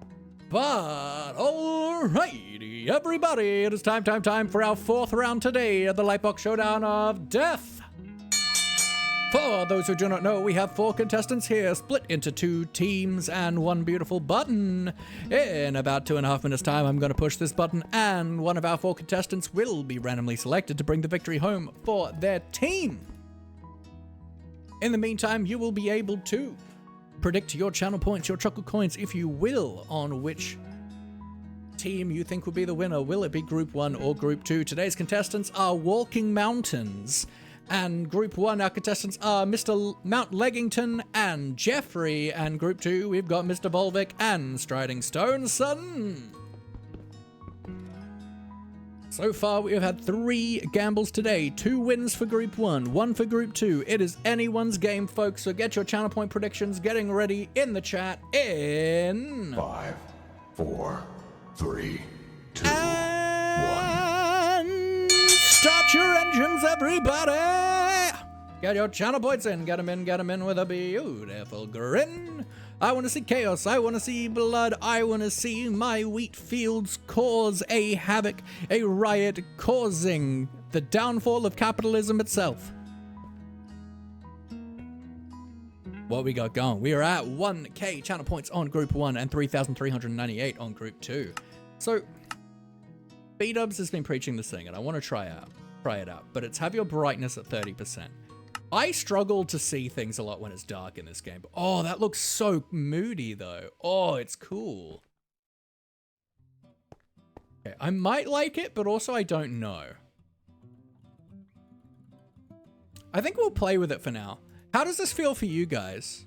But, alrighty, everybody, it is time for our 4th round today of the Lightbox Showdown of Death. For those who do not know, we have 4 contestants here, split into 2 teams and 1 beautiful button. In about 2.5 minutes time, I'm going to push this button and one of our 4 contestants will be randomly selected to bring the victory home for their team. In the meantime, you will be able to predict your channel points, your chocolate coins, if you will, on which team you think will be the winner. Will it be Group 1 or Group 2? Today's contestants are Walking Mountains. And Group 1, our contestants are Mr. Mount Leggington and Jeffrey. And Group 2, we've got Mr. Volvic and Striding Stone Sudden. So far, we have had 3 gambles today. 2 wins for Group 1, 1 for Group 2. It is anyone's game, folks, so get your channel point predictions getting ready in the chat in... 5, 4, 3, 2, 1. Start your engines, everybody! Get your channel points in. Get them in with a beautiful grin. I want to see chaos. I want to see blood. I want to see my wheat fields cause a havoc, a riot, causing the downfall of capitalism itself. What we got going? We are at 1k channel points on Group 1 and 3,398 on Group 2. So... B-Dubs has been preaching this thing, and I want to try it out, but it's have your brightness at 30%. I struggle to see things a lot when it's dark in this game. But, oh, that looks so moody, though. Oh, it's cool. Okay, I might like it, but also I don't know. I think we'll play with it for now. How does this feel for you guys?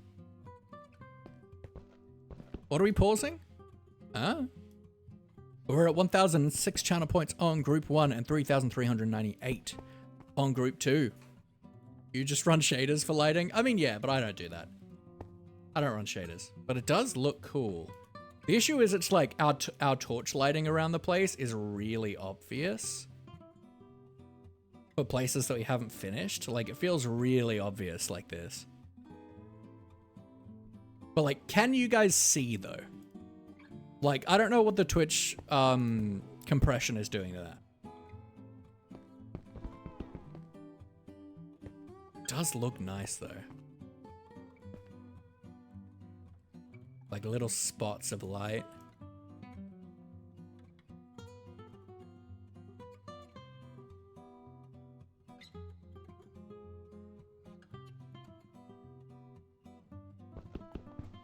What are we pausing? Huh? We're at 1,006 channel points on Group 1 and 3,398 on Group 2. You just run shaders for lighting? I mean, yeah, but I don't do that. I don't run shaders, but it does look cool. The issue is it's like our torch lighting around the place is really obvious. For places that we haven't finished, like it feels really obvious like this. But like, can you guys see though? Like, I don't know what the Twitch compression is doing to that. It does look nice though. Like little spots of light.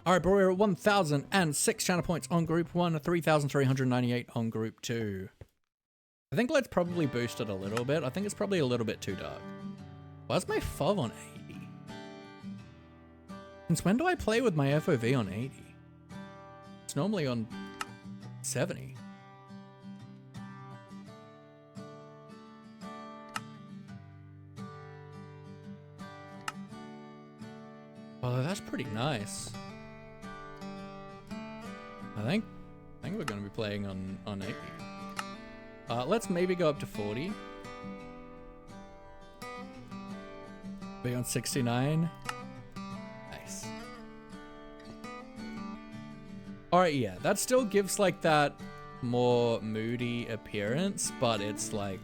All right, but we're at 1,006 channel points on Group 1, 3,398 on Group 2. I think let's probably boost it a little bit. I think it's probably a little bit too dark. Why's my FOV on 80? Since when do I play with my FOV on 80? It's normally on 70. Oh, that's pretty nice. I think we're going to be playing on 80. Let's maybe go up to 40. Be on 69. Nice. Alright, yeah, that still gives like that more moody appearance, but it's like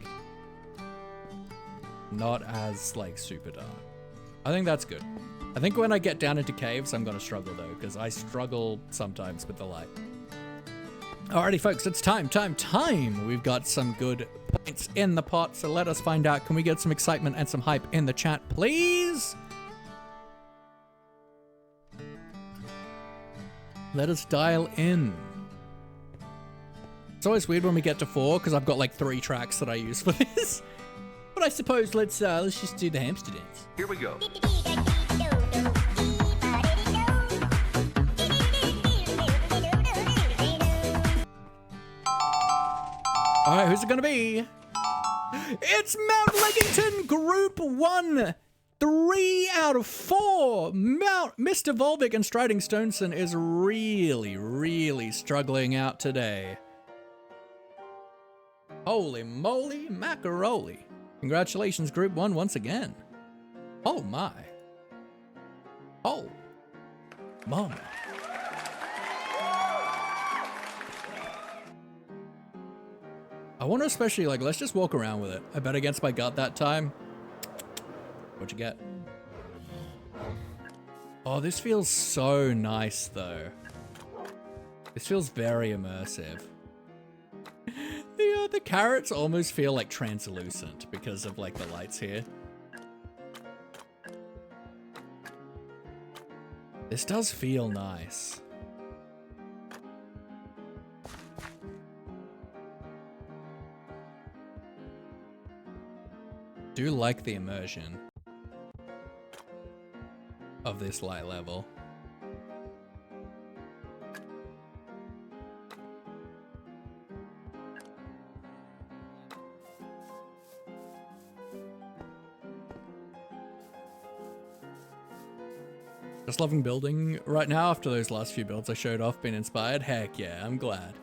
not as like super dark. I think that's good. I think when I get down into caves, I'm going to struggle though, because I struggle sometimes with the light. Alrighty folks, it's time. We've got some good points in the pot, so let us find out. Can we get some excitement and some hype in the chat, please? Let us dial in. It's always weird when we get to 4, because I've got like 3 tracks that I use for this. But I suppose let's just do the hamster dance. Here we go. All right, who's it gonna be? It's Mount Leggington Group 1. 3 out of 4. Mr. Volvic and Striding Stoneson is really struggling out today. Holy moly macaroni. Congratulations, Group 1 once again. Oh my. Oh. Mama. I want to especially, like, let's just walk around with it. I bet against my gut that time. What'd you get? Oh, this feels so nice, though. This feels very immersive. The carrots almost feel, like, translucent because of, like, the lights here. This does feel nice. Do like the immersion of this light level. Just loving building right now after those last few builds I showed off, been inspired. Heck yeah, I'm glad.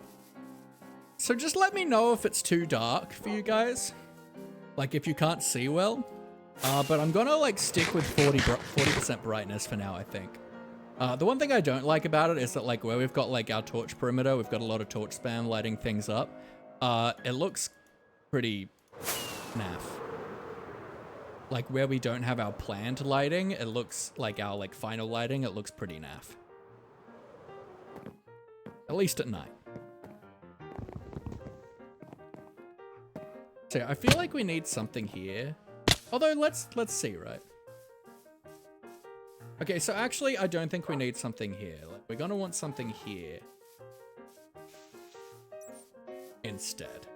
So just let me know if it's too dark for you guys. Like if you can't see well. But I'm gonna like stick with 40% brightness for now, I think. The one thing I don't like about it is that like where we've got like our torch perimeter, we've got a lot of torch spam lighting things up. It looks pretty naff. Like where we don't have our planned lighting, it looks like our like final lighting, it looks pretty naff. At least at night. So I feel like we need something here. Although let's see, right? Okay, so actually I don't think we need something here. Like we're gonna want something here instead.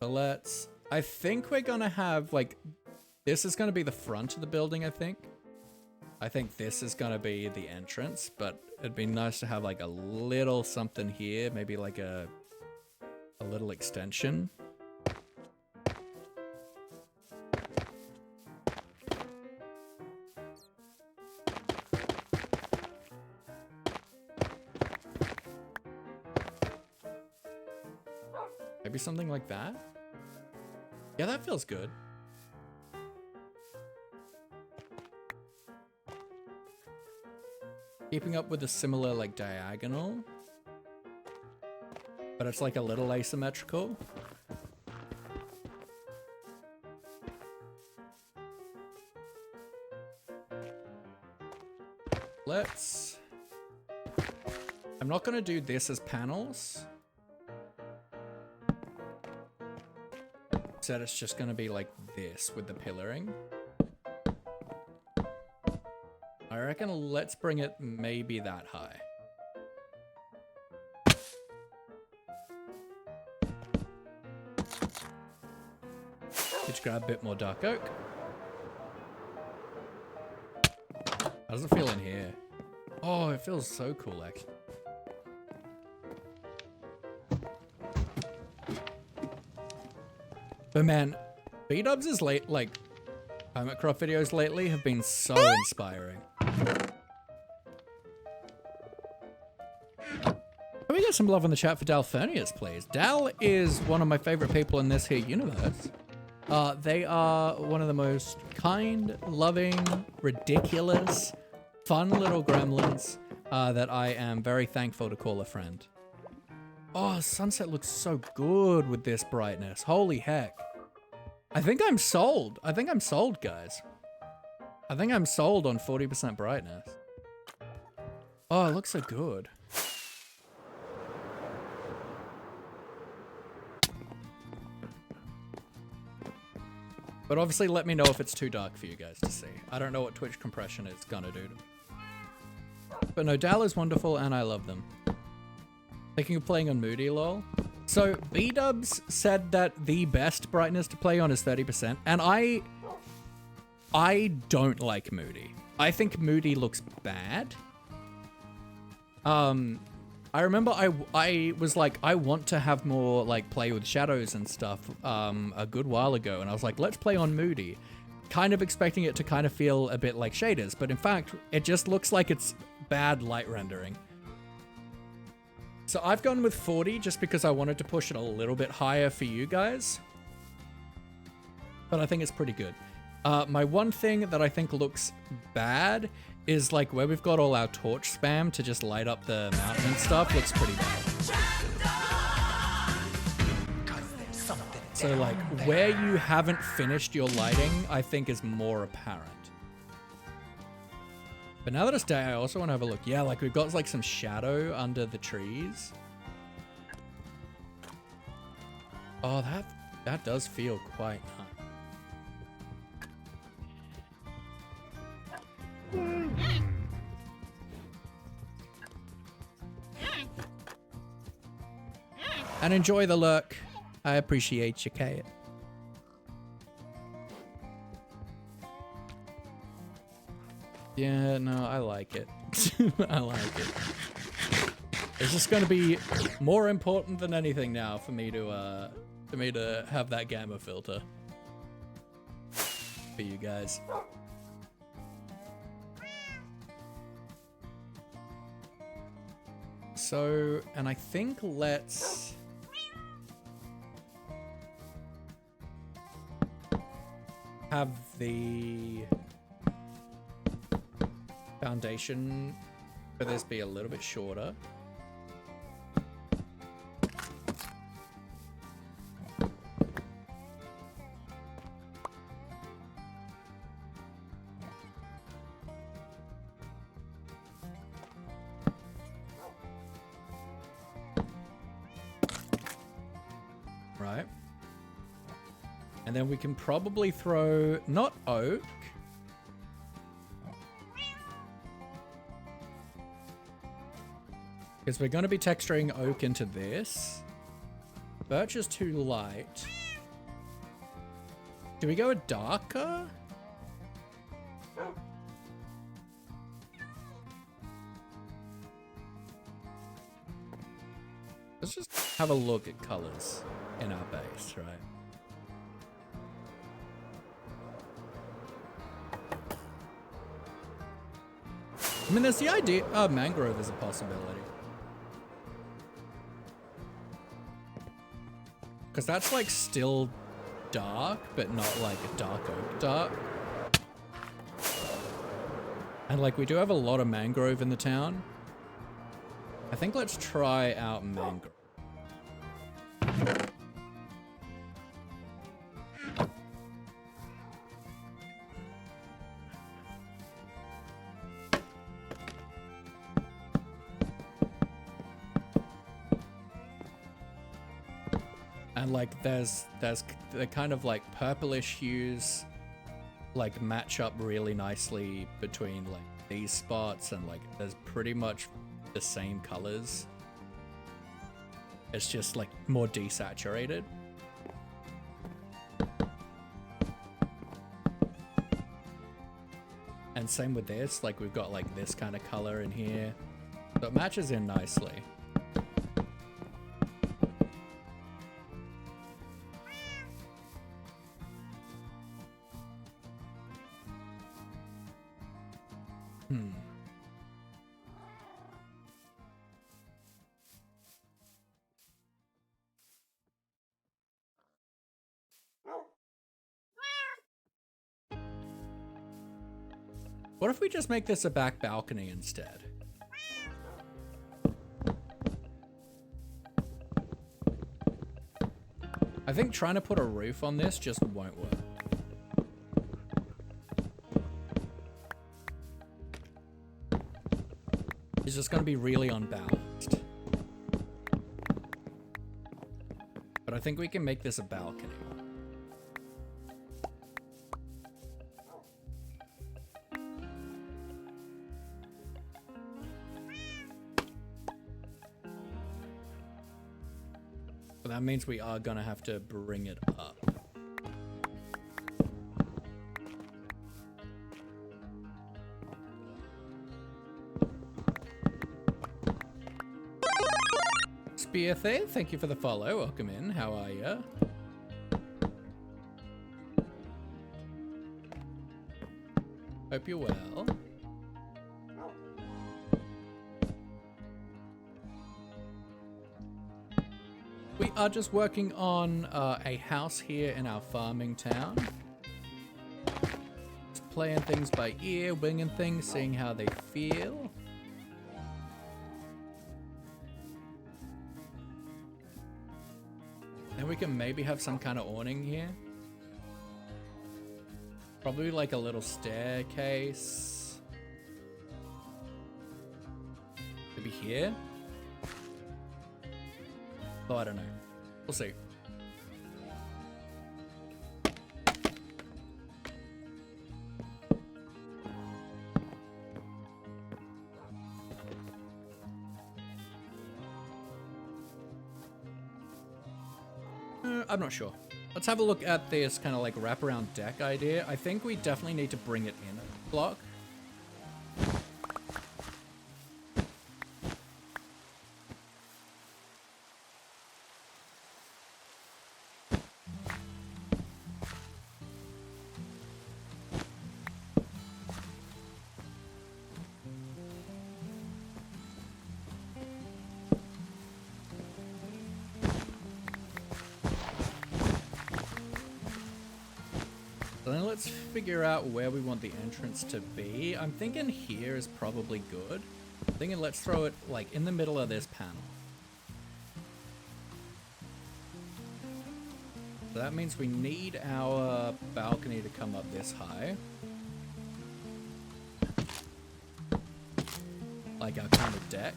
So I think we're gonna have like, this is gonna be the front of the building, I think. I think this is gonna be the entrance, but it'd be nice to have like a little something here, maybe like a little extension. Maybe something like that? Yeah, that feels good. Keeping up with a similar like diagonal, but it's like a little asymmetrical. I'm not gonna do this as panels. Instead, it's just gonna be like this with the pillaring. I reckon let's bring it maybe that high. Let's grab a bit more dark oak. How does it feel in here? Oh, it feels so cool, actually. But man, B-dubs' Hermitcraft videos lately have been so inspiring. Can we get some love in the chat for Dalfernius, please? Dal is one of my favorite people in this here universe. They are one of the most kind, loving, ridiculous, fun little gremlins that I am very thankful to call a friend. Oh, sunset looks so good with this brightness. Holy heck. I think I'm sold. I think I'm sold, guys. I think I'm sold on 40% brightness. Oh, it looks so good. But obviously let me know if it's too dark for you guys to see. I don't know what Twitch compression is gonna do to me. But no, Dal is wonderful and I love them. Thinking of playing on Moody, lol. So B-dubs said that the best brightness to play on is 30%, and I don't like Moody. I think Moody looks bad. I remember I was like, I want to have more like play with shadows and stuff a good while ago, and I was like, let's play on Moody, kind of expecting it to kind of feel a bit like shaders, but in fact it just looks like it's bad light rendering. So I've gone with 40 just because I wanted to push it a little bit higher for you guys, but I think it's pretty good. My one thing that I think looks bad is like where we've got all our torch spam to just light up the mountain and stuff looks pretty bad. So like where you haven't finished your lighting, I think is more apparent. But now that it's day, I also want to have a look. Yeah, like we've got like some shadow under the trees. Oh, that does feel quite nice. And enjoy the lurk. I appreciate you, Kate. Yeah, no, I like it. I like it. It's just going to be more important than anything now for me to have that gamma filter for you guys. So, and I think let's have the foundation for this be a little bit shorter. Right. And then we can probably throw, not oak, because we're going to be texturing oak into this. Birch is too light. Do we go a darker? Let's just have a look at colors in our base, right? I mean, there's the idea. Mangrove is a possibility. Because that's like still dark, but not like a dark oak dark. And like we do have a lot of mangrove in the town. I think let's try out mangrove. And like there's the kind of like purplish hues like match up really nicely between like these spots, and like there's pretty much the same colors. It's just like more desaturated. And same with this, like we've got like this kind of color in here. So it matches in nicely. What if we just make this a back balcony instead? I think trying to put a roof on this just won't work. It's just going to be really unbalanced. But I think we can make this a balcony. But that means we are gonna have to bring it up. BFA, thank you for the follow. Welcome in. How are ya? Hope you're well. We are just working on a house here in our farming town. Just playing things by ear, winging things, seeing how they feel. Then we can maybe have some kind of awning here. Probably like a little staircase. Maybe here? Oh, I don't know. We'll see. I'm not sure. Let's have a look at this kind of like wraparound deck idea. I think we definitely need to bring it in a block. So then let's figure out where we want the entrance to be. I'm thinking here is probably good. I'm thinking let's throw it like in the middle of this panel. So that means we need our balcony to come up this high. Like our kind of deck.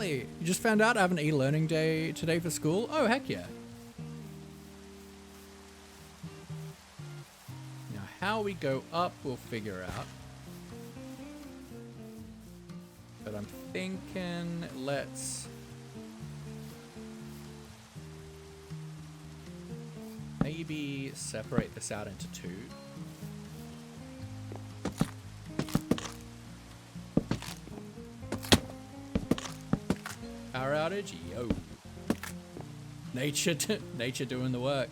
You just found out I have an e-learning day today for school? Oh, heck yeah. Now, how we go up, we'll figure out. But I'm thinking let's... maybe separate this out into two. Power outage, yo. Nature doing the work.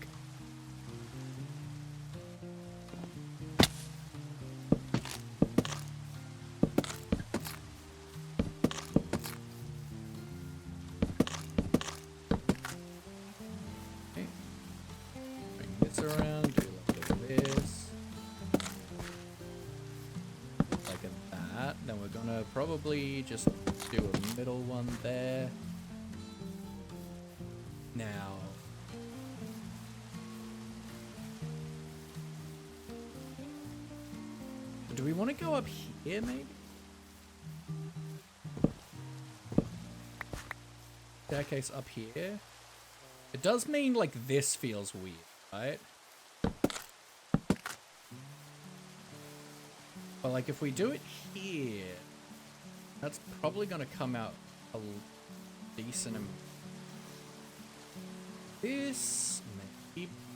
Okay. Bring this around, do a little bit of this. Like that. Then we're gonna probably just do a middle one there. Now, do we want to go up here maybe? Staircase up here. It does mean like this feels weird, right? But like if we do it here, that's probably going to come out a decent amount.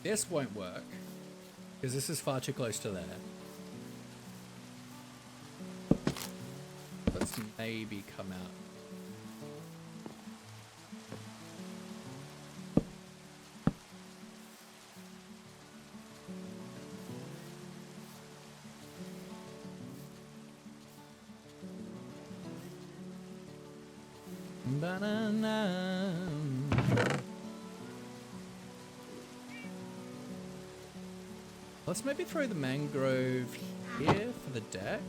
This won't work because this is far too close to there. Let's maybe come out. Banana. Let's maybe throw the mangrove here for the deck.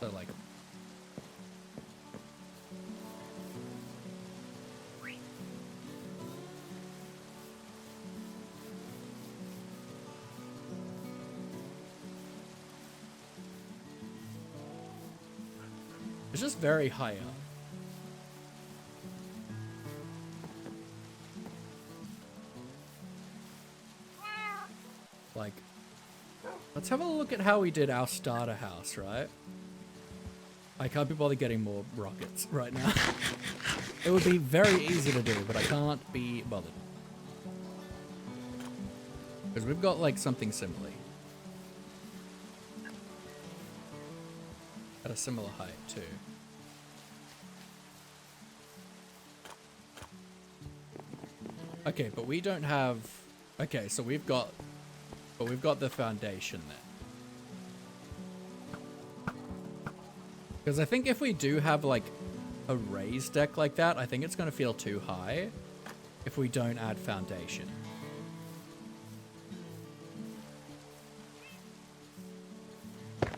So like It's just very high up. Like, let's have a look at how we did our starter house, right? I can't be bothered getting more rockets right now. It would be very easy to do, but I can't be bothered. Because we've got, like, something similar. At a similar height, too. Okay, but we don't have... Okay, so we've got... But we've got the foundation there. Because I think if we do have, like, a raised deck like that, I think it's going to feel too high if we don't add foundation.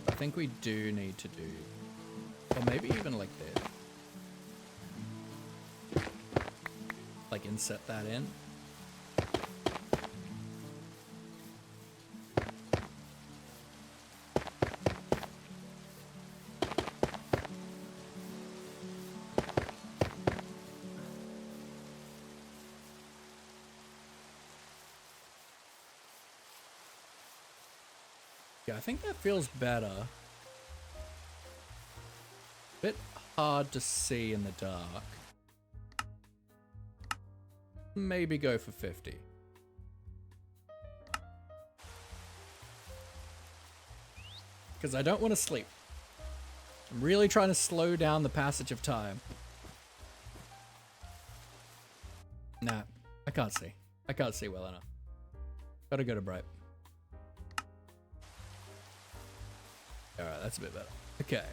I think we do need to do... Or maybe even like this. Like, inset that in. Yeah, I think that feels better. Bit hard to see in the dark. Maybe go for 50. Because I don't want to sleep. I'm really trying to slow down the passage of time. Nah, I can't see. I can't see well enough. Gotta go to bright. Alright, that's a bit better. Okay.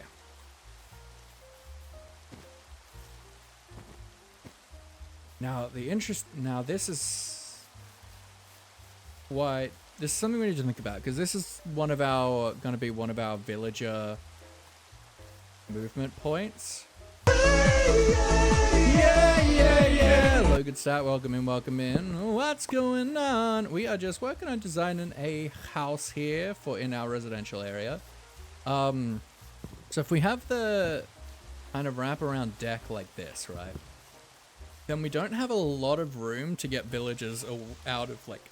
Now, this is why, this is something we need to think about, because this is gonna be one of our villager movement points. Yeah. Logan Stat, welcome in. What's going on? We are just working on designing a house here in our residential area. So if we have the kind of wraparound deck like this, right? Then we don't have a lot of room to get villagers out of like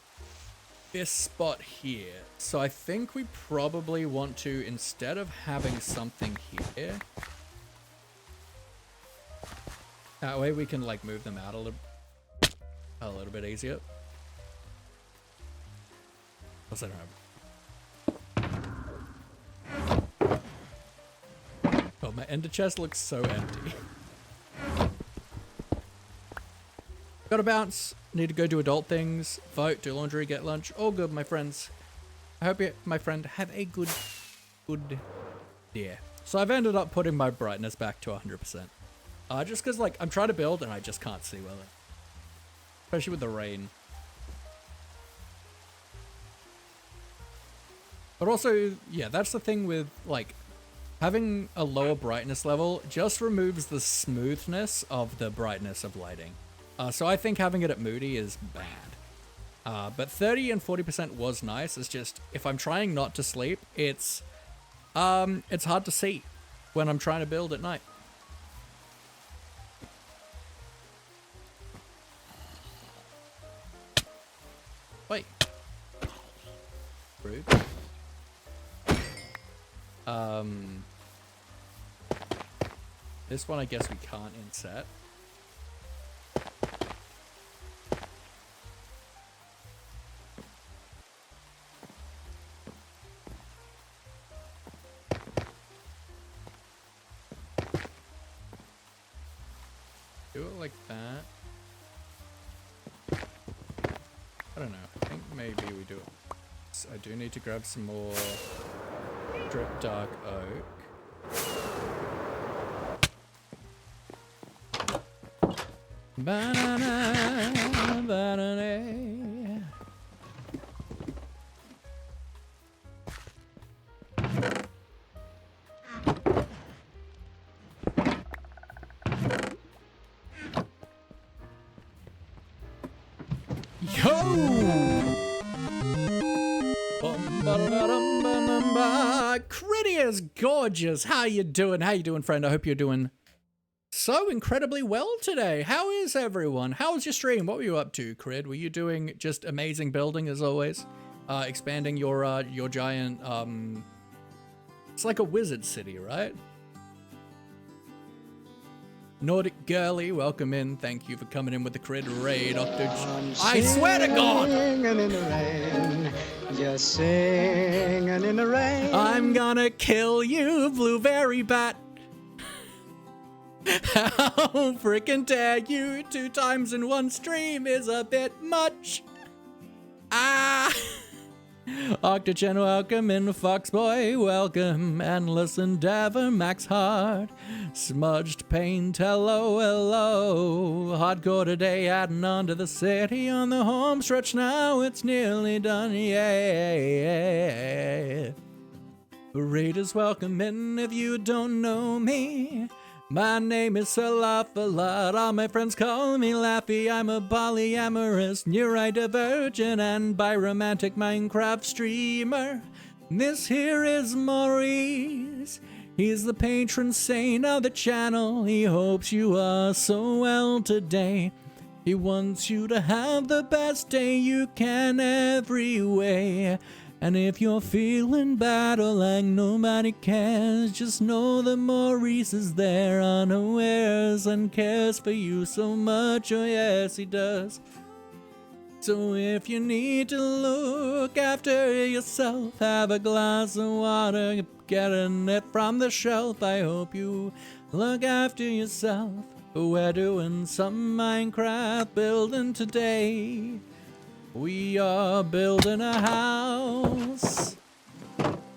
this spot here. So I think we probably want to, instead of having something here, that way we can like move them out a little bit easier. Plus I don't have... Oh, my ender chest looks so empty. Gotta bounce. Need to go do adult things. Vote, do laundry, get lunch. All good, my friends. I hope you, my friend, have a good day. So I've ended up putting my brightness back to 100%. Just because, like, I'm trying to build and I just can't see well. Especially with the rain. But also, yeah, that's the thing with, like, having a lower brightness level just removes the smoothness of the brightness of lighting. So I think having it at moody is bad. But 30 and 40% was nice. It's just, if I'm trying not to sleep, it's hard to see when I'm trying to build at night. Wait. Rude. This one I guess we can't inset. Do it like that. I don't know. I think maybe we do it. So I do need to grab some more drip dark oak. Banana, banana. Yo! Bum, ba, da, dum, bum, bum, ba. Critia's gorgeous. How you doing? How you doing, friend? I hope you're doing so incredibly well today. How is everyone? How was your stream? What were you up to, Crid? Were you doing just amazing building as always? Expanding your giant, it's like a wizard city, right? Nordic Girly, welcome in. Thank you for coming in with the Crid raid, I swear to God! Singing in the rain, just singing in the rain. I'm gonna kill you, blueberry bat. How freaking dare you? 2 times in one stream is a bit much. Ah! Octogen, welcome in. Foxboy, welcome. Endless Endeavor, Max Hard. Smudged Paint, hello, hello. Hardcore today, adding on to the city on the home stretch now. It's nearly done, yeah. Raiders, welcome in if you don't know me. My name is Salafalot, all my friends call me Laffy. I'm a polyamorous, neurodivergent, and biromantic Minecraft streamer. This here is Maurice. He's the patron saint of the channel. He hopes you are so well today. He wants you to have the best day you can every way. And if you're feeling bad or like nobody cares, just know that Maurice is there unawares and cares for you so much, oh yes he does. So if you need to look after yourself, have a glass of water, getting it from the shelf. I hope you look after yourself. We're doing some Minecraft building today. We are building a house,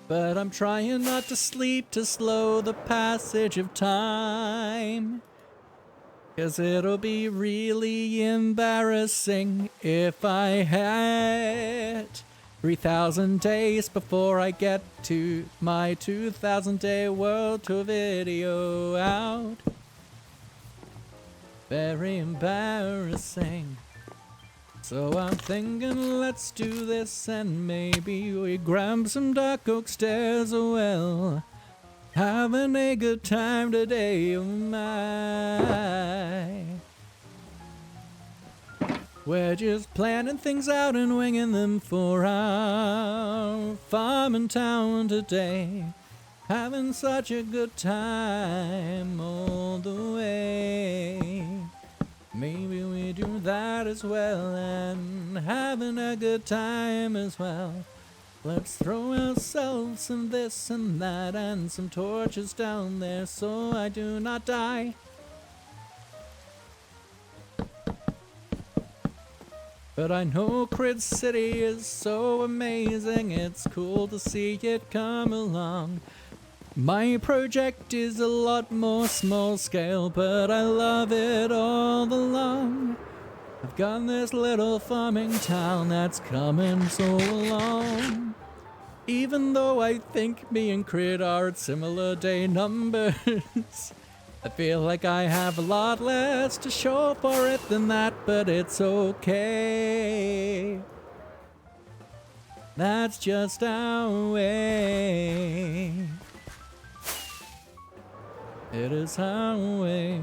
but I'm trying not to sleep to slow the passage of time. 'Cause it'll be really embarrassing if I had 3,000 days before I get to my 2,000 day world tour video out. Very embarrassing. So I'm thinking let's do this and maybe we grab some dark oak stairs. Oh well, having a good time today, oh my. We're just planning things out and winging them for our farm in town today. Having such a good time all the way. Maybe we do that as well, and having a good time as well. Let's throw ourselves some this and that and some torches down there so I do not die. But I know Crid City is so amazing, it's cool to see it come along. My project is a lot more small scale, but I love it all along. I've got this little farming town that's coming so along. Even though I think me and Crid are at similar day numbers, I feel like I have a lot less to show for it than that, but it's okay. That's just our way. It is our way.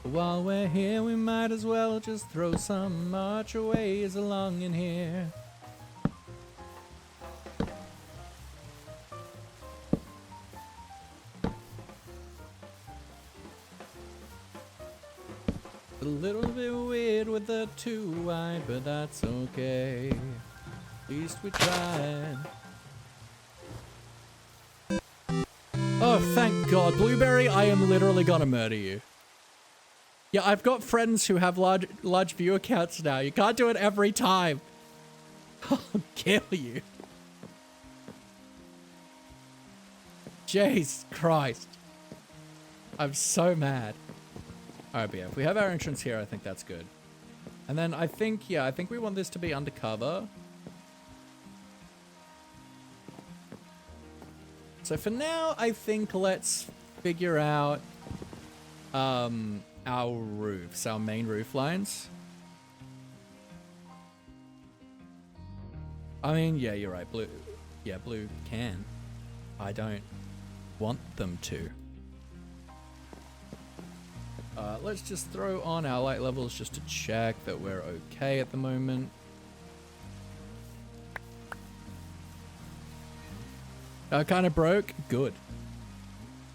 While we're here, we might as well just throw some archways along in here. A little bit weird with the 2 wide, but that's okay. At least we tried. Oh, thank God. Blueberry, I am literally gonna murder you. Yeah, I've got friends who have large viewer counts now. You can't do it every time. I'll kill you. Jesus Christ. I'm so mad. Alright, but yeah, if we have our entrance here, I think that's good. And then I think, yeah, I think we want this to be undercover. So for now, I think let's figure out our roofs, our main roof lines. I mean, yeah, you're right. Blue, yeah, blue can. I don't want them to. Let's just throw on our light levels just to check that we're okay at the moment. Kind of broke? Good.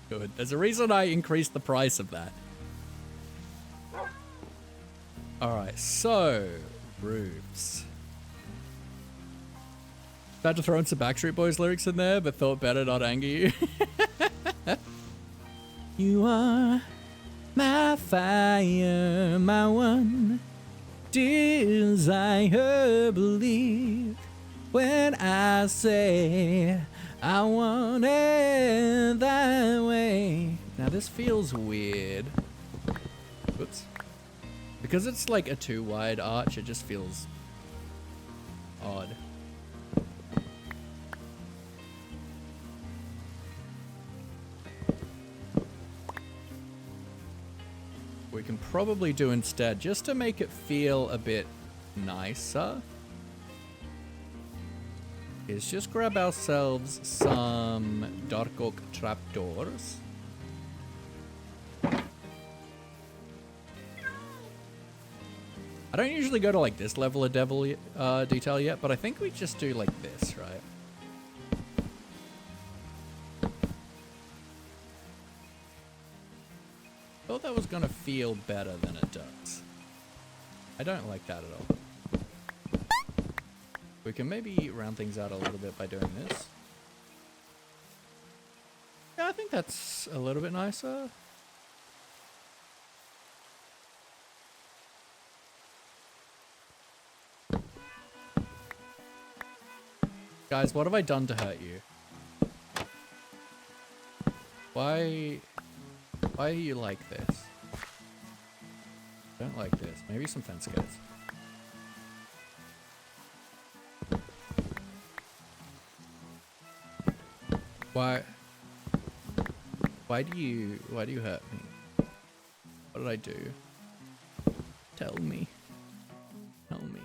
Good. There's a reason I increased the price of that. Alright, so roofs. About to throw in some Backstreet Boys lyrics in there, but thought better not anger you. You are my fire, my one desire, believe when I say I want it that way. Now this feels weird. Oops. Because it's like a too wide arch, it just feels odd. We can probably do instead, just to make it feel a bit nicer, is just grab ourselves some dark oak trapdoors. I don't usually go to like this level of detail yet, but I think we just do like this, right? Thought that was gonna feel better than it does. I don't like that at all. We can maybe round things out a little bit by doing this. Yeah, I think that's a little bit nicer. Guys, what have I done to hurt you? Why are you like this? Don't like this. Maybe some fence gates. Why do you hurt me? What did I do? Tell me. Tell me.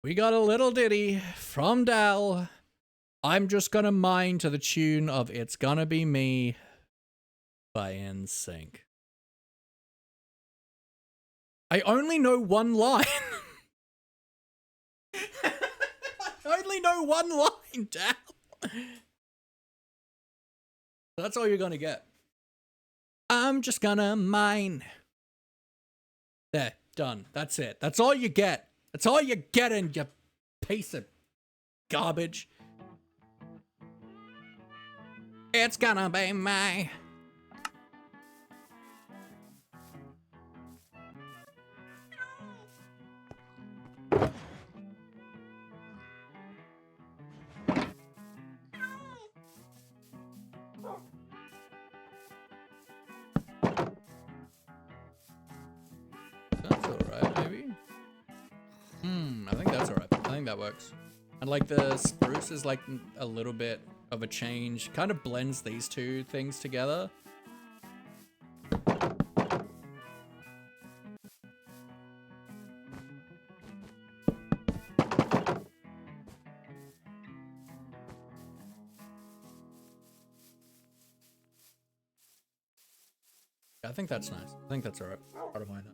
We got a little ditty from Dal. I'm just gonna mine to the tune of It's Gonna Be Me by NSYNC. I only know one line. I only know one line, Dal. That's all you're gonna get. I'm just gonna mine. There, done. That's it. That's all you get. That's all you're getting, you piece of garbage. It's gonna be me. That's alright, maybe. I think that's alright. I think that works. And like the spruce is like a little bit of a change. Kind of blends these two things together. I think that's nice. I think that's alright. I don't mind that.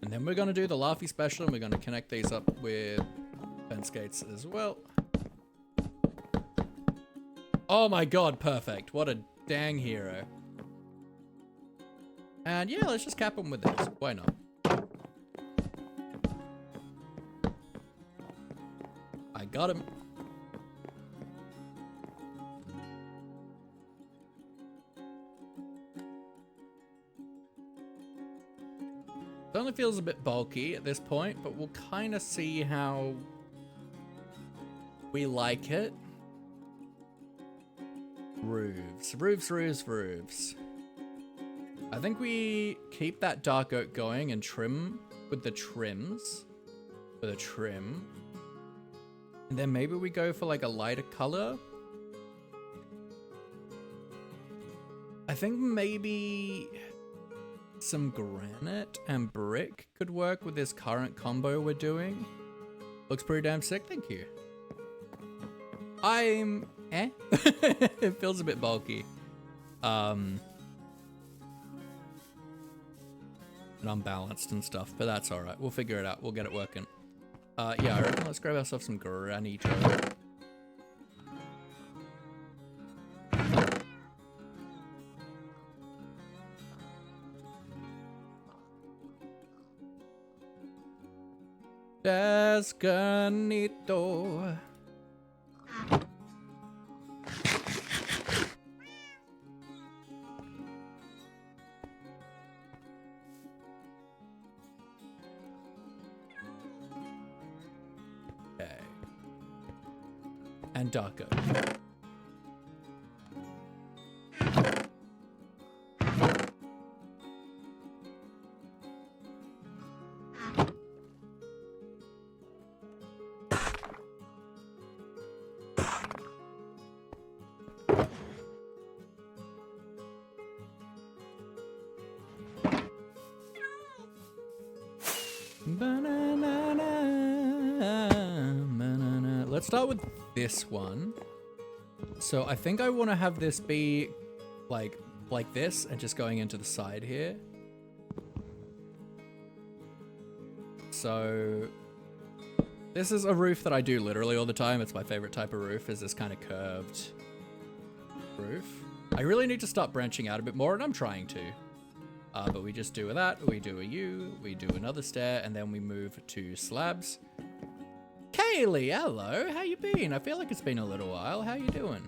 And then we're gonna do the Laffy special and we're gonna connect these up with fence gates as well. Oh my god, perfect. What a dang hero. And yeah, let's just cap him with this. Why not? I got him. It only feels a bit bulky at this point, but we'll kind of see how We like it. Roofs. Roofs, roofs, roofs. I think we keep that dark oak going and trim with the trims. With a trim. And then maybe we go for like a lighter color. I think maybe some granite and brick could work with this current combo we're doing. Looks pretty damn sick, thank you. I'm it feels a bit bulky. And unbalanced and stuff, but that's alright. We'll figure it out. We'll get it working. Yeah, I reckon let's grab ourselves some granito. That's granito. And darker. Let's start with this one. So I think I want to have this be like this and just going into the side here. So this is a roof that I do literally all the time. It's my favorite type of roof, is this kind of curved roof. I really need to start branching out a bit more, and I'm trying to. But we just do that, we do a U, we do another stair, and then we move to slabs. Kaylee, hello, how you been? I feel like it's been a little while. How you doing?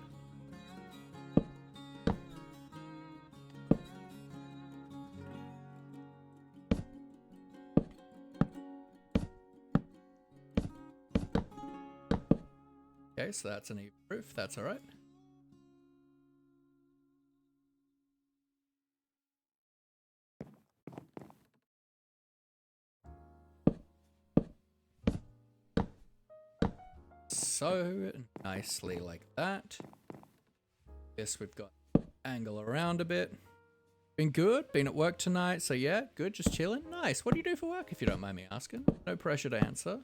Okay, so that's an even roof, that's alright. So nicely like that. Guess we've got angle around a bit. Been good, been at work tonight, so yeah, good, just chilling. Nice. What do you do for work, if you don't mind me asking? No pressure to answer.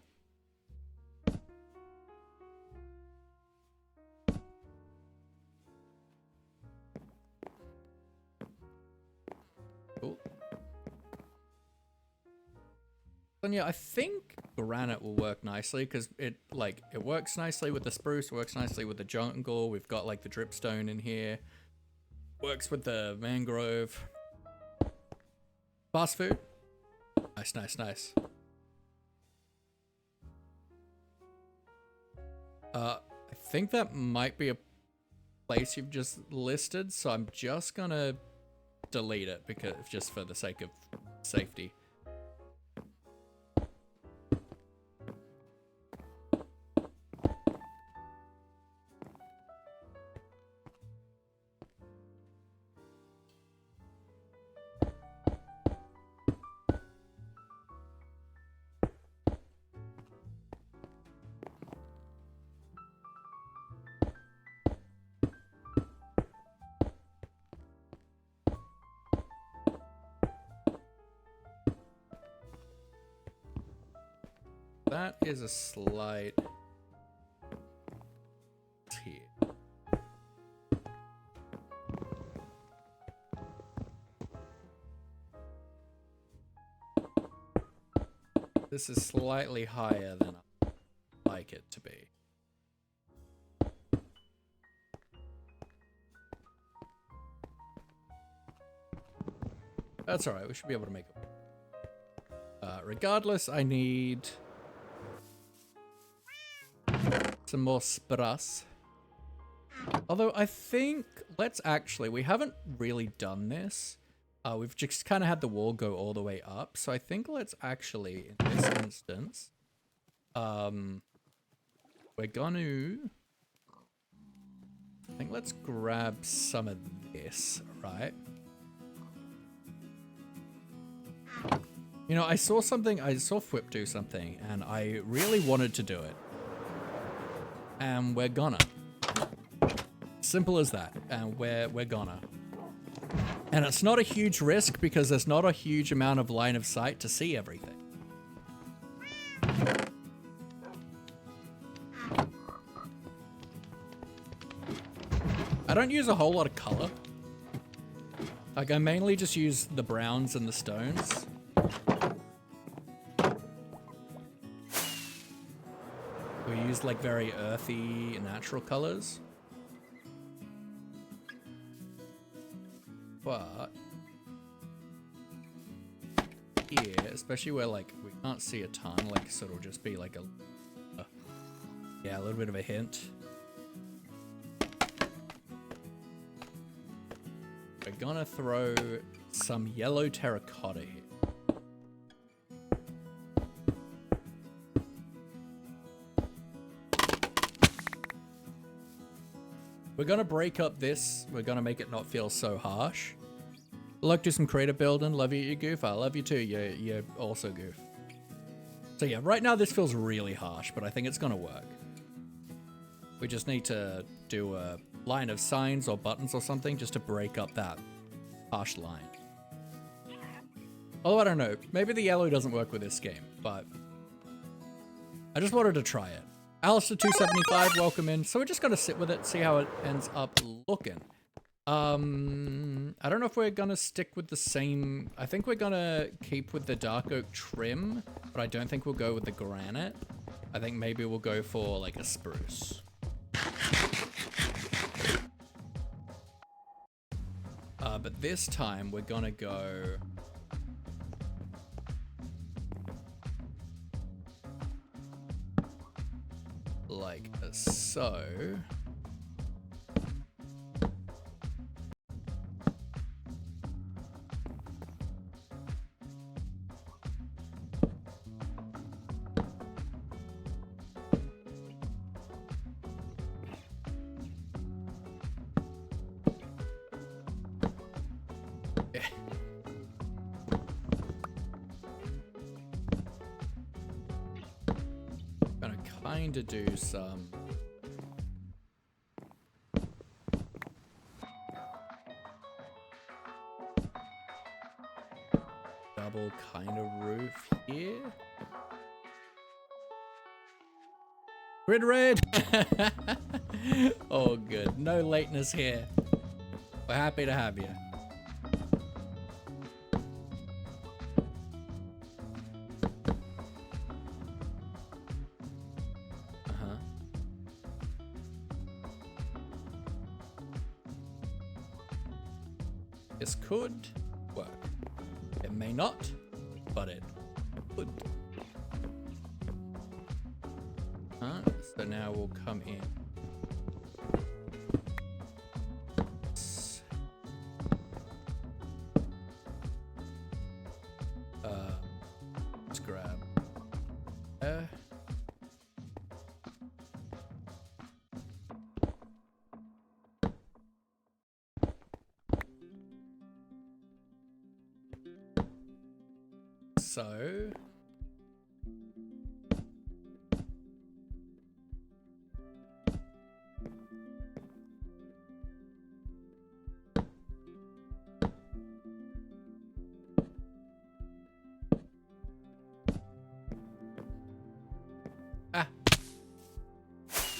Cool. And yeah, I think granite will work nicely because it works nicely with the spruce, works nicely with the jungle. We've got like the dripstone in here. Works with the mangrove. Fast food. Nice, nice, nice. I think that might be a place you've just listed, so I'm just gonna delete it because just for the sake of safety. That is a slight here. This is slightly higher than I like it to be. That's alright, we should be able to make it. Regardless, I need some more spruce. Although I think, we haven't really done this. We've just kind of had the wall go all the way up. So I think let's actually, in this instance, we're gonna... I think let's grab some of this, right? You know, I saw Fwip do something, and I really wanted to do it. And we're gonna. Simple as that. And we're gonna. And it's not a huge risk because there's not a huge amount of line of sight to see everything. I don't use a whole lot of color. Like, I mainly just use the browns and the stones. We use like very earthy, natural colors. But here, especially where like we can't see a ton, like so it'll just be like a little bit of a hint. We're gonna throw some yellow terracotta here. We're gonna break up this. We're gonna make it not feel so harsh. Look, do some creative building. Love you, you goof. I love you too. You're also goof. So yeah, right now this feels really harsh, but I think it's gonna work. We just need to do a line of signs or buttons or something just to break up that harsh line. Although I don't know, maybe the yellow doesn't work with this game, but I just wanted to try it. Alistair275, welcome in. So we're just gonna sit with it, see how it ends up looking. I don't know if we're gonna stick with the same. I think we're gonna keep with the dark oak trim, but I don't think we'll go with the granite. I think maybe we'll go for like a spruce. But this time we're gonna go like so. To do some double kind of roof here. Grid red. Oh good, no lateness here. We're happy to have you. This could work. It may not, but it could. So now we'll come in. Let's grab. So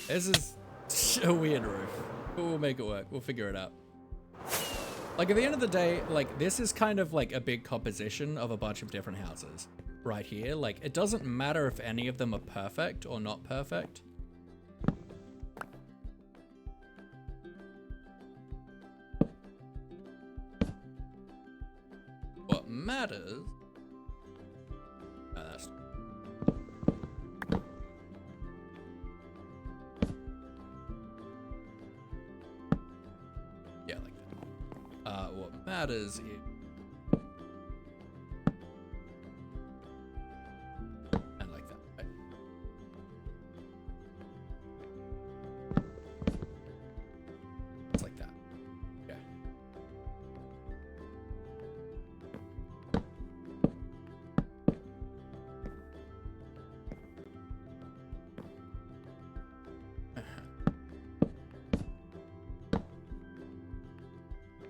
this is a weird roof. But we'll make it work. We'll figure it out. Like, at the end of the day, like, this is kind of like a big composition of a bunch of different houses right here. Like, it doesn't matter if any of them are perfect or not perfect. What matters... what matters is... And like that, right?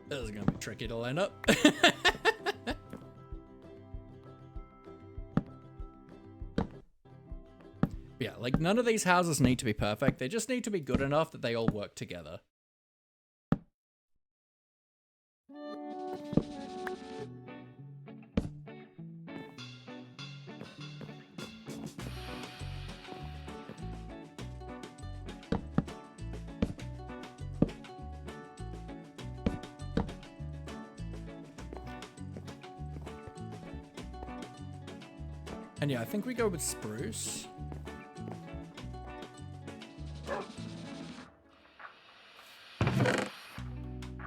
This is gonna be tricky to line up. Yeah, like none of these houses need to be perfect. They just need to be good enough that they all work together. And yeah, I think we go with spruce.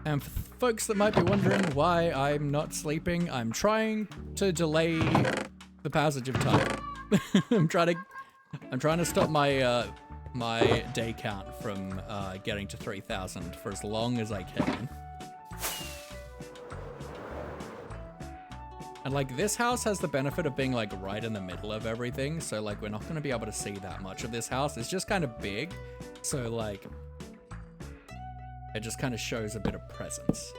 And for folks that might be wondering why I'm not sleeping, I'm trying to delay the passage of time. I'm trying to stop my my day count from getting to 3,000 for as long as I can. And like this house has the benefit of being like right in the middle of everything, so like we're not going to be able to see that much of this house. It's just kind of big, so like it just kind of shows a bit of presence.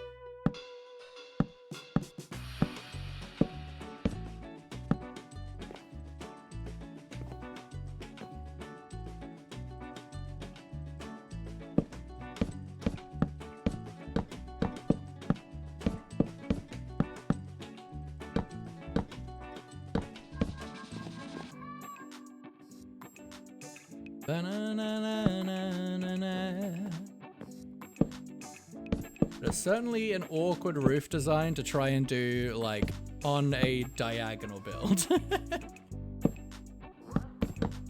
There's certainly an awkward roof design to try and do like on a diagonal build.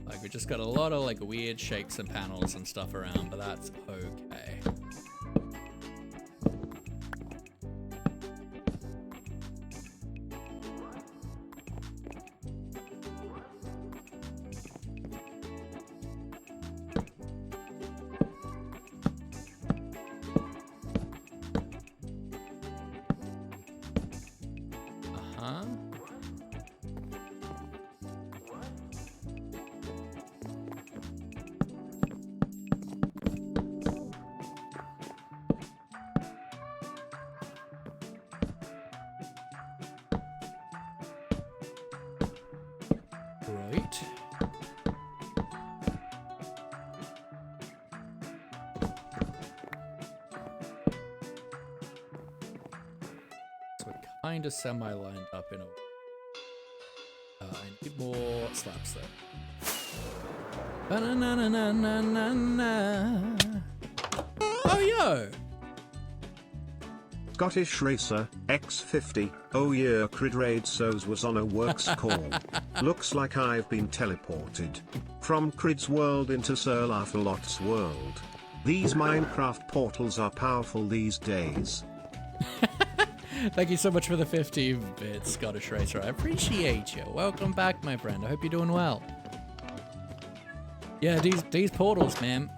Like we just got a lot of like weird shapes and panels and stuff around, but that's okay. Right. So we're kind of semi-lined up in a... I need more slabs though. Ba-na-na-na-na-na-na. Oh, yo! Scottish Racer, X50, oh yeah, Crid Raid So's was on a works call. Looks like I've been teleported from Crid's world into Sir Laughalot's world. These Minecraft portals are powerful these days. Thank you so much for the 50 bits, Scottish Racer. I appreciate you. Welcome back, my friend. I hope you're doing well. Yeah, these portals, man.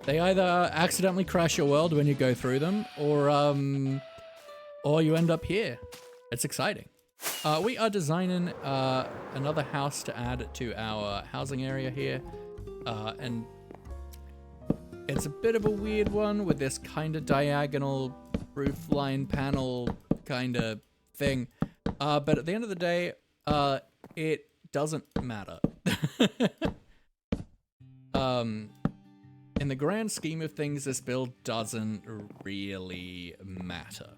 They either accidentally crash your world when you go through them, or you end up here. It's exciting. We are designing another house to add to our housing area here, and it's a bit of a weird one with this kind of diagonal roof line panel kind of thing. But at the end of the day, it doesn't matter. In the grand scheme of things, this build doesn't really matter.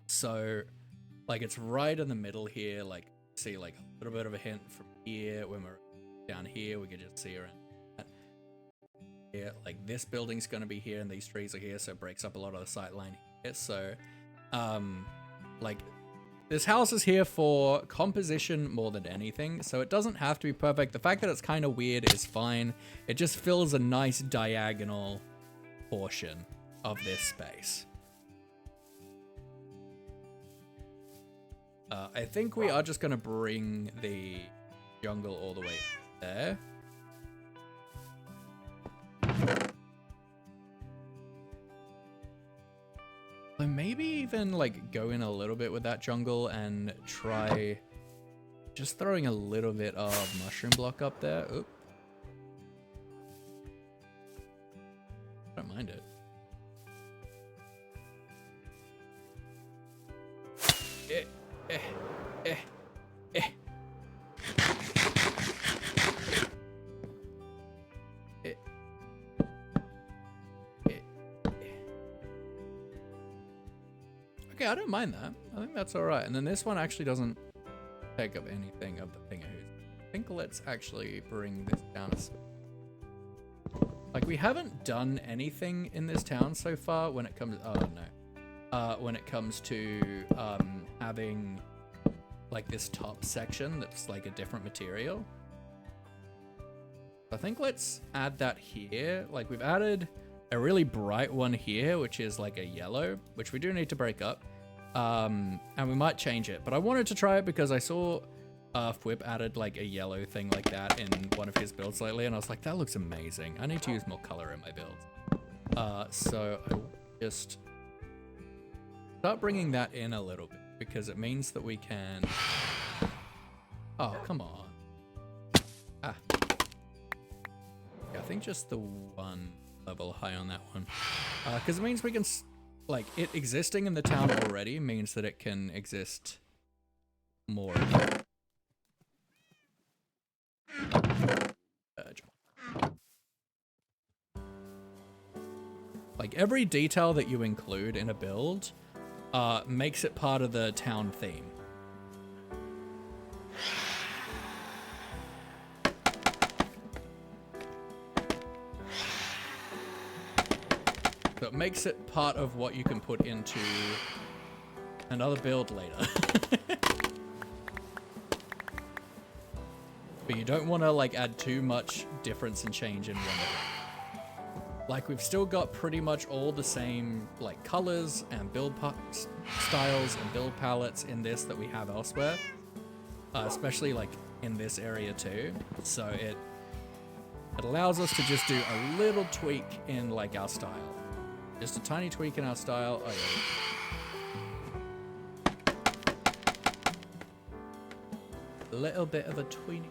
So, like, it's right in the middle here. Like, see, like, a little bit of a hint from here. When we're down here, we can just see around that. Yeah, like, this building's gonna be here, and these trees are here, so it breaks up a lot of the sight line here. So, like, this house is here for composition more than anything, so it doesn't have to be perfect. The fact that it's kind of weird is fine. It just fills a nice diagonal portion of this space. I think we are just going to bring the jungle all the way there. So maybe even like go in a little bit with that jungle and try just throwing a little bit of mushroom block up there. Oop. I don't mind it. okay, I don't mind that. I think that's all right. And then this one actually doesn't take up anything of the thingahoos. I think let's actually bring this down a step. Like, we haven't done anything in this town so far when it comes... Oh, no. When it comes to having, like, this top section that's, like, a different material. I think let's add that here. Like, we've added a really bright one here, which is, like, a yellow, which we do need to break up. And we might change it. But I wanted to try it because I saw... Fwip added like a yellow thing like that in one of his builds lately, and I was like, that looks amazing. I need to use more color in my builds. So I will just start bringing that in a little bit because it means that we can... Oh, come on. Ah. Yeah, I think just the one level high on that one. Because it means we can... Like, it existing in the town already means that it can exist more. Like, every detail that you include in a build makes it part of the town theme. So it makes it part of what you can put into another build later. But you don't want to like add too much difference and change in one of them. Like, we've still got pretty much all the same like colors and build styles and build palettes in this that we have elsewhere, especially like in this area too. So it allows us to just do a little tweak in like our style, just a tiny tweak in our style. Oh yeah, a little bit of a tweak.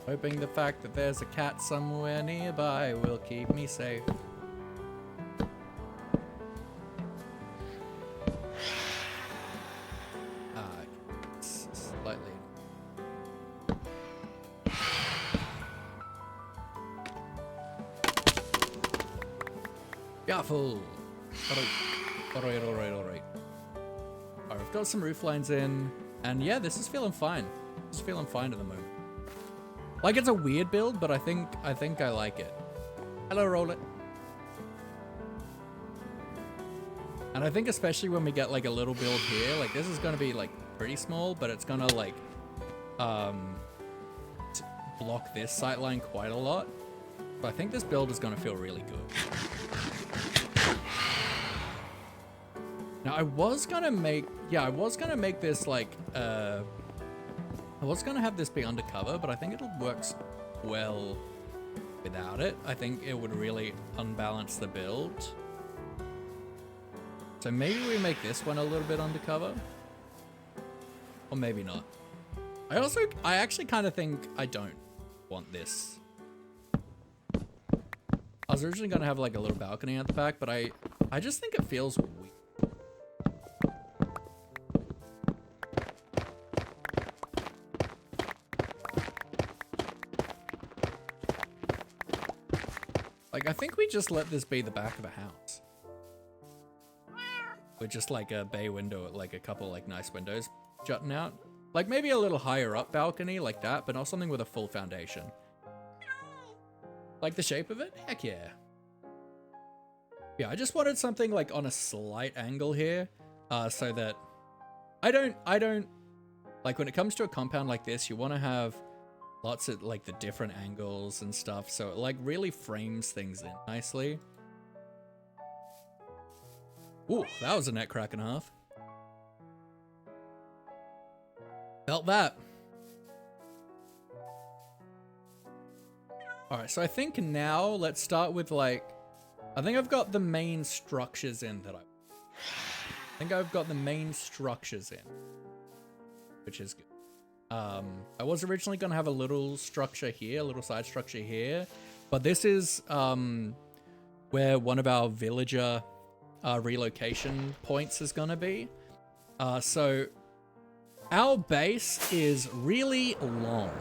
Hoping the fact that there's a cat somewhere nearby will keep me safe. Slightly. Careful! Alright. Alright, we've got some roof lines in, and yeah, this is feeling fine. It's feeling fine at the moment. Like, it's a weird build, but I think I like it. Hello, Roll It. And I think especially when we get like a little build here, like this is gonna be like pretty small, but it's gonna like block this sightline quite a lot. But I think this build is gonna feel really good. Now I was gonna make this like I was gonna have this be undercover, but I think it'll work well without it. I think it would really unbalance the build. So maybe we make this one a little bit undercover, or maybe not. I actually kind of think I don't want this. I was originally gonna have like a little balcony at the back, but I just think it feels weird. Like, I think we just let this be the back of a house. With just like a bay window, like a couple like nice windows jutting out. Like maybe a little higher up balcony like that, but not something with a full foundation. Like the shape of it? Heck yeah. Yeah, I just wanted something like on a slight angle here, so that I don't, like when it comes to a compound like this, you want to have lots of like the different angles and stuff, so it like really frames things in nicely. Ooh, that was a net crack and a half. Felt that. Alright, so I think now let's start with like, I think I've got the main structures in that which is good. I was originally gonna have a little structure here, a little side structure here, but this is where one of our villager relocation points is gonna be. So our base is really long.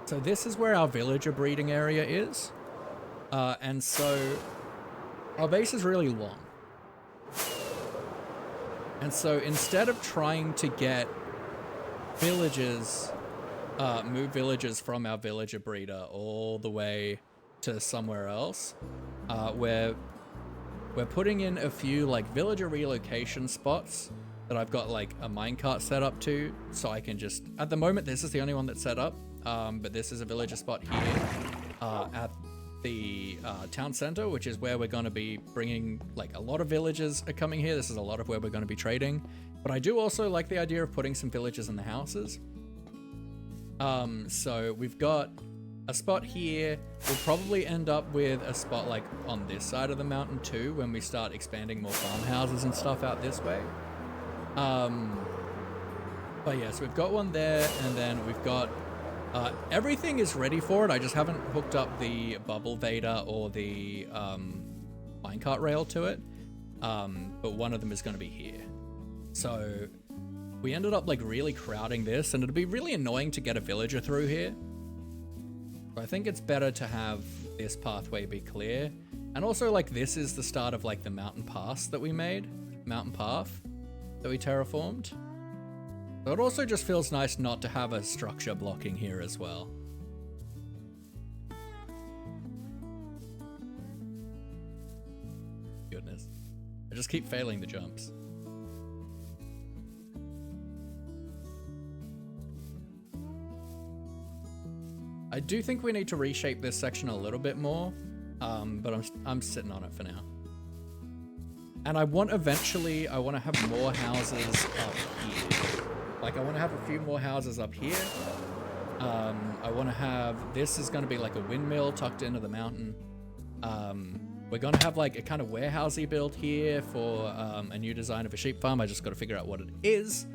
So this is where our villager breeding area is. And so our base is really long. And so instead of trying to get villagers, move villagers from our villager breeder all the way to somewhere else, we're putting in a few like villager relocation spots that I've got like a minecart set up to, so I can just, at the moment this is the only one that's set up, but this is a villager spot here at the town center, which is where we're going to be bringing, like, a lot of villagers are coming here. This is a lot of where we're going to be trading, but I do also like the idea of putting some villagers in the houses. So we've got a spot here. We'll probably end up with a spot like on this side of the mountain too when we start expanding more farmhouses and stuff out this way. But yeah, so we've got one there, and then we've got everything is ready for it. I just haven't hooked up the bubble vader or the minecart rail to it, but one of them is going to be here. So we ended up like really crowding this, and it'd be really annoying to get a villager through here. So I think it's better to have this pathway be clear. And also, like, this is the start of like the mountain pass that we made, mountain path that we terraformed. So it also just feels nice not to have a structure blocking here as well. Goodness. I just keep failing the jumps. I do think we need to reshape this section a little bit more, but I'm sitting on it for now. And I want eventually, I want to have more houses up here. Like, I want to have a few more houses up here. I want to have, this is going to be like a windmill tucked into the mountain. We're going to have like a kind of warehousey build here for a new design of a sheep farm. I just got to figure out what it is.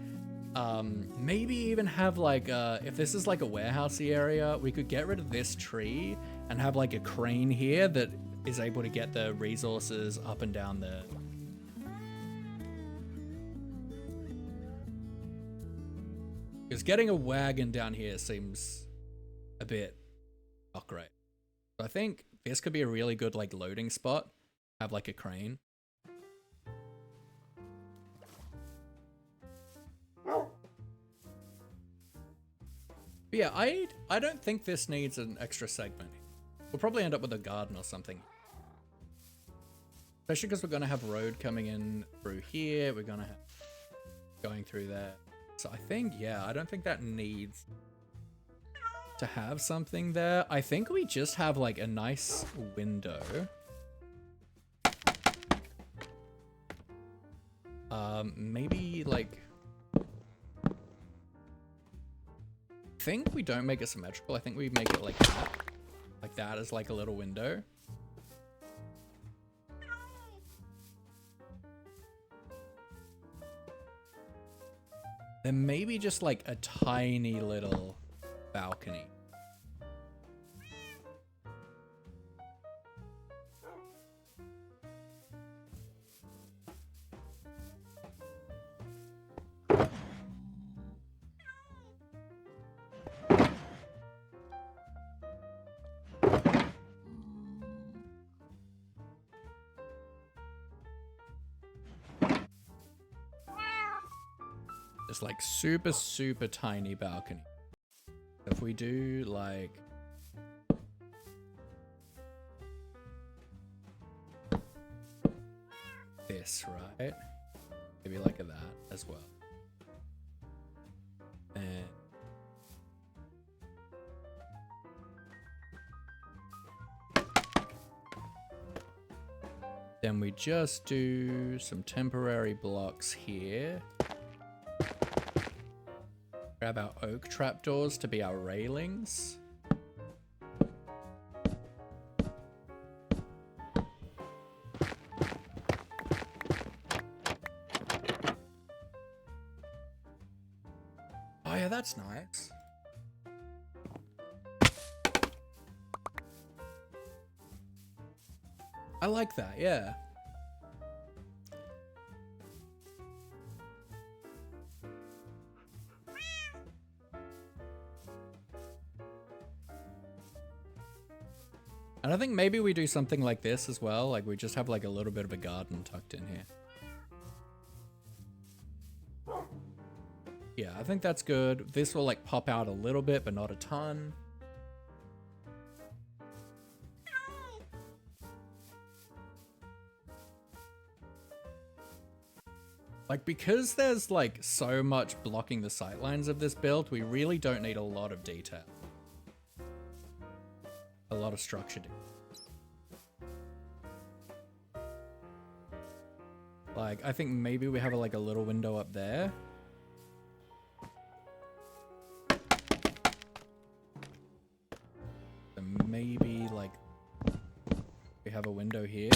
Maybe even have like, if this is like a warehousey area, we could get rid of this tree and have like a crane here that is able to get the resources up and down the... Because getting a wagon down here seems a bit not great. So I think this could be a really good like loading spot. Have like a crane. But yeah, I don't think this needs an extra segment. We'll probably end up with a garden or something. Especially because we're going to have road coming in through here. We're going to have going through there. So I think, yeah, I don't think that needs to have something there. I think we just have like a nice window. Maybe like... I think we don't make it symmetrical. I think we make it like that. Like that is like a little window. Then maybe just like a tiny little balcony. Just like super, super tiny balcony. If we do like... this, right? Maybe like that as well. And... then we just do some temporary blocks here. Grab our oak trapdoors to be our railings. Oh yeah, that's nice. I like that, yeah. And I think maybe we do something like this as well. Like we just have like a little bit of a garden tucked in here. Yeah, I think that's good. This will like pop out a little bit, but not a ton. Like, because there's like so much blocking the sightlines of this build, we really don't need a lot of detail. A lot of structure. Like, I think maybe we have like a little window up there. And maybe like we have a window here.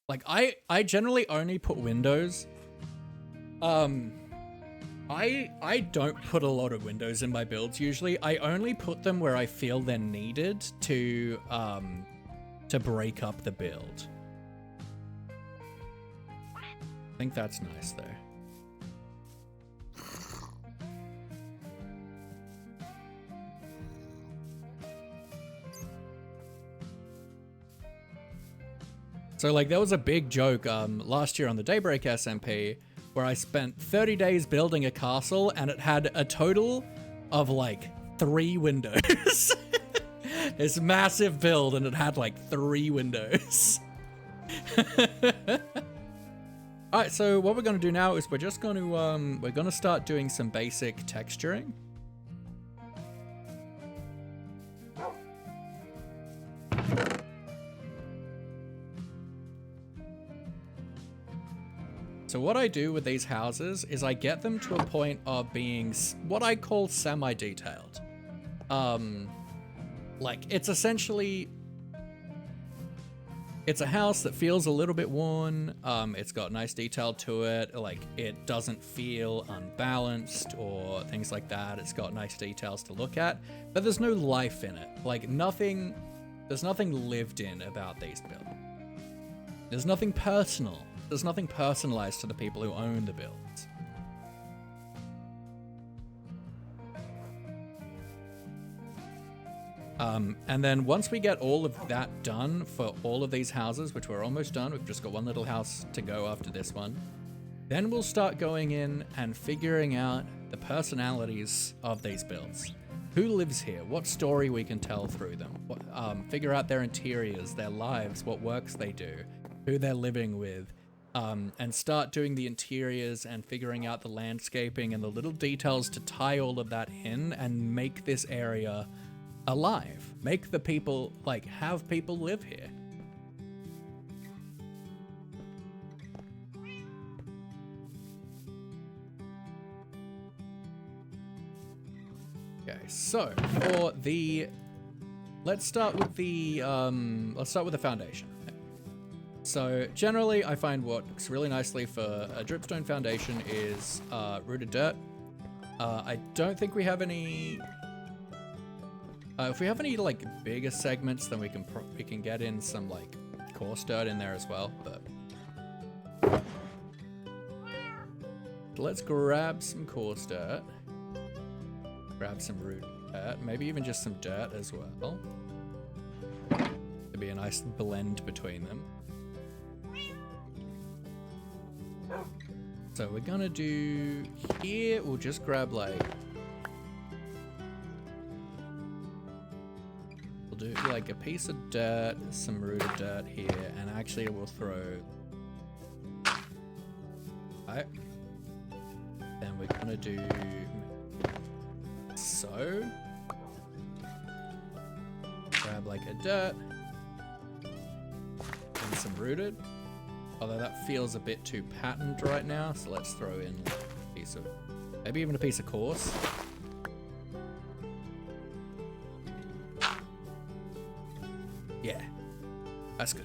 Like, I generally only put windows. I don't put a lot of windows in my builds usually. I only put them where I feel they're needed to break up the build. I think that's nice though. So like there was a big joke last year on the Daybreak SMP where I spent 30 days building a castle and it had a total of like 3 windows. This massive build and it had like 3 windows. Alright, so what we're gonna do now is we're just gonna start doing some basic texturing. So what I do with these houses is I get them to a point of being what I call semi-detailed. Like it's essentially, it's a house that feels a little bit worn. It's got nice detail to it. Like it doesn't feel unbalanced or things like that. It's got nice details to look at, but there's no life in it. Like there's nothing lived in about these builds. There's nothing personal. There's nothing personalized to the people who own the builds. And then once we get all of that done for all of these houses, which we're almost done, we've just got one little house to go after this one, then we'll start going in and figuring out the personalities of these builds. Who lives here? What story we can tell through them? Figure out their interiors, their lives, what works they do, who they're living with. And start doing the interiors and figuring out the landscaping and the little details to tie all of that in and make this area alive. Make the people, like, have people live here. Okay, so for the, let's start with the foundation. So generally, I find what works really nicely for a dripstone foundation is rooted dirt. I don't think we have any. If we have any like bigger segments, then we can get in some like coarse dirt in there as well. But let's grab some coarse dirt. Grab some rooted dirt, maybe even just some dirt as well. It'd be a nice blend between them. So we're gonna do here, we'll just grab like, we'll do like a piece of dirt, some rooted dirt here, and actually we'll throw, right, then we're gonna do so, grab like a dirt, and some rooted. Although that feels a bit too patterned right now, so let's throw in a piece of, maybe even a piece of coarse. Yeah, that's good.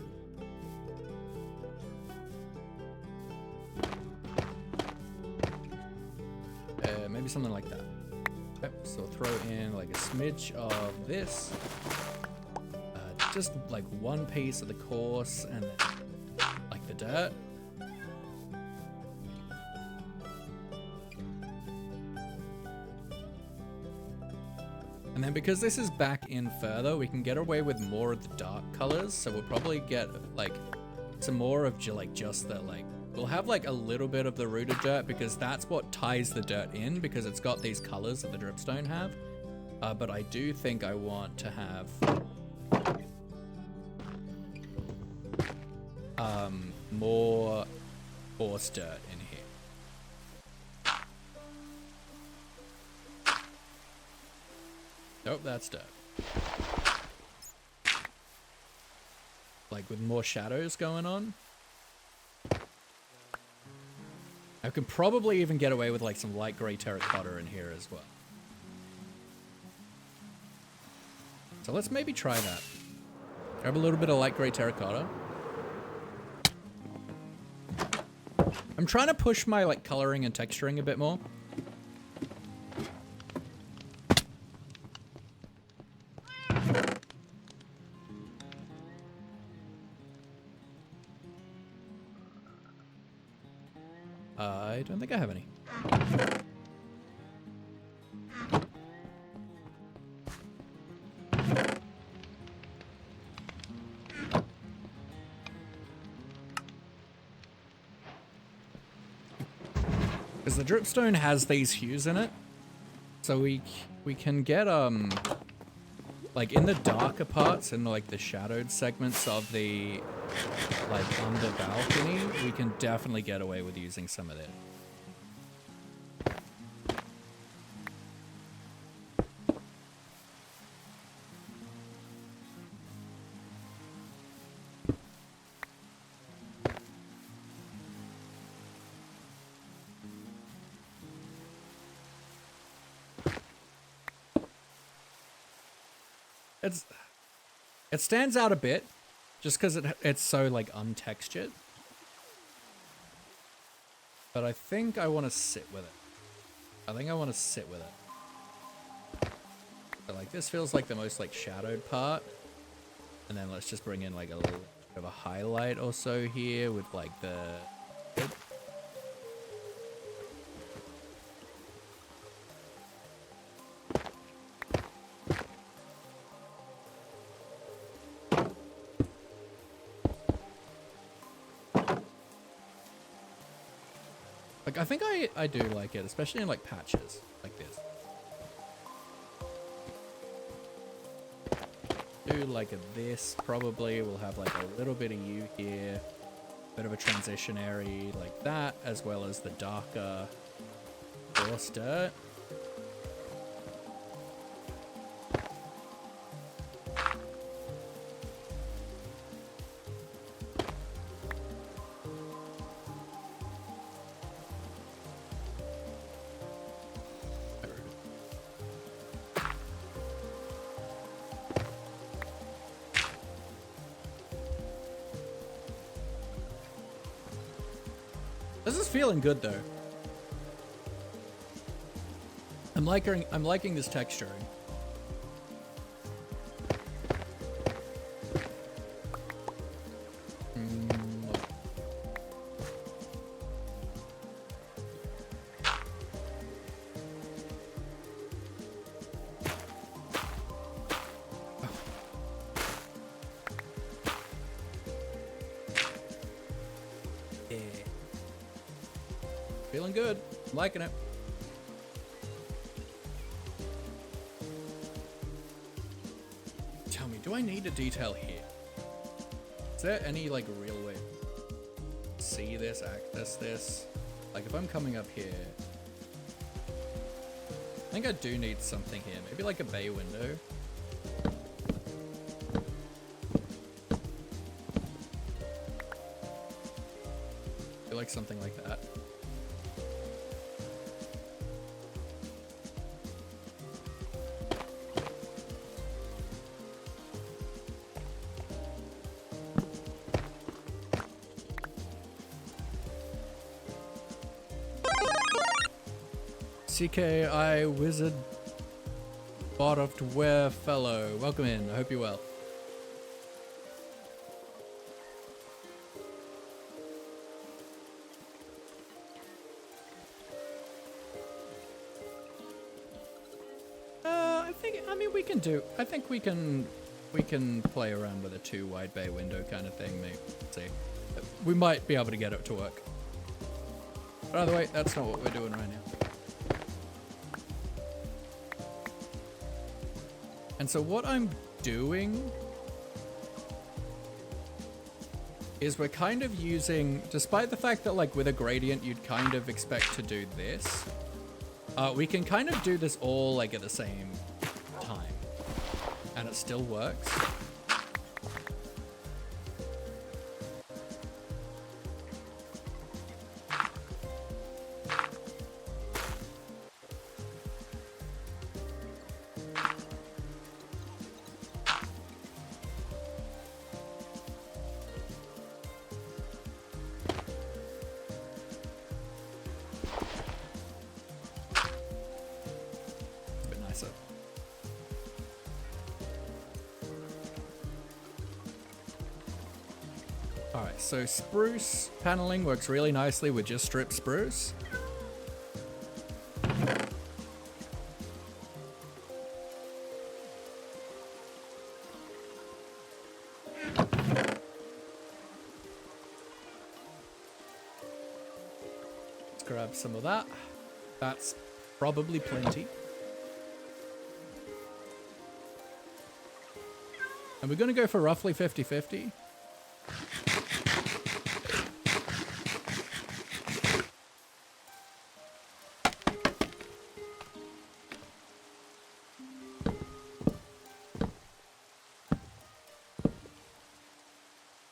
Maybe something like that. Yep, so throw in like a smidge of this. Just like one piece of the coarse and then the dirt. And then because this is back in further, we can get away with more of the dark colors. So we'll probably get like some more of just the like, we'll have like a little bit of the rooted dirt because that's what ties the dirt in because it's got these colors that the dripstone have. But I do think I want to have more coarse dirt in here. Nope, that's dirt. Like with more shadows going on. I can probably even get away with like some light gray terracotta in here as well. So let's maybe try that. Grab a little bit of light gray terracotta. I'm trying to push my like coloring and texturing a bit more. I don't think I have any. Because the dripstone has these hues in it. So we can get like in the darker parts and like the shadowed segments of the like under balcony, we can definitely get away with using some of it. It stands out a bit just because it's so like untextured. But I think I want to sit with it. I think I want to sit with it. So like this feels like the most like shadowed part. And then let's just bring in like a little bit of a highlight or so here with like the... Like, I think I do like it, especially in like patches like this. Do like this probably. We'll have like a little bit of you here, bit of a transitionary like that, as well as the darker coarse dirt. This is feeling good though. I'm liking this texturing. Feeling good. I'm liking it. Tell me, do I need a detail here? Is there any like real way to see this, access this? Like if I'm coming up here, I think I do need something here. Maybe like a bay window. I feel like something like that. CKI Wizard Bot of Ware Fellow. Welcome in. I hope you're well. I I mean, I think we can play around with a 2 wide bay window kind of thing, maybe. Let's see. We might be able to get it to work. By the way, that's not what we're doing right now. And so what I'm doing is we're kind of using, despite the fact that like with a gradient you'd kind of expect to do this, we can kind of do this all like at the same time, and it still works. Alright, so spruce paneling works really nicely with just strip spruce. Let's grab some of that. That's probably plenty. And we're going to go for roughly 50-50.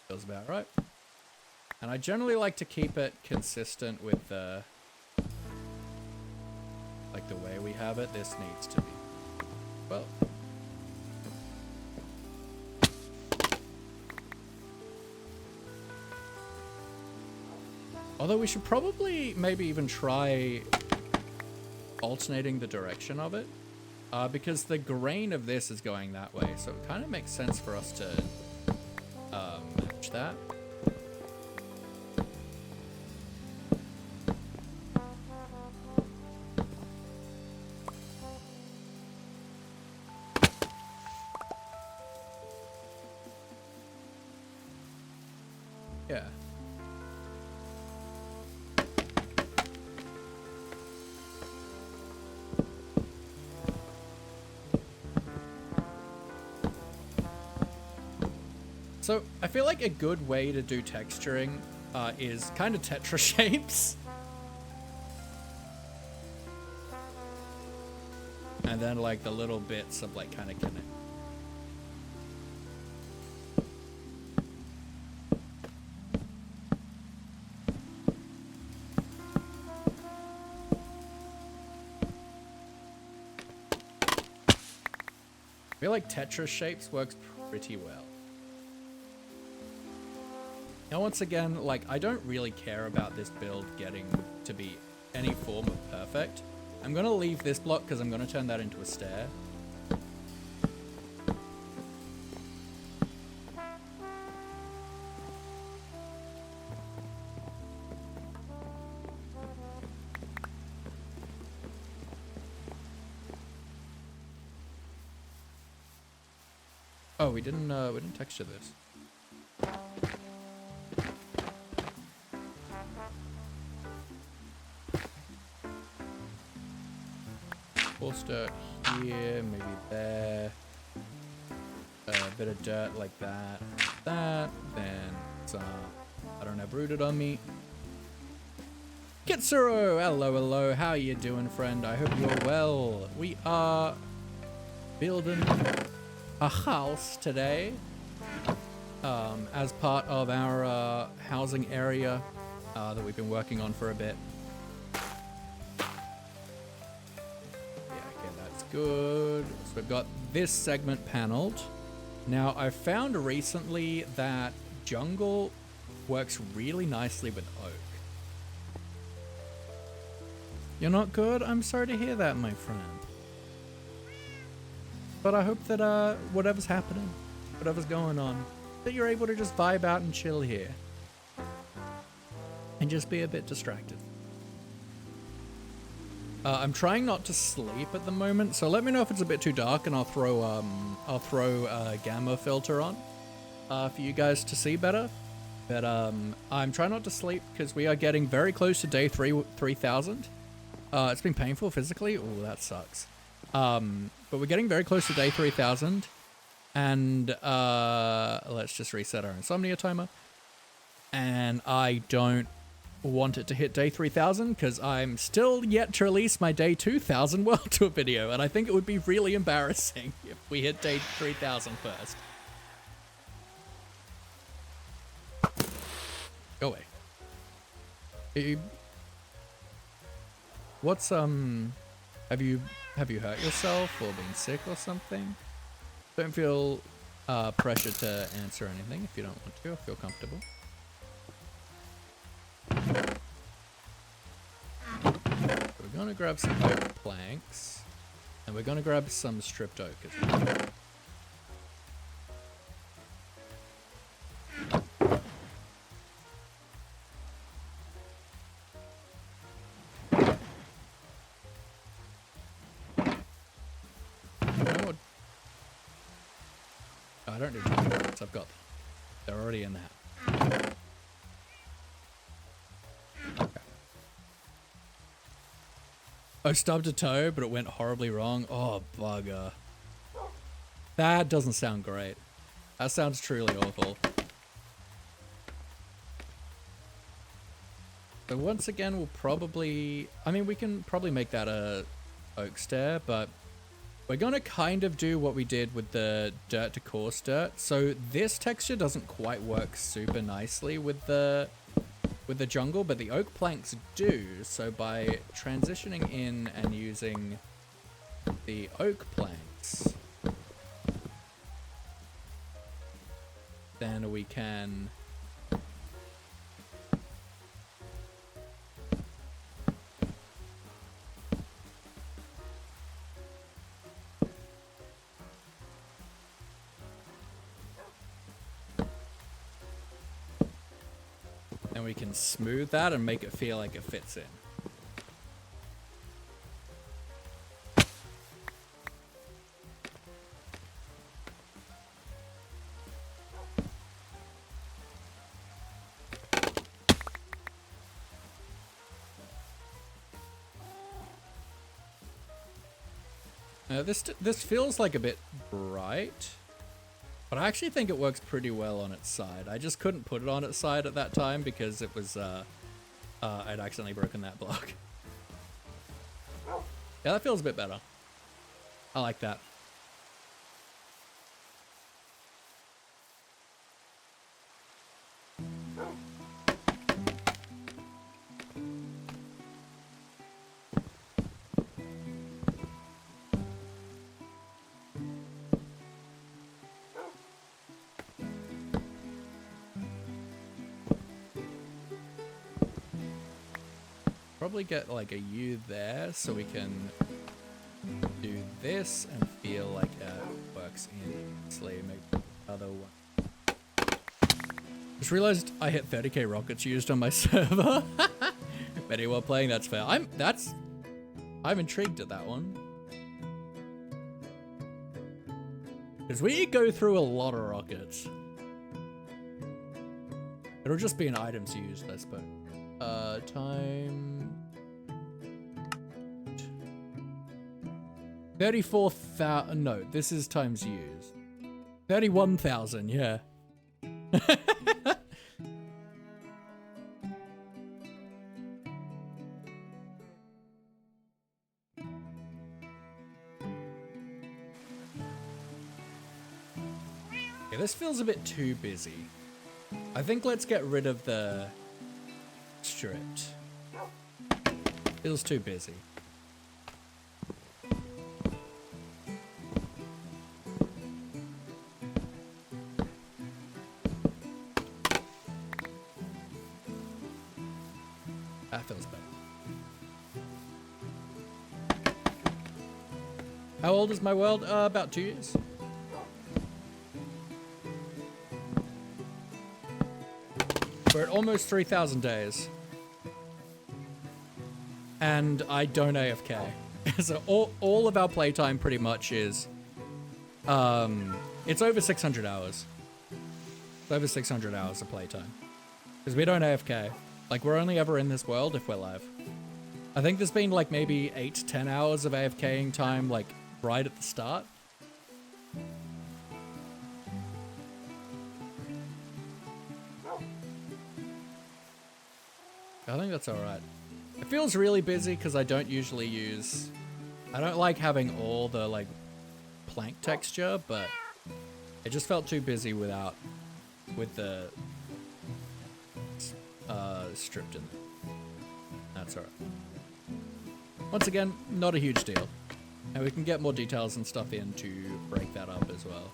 Feels about right. And I generally like to keep it consistent with the way we have it. This needs to be, well, although we should probably maybe even try alternating the direction of it, because the grain of this is going that way, so it kind of makes sense for us to match that. Yeah. So I feel like a good way to do texturing is kind of tetra shapes. And then like the little bits of like kind of connect. I feel like tetra shapes works pretty well. Now, once again, like, I don't really care about this build getting to be any form of perfect. I'm going to leave this block because I'm going to turn that into a stair. Oh, we didn't texture this. Coarse dirt here, maybe there. A bit of dirt like that. That. Then some, I don't have rooted on me. Kitsuro! Hello, hello. How you doing, friend? I hope you're well. We are building a house today as part of our housing area that we've been working on for a bit. Good. So we've got this segment paneled. Now, I've found recently that jungle works really nicely with oak. You're not good? I'm sorry to hear that, my friend. But I hope that whatever's happening, whatever's going on, that you're able to just vibe out and chill here. And just be a bit distracted. I'm trying not to sleep at the moment, so let me know if it's a bit too dark, and I'll throw a gamma filter on for you guys to see better. But I'm trying not to sleep because we are getting very close to day 3,000. It's been painful physically. Oh, that sucks. But we're getting very close to day 3,000, and let's just reset our insomnia timer. And I don't want it to hit day 3,000 because I'm still yet to release my day 2,000 world tour video, and I think it would be really embarrassing if we hit day 3,000 first. Go away. What's have you hurt yourself or been sick or something? Don't feel pressure to answer anything if you don't want to or feel comfortable. We're gonna grab some oak planks, and we're gonna grab some stripped oak as well. I don't need to. I've got them. They're already in the hat. Okay. I stubbed a toe, but it went horribly wrong. Oh, bugger. That doesn't sound great. That sounds truly awful. So once again, we'll probably... I mean, we can probably make that a oak stair, but we're going to kind of do what we did with the dirt to coarse dirt. So this texture doesn't quite work super nicely with the jungle, but the oak planks do. So by transitioning in and using the oak planks, then we can smooth that and make it feel like it fits in. This feels like a bit bright, but I actually think it works pretty well on its side. I just couldn't put it on its side at that time because it was, I'd accidentally broken that block. Yeah, that feels a bit better. I like that. Probably get like a U there so we can do this and feel like it works in nicely. Maybe another one. Just realized I hit 30k rockets used on my server. Betty, while playing, that's fair. I'm intrigued at that one. Because we go through a lot of rockets. It'll just be an items used, I suppose. Time 34,000. No, this is times used. 31,000. Yeah. Yeah, this feels a bit too busy. I think let's get rid of the stripped. Feels too busy. That feels better. How old is my world? About 2 years. We're at almost 3,000 days. and I don't AFK. So all of our playtime pretty much is, it's over 600 hours. It's over 600 hours of playtime. Because we don't AFK. Like, we're only ever in this world if we're live. I think there's been like maybe 8 to 10 hours of AFKing time, like, right at the start. I think that's alright. It feels really busy because I don't usually use... I don't like having all the, like, plank texture, but it just felt too busy with the stripped in. That's alright. Once again, not a huge deal. And we can get more details and stuff in to break that up as well.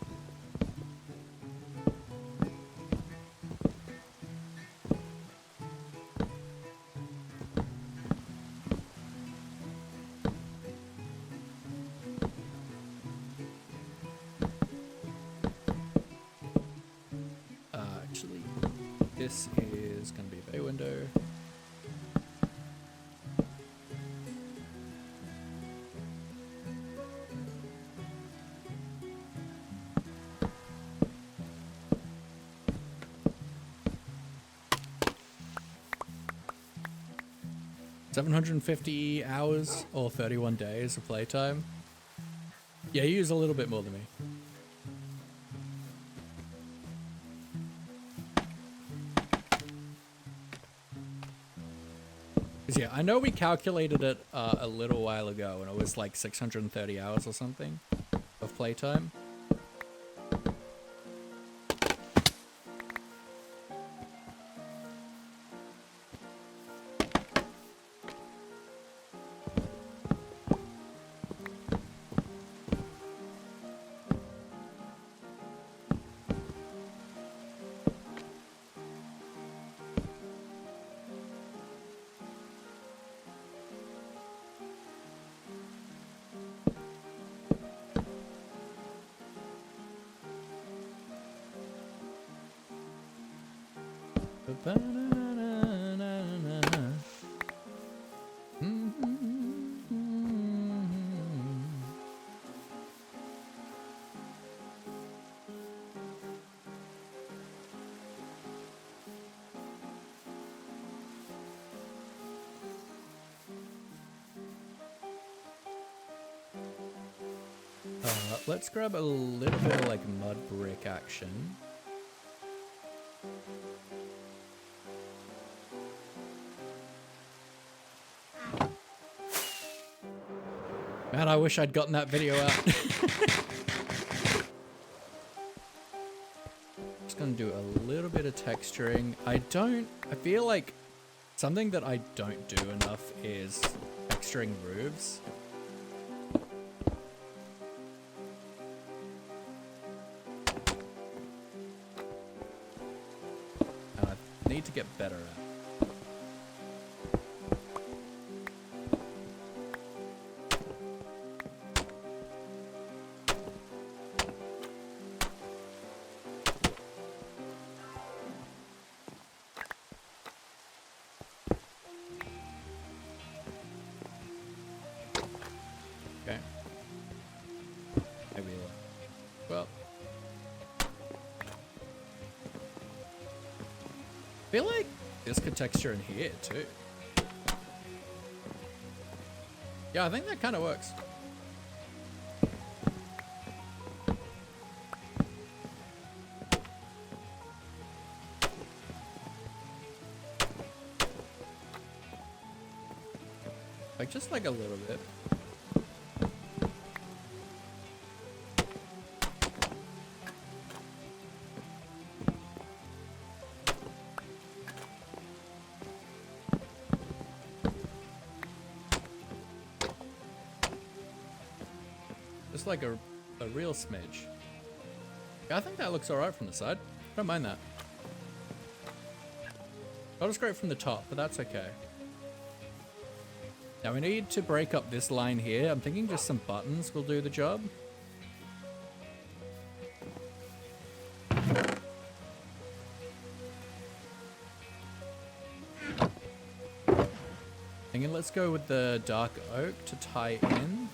Actually, this is going to be a bay window. $750 hours or 31 days of playtime. Yeah, you use a little bit more than me. Because yeah, I know we calculated it a little while ago and it was like 630 hours or something of playtime. Let's grab a little bit of like mud brick action. Man, I wish I'd gotten that video out. Just gonna do a little bit of texturing. I feel like something that I don't do enough is texturing roofs. Need to get better at. Okay. Maybe. Well. I feel like this could texture in here too. Yeah, I think that kind of works. Like just like a little bit. Just like a real smidge. Yeah, I think that looks alright from the side. Don't mind that. Not as great from the top, but that's okay. Now we need to break up this line here. I'm thinking just some buttons will do the job. And let's go with the dark oak to tie in.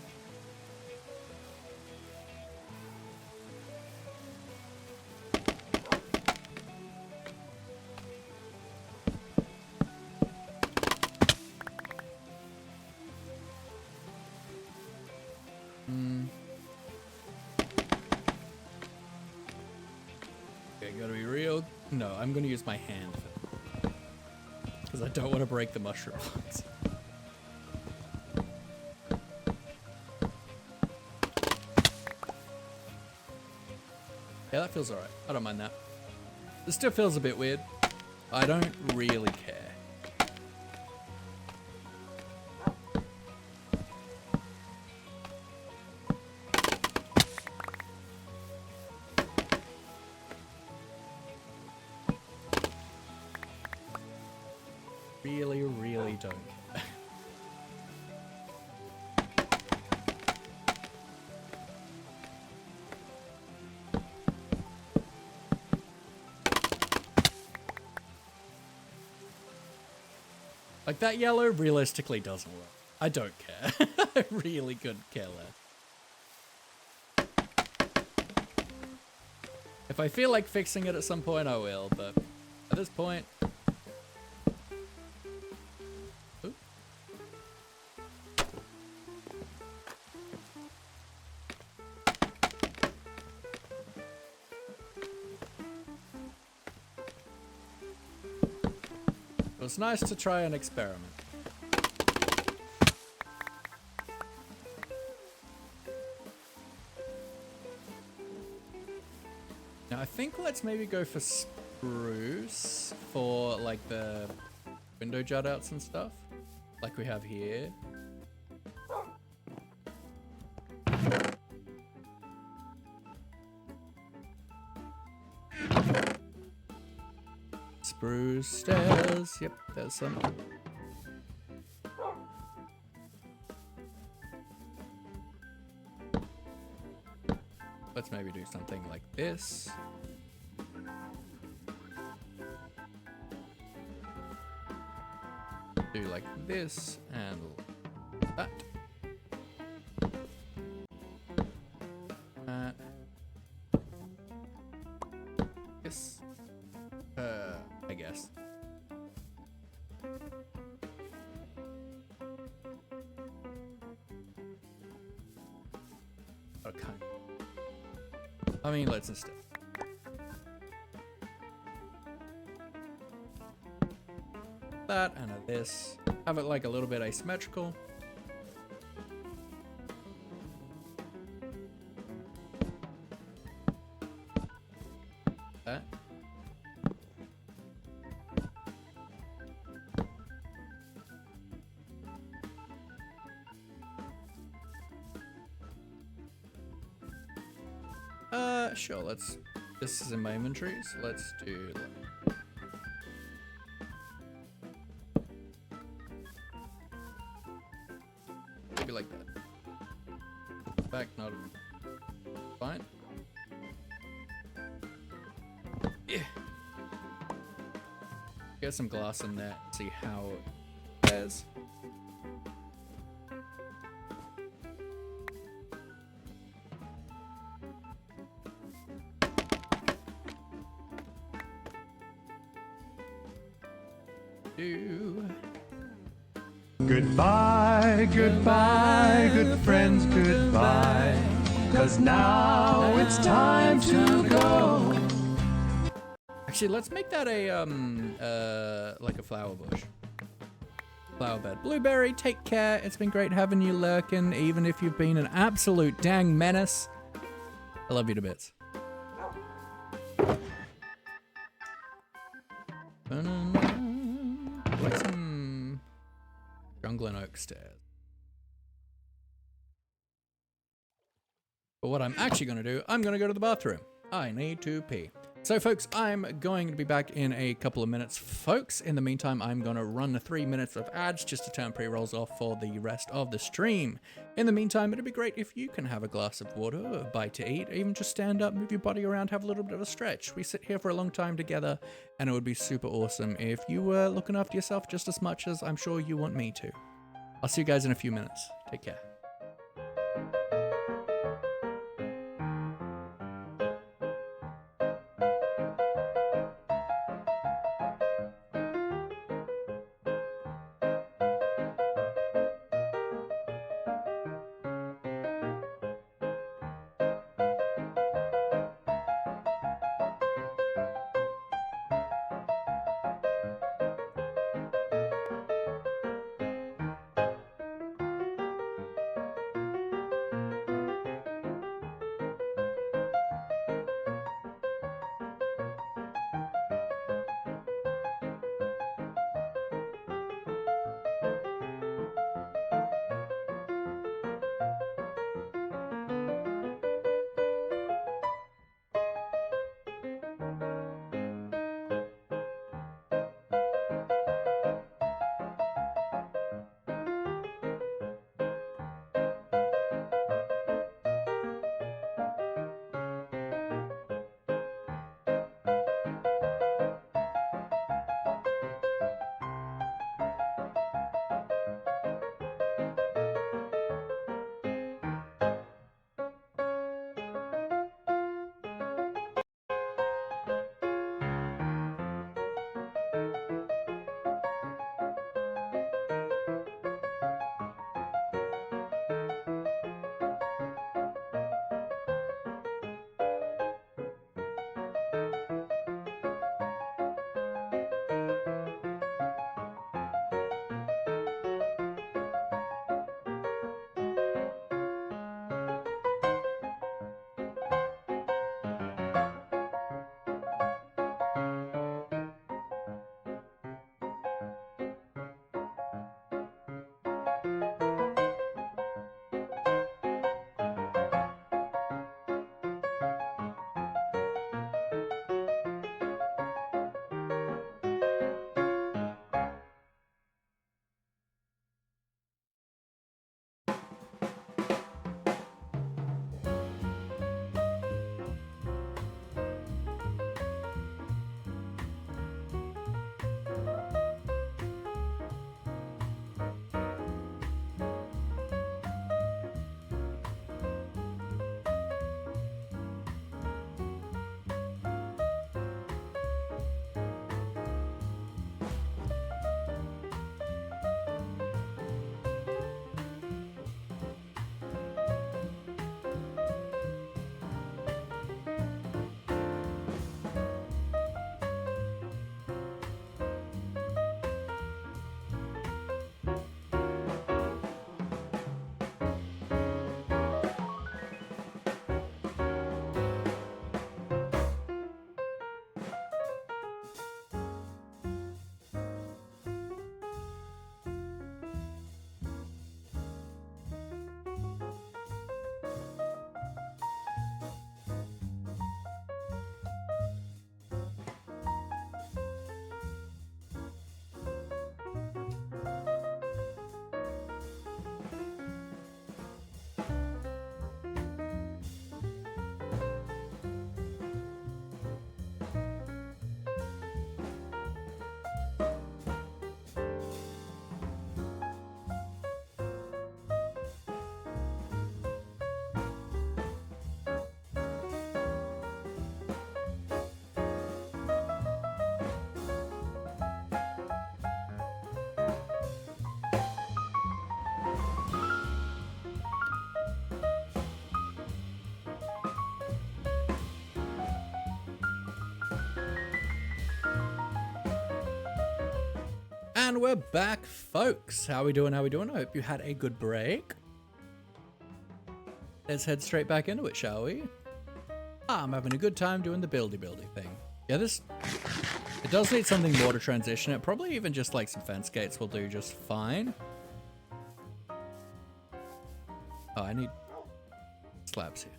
Okay, gotta be real. No, I'm gonna use my hand because I don't want to break the mushroom ones. Yeah, that feels alright. I don't mind that. This still feels a bit weird. I don't really care. Really don't care. Like, that yellow realistically doesn't work. I don't care. I really couldn't care less. If I feel like fixing it at some point, I will, but at this point... Oop. It was nice to try an experiment. Now I think let's maybe go for spruce for like the window jut outs and stuff, like we have here. Spruce stairs. Yep, there's some. Let's maybe do something like this. Do like this and that. This. I guess. Okay. I mean, let's instead. That and a this. Have it like a little bit asymmetrical. That. Sure, let's, this is in my inventory, so let's do like, maybe like that. Back, not fine. Yeah. Get some glass in there, see how it fares. Goodbye, goodbye, good friends, goodbye. 'Cause now it's time to go. Actually, let's make that a like a flower bush. Flower bed. Blueberry, take care. It's been great having you lurking, even if you've been an absolute dang menace. I love you to bits. Like some jungle and oak stairs. But what I'm actually going to do, I'm going to go to the bathroom. I need to pee. So folks, I'm going to be back in a couple of minutes. Folks, in the meantime, I'm going to run 3 minutes of ads just to turn pre-rolls off for the rest of the stream. In the meantime, it'd be great if you can have a glass of water, a bite to eat, even just stand up, move your body around, have a little bit of a stretch. We sit here for a long time together, and it would be super awesome if you were looking after yourself just as much as I'm sure you want me to. I'll see you guys in a few minutes. Take care. And we're back, folks. How we doing? How we doing? I hope you had a good break. Let's head straight back into it, shall we? I'm having a good time doing the buildy thing. Yeah, it does need something more to transition it. Probably even just like some fence gates will do just fine. Oh, I need slabs here.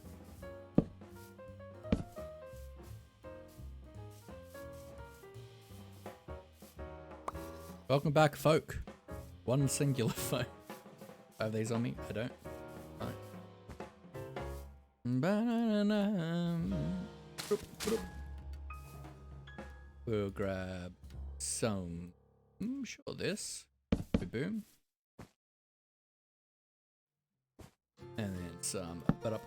Welcome back, folk. One singular folk. I have these on me? I don't. We'll grab some. Sure, this. Boom. some up.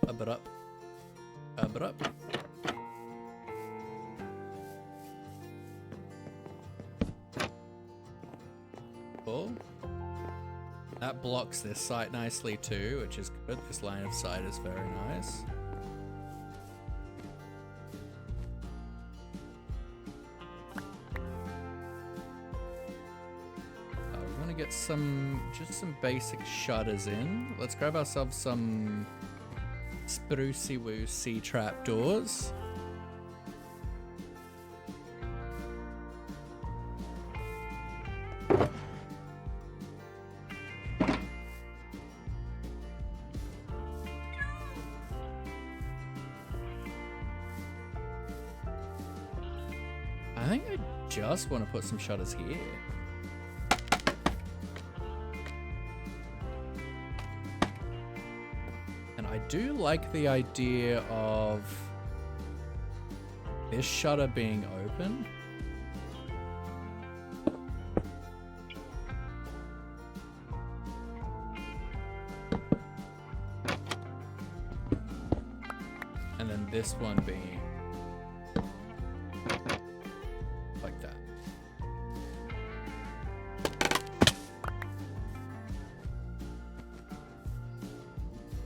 Cool. That blocks this site nicely too, which is good. This line of sight is very nice. We want to get just some basic shutters in. Let's grab ourselves some sprucey woosey trapdoors. I think I just want to put some shutters here. And I do like the idea of this shutter being open. And then this one being like that.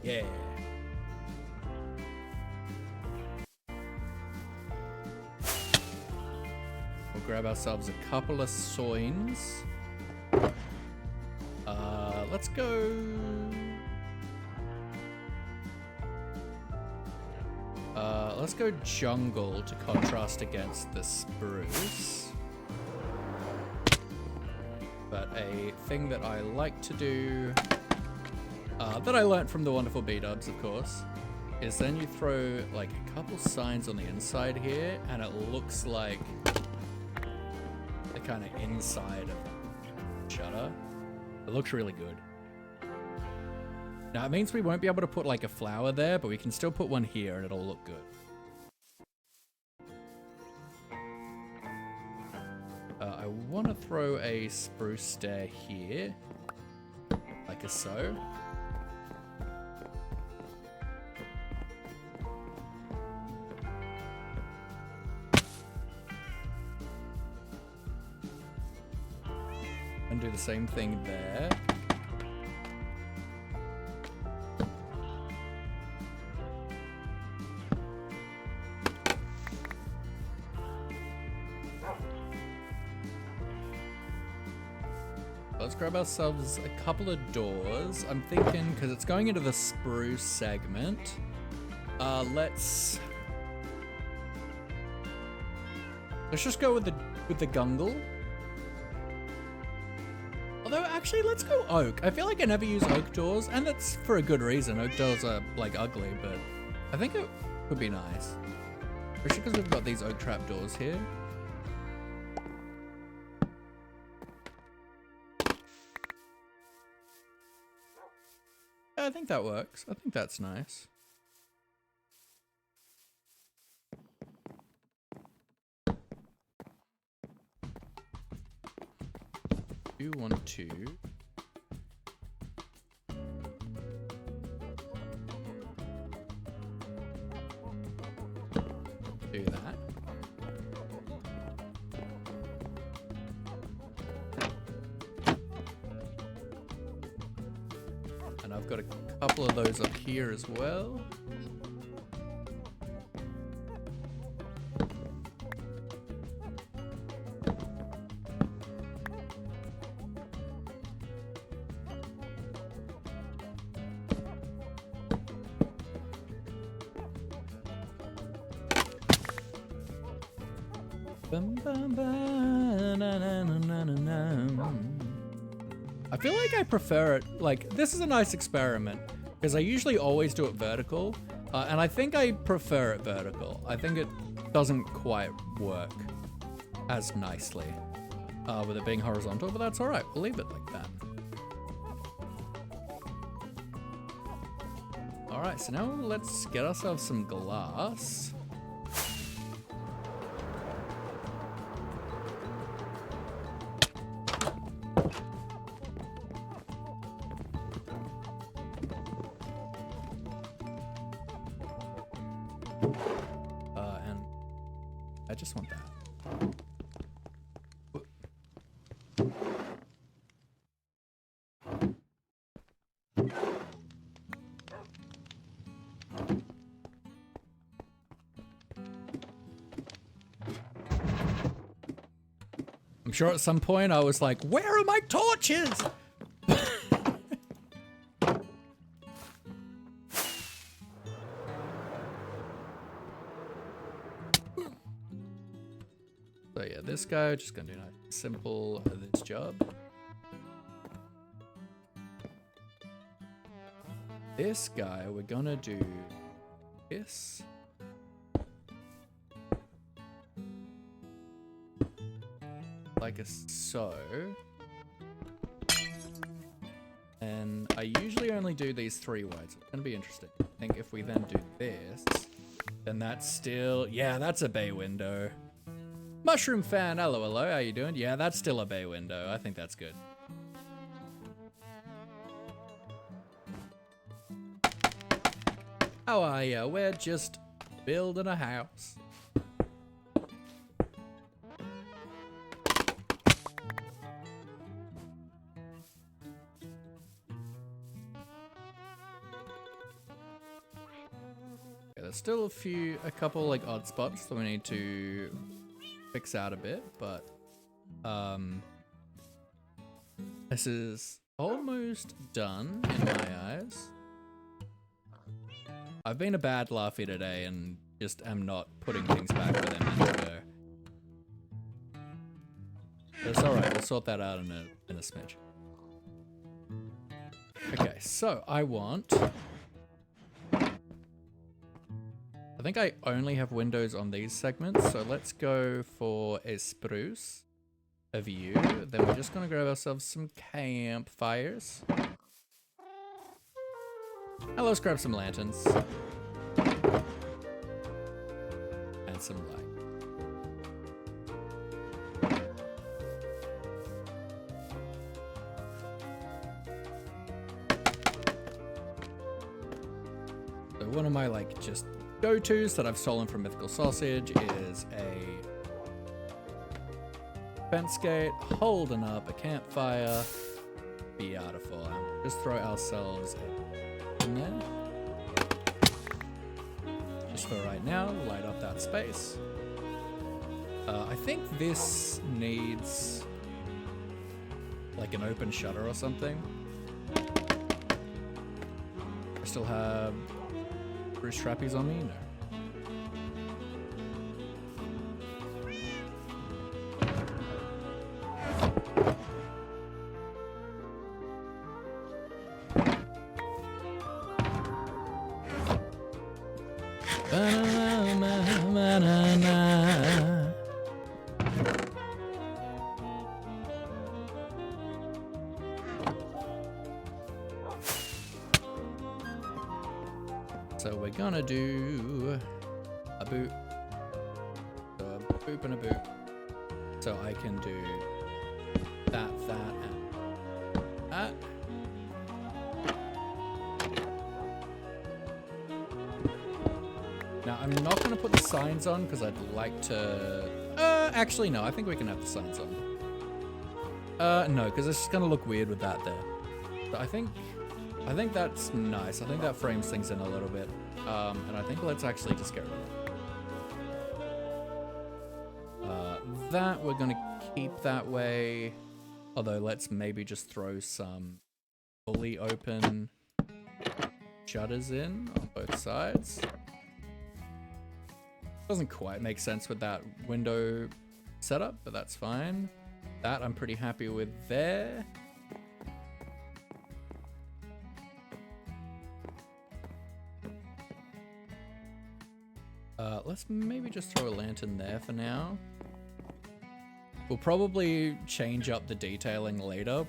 Yeah. We'll grab ourselves a couple of soins. Let's go. Let's go jungle to contrast against the spruce. But a thing that I like to do, that I learnt from the wonderful B-dubs, of course, is then you throw like a couple signs on the inside here, and it looks like the kind of inside of the shutter. It looks really good. Now it means we won't be able to put like a flower there, but we can still put one here and it'll look good. I want to throw a spruce stair here, like so. And do the same thing there. Let's grab ourselves a couple of doors. I'm thinking, because it's going into the spruce segment, let's just go with the gungle. Although actually, let's go oak. I feel like I never use oak doors, and that's for a good reason. Oak doors are like ugly, but I think it would be nice, especially because we've got these oak trap doors here. I think that works. I think that's nice. Do want to do that. And I've got a couple of those up here as well. I feel like I prefer it, like, this is a nice experiment, because I usually always do it vertical, and I think I prefer it vertical. I think it doesn't quite work as nicely with it being horizontal, but that's alright, we'll leave it like that. Alright, so now let's get ourselves some glass. I just want that. I'm sure at some point I was like, where are my torches? So yeah, this guy, just gonna do a simple this job. This guy, we're gonna do this. Like a so. And I usually only do these 3 wide, so it's gonna be interesting. I think if we then do this, then that's still, yeah, that's a bay window. Mushroom fan, hello, hello, how you doing? Yeah, that's still a bay window. I think that's good. How are ya? We're just building a house. Okay, there's still a couple like odd spots that we need to fix out a bit, but this is almost done in my eyes. I've been a bad laughy today and just am not putting things back where they're meant to go. But it's alright, we'll sort that out in a smidge. Okay, so I want... I think I only have windows on these segments, so let's go for a spruce, a view. Then we're just gonna grab ourselves some campfires. Now let's grab some lanterns. And some light. So one of my like just go-tos that I've stolen from Mythical Sausage is a fence gate holding up a campfire. Beautiful. And just throw ourselves in there. Just for right now, light up that space. I think this needs like an open shutter or something. I still have Bruce Trappies on me? No. So we're gonna do a boop, so a boop and a boop. So I can do that, and that. Now I'm not gonna put the signs on because I'd like to, actually no, I think we can have the signs on. No, because it's just gonna look weird with that there. So I think that's nice. I think that frames things in a little bit. And I think let's actually just get rid of it. That we're gonna keep that way. Although let's maybe just throw some fully open shutters in on both sides. Doesn't quite make sense with that window setup, but that's fine. That I'm pretty happy with there. Let's maybe just throw a lantern there for now. We'll probably change up the detailing later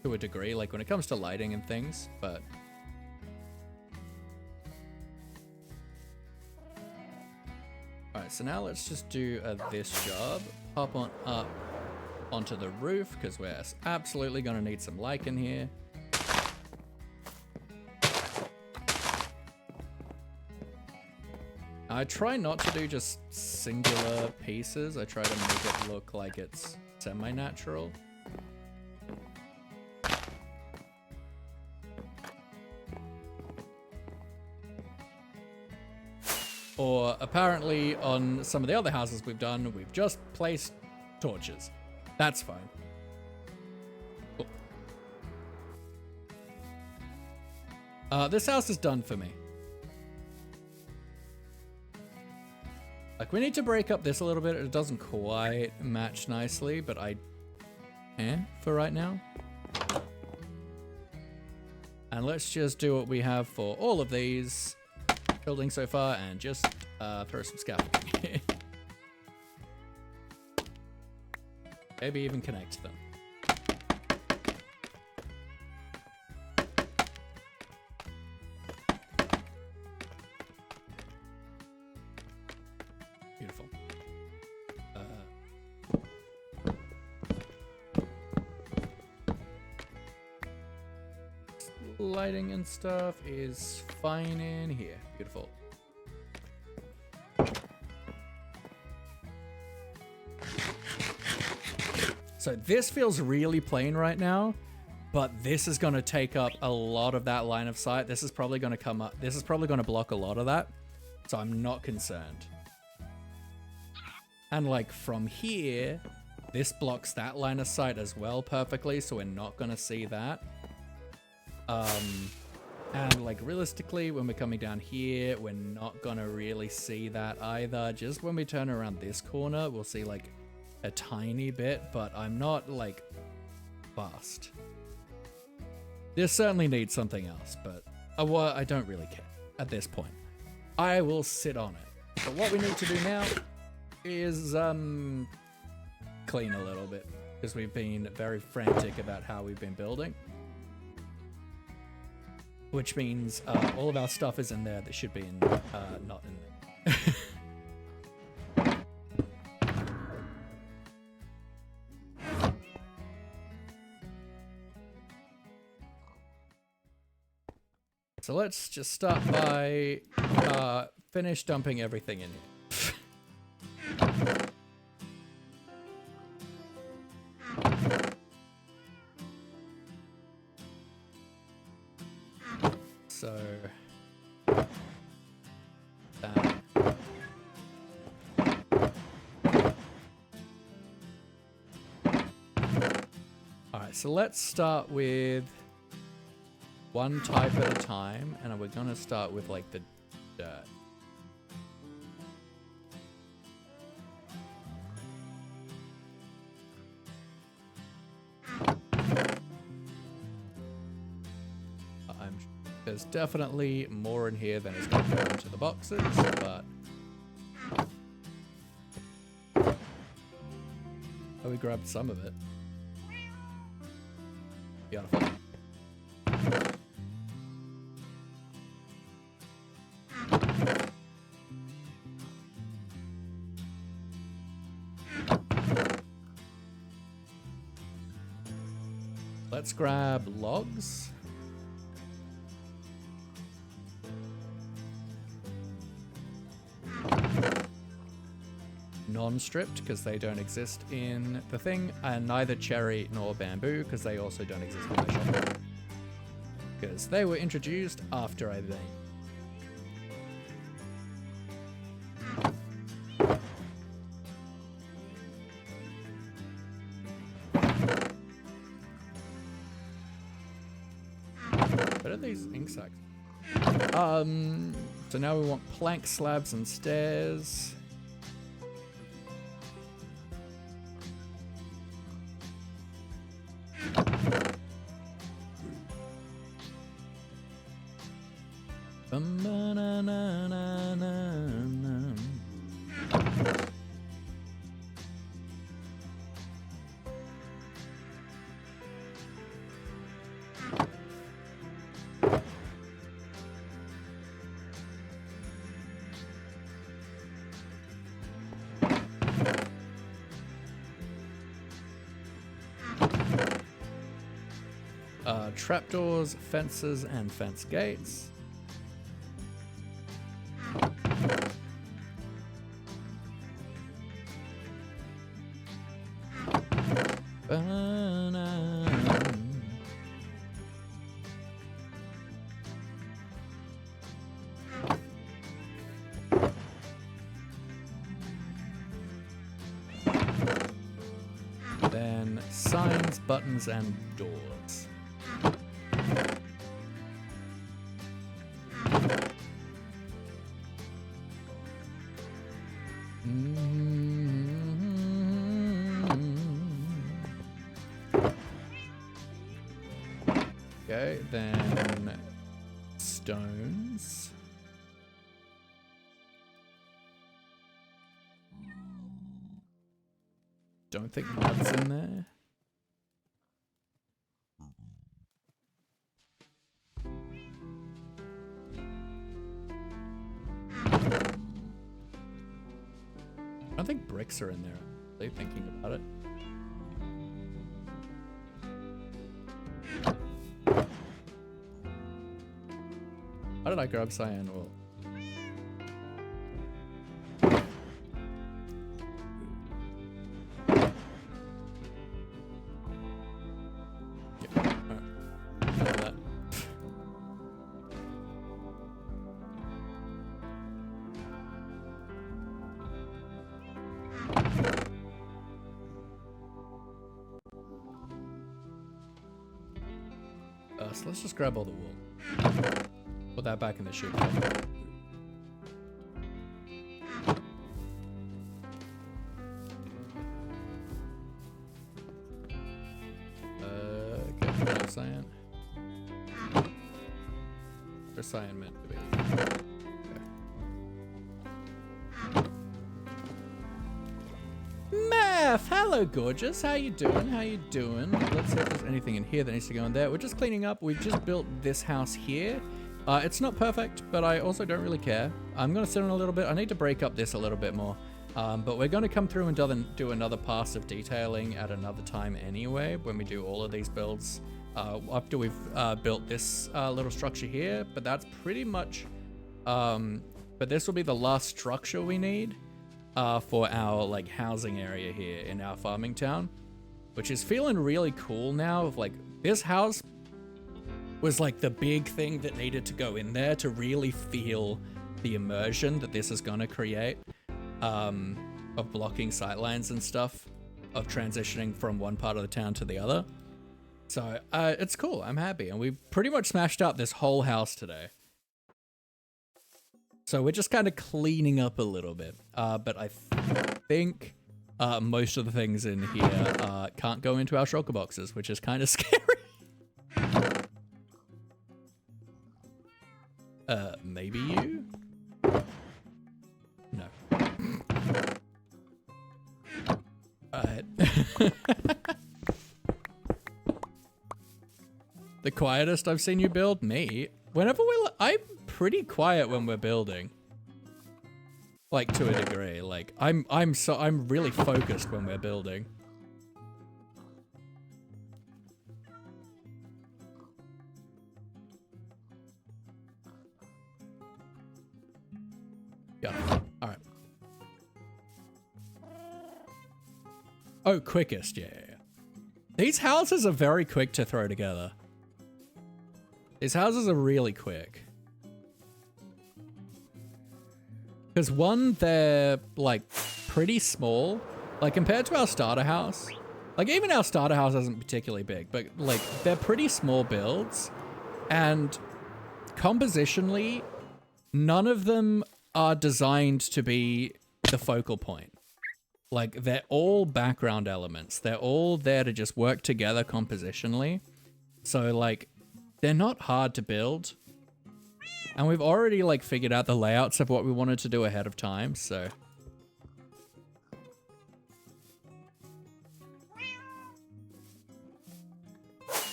to a degree, like when it comes to lighting and things, but... Alright, so now let's just do this job. Hop on up onto the roof, because we're absolutely going to need some lichen here. I try not to do just singular pieces. I try to make it look like it's semi-natural. Or apparently on some of the other houses we've done, we've just placed torches. That's fine. Cool. This house is done for me. Like, we need to break up this a little bit. It doesn't quite match nicely, but I can for right now. And let's just do what we have for all of these buildings so far and just throw some scaffolding. Maybe even connect them. Beautiful. Lighting and stuff is fine in here. Beautiful. So this feels really plain right now, but this is going to take up a lot of that line of sight. This is probably going to come up. This is probably going to block a lot of that. So I'm not concerned. And like from here, this blocks that line of sight as well perfectly. So we're not going to see that. And like realistically, when we're coming down here, we're not going to really see that either. Just when we turn around this corner, we'll see like a tiny bit, but I'm not like fast. This certainly needs something else, but I don't really care at this point. I will sit on it. But what we need to do now is clean a little bit, because we've been very frantic about how we've been building. Which means all of our stuff is in there that should be in, not in there. So let's just start by finish dumping everything in here. So that. Alright, so let's start with one type at a time, and we're gonna start with like the dirt. There's definitely more in here than is going to go into the boxes, but oh, we grabbed some of it. Beautiful. Let's grab logs. Non-stripped, because they don't exist in the thing, and neither cherry nor bamboo, because they also don't exist in the shop. Because they were introduced after I think. What are these ink sacks? So now we want plank slabs and stairs. Trapdoors, fences, and fence gates. signs, buttons, and doors. Okay, then stones. Don't think that's in there. I don't think bricks are in there. Are you thinking about it? How did I grab cyan wool? So let's just grab all the wool. Put that back in the chute. Okay, no cyan. Where's cyan meant to be? Math! Hello, gorgeous. How you doing? How you doing? Let's see if there's anything in here that needs to go in there. We're just cleaning up. We've just built this house here. It's not perfect, but I also don't really care. I'm going to sit on a little bit. I need to break up this a little bit more. But we're going to come through and do another pass of detailing at another time anyway, when we do all of these builds. After we've built this little structure here, but that's pretty much... but this will be the last structure we need. For our like housing area here in our farming town, which is feeling really cool now. Of like, this house was like the big thing that needed to go in there to really feel the immersion that this is gonna create, of blocking sightlines and stuff, of transitioning from one part of the town to the other. So it's cool. I'm happy, and we pretty much smashed out this whole house today. So we're just kind of cleaning up a little bit, but I think most of the things in here can't go into our shulker boxes, which is kind of scary. Maybe you? No. Alright. The quietest I've seen you build? Me? Whenever I'm pretty quiet when we're building. Like, to a degree. Like, I'm really focused when we're building. Yeah. Alright. Oh, quickest, yeah. These houses are very quick to throw together. These houses are really quick. Because one, they're like pretty small. Like compared to our starter house. Like even our starter house isn't particularly big, but like they're pretty small builds. And compositionally, none of them are designed to be the focal point. Like they're all background elements. They're all there to just work together compositionally. So like, they're not hard to build. And we've already like figured out the layouts of what we wanted to do ahead of time, so.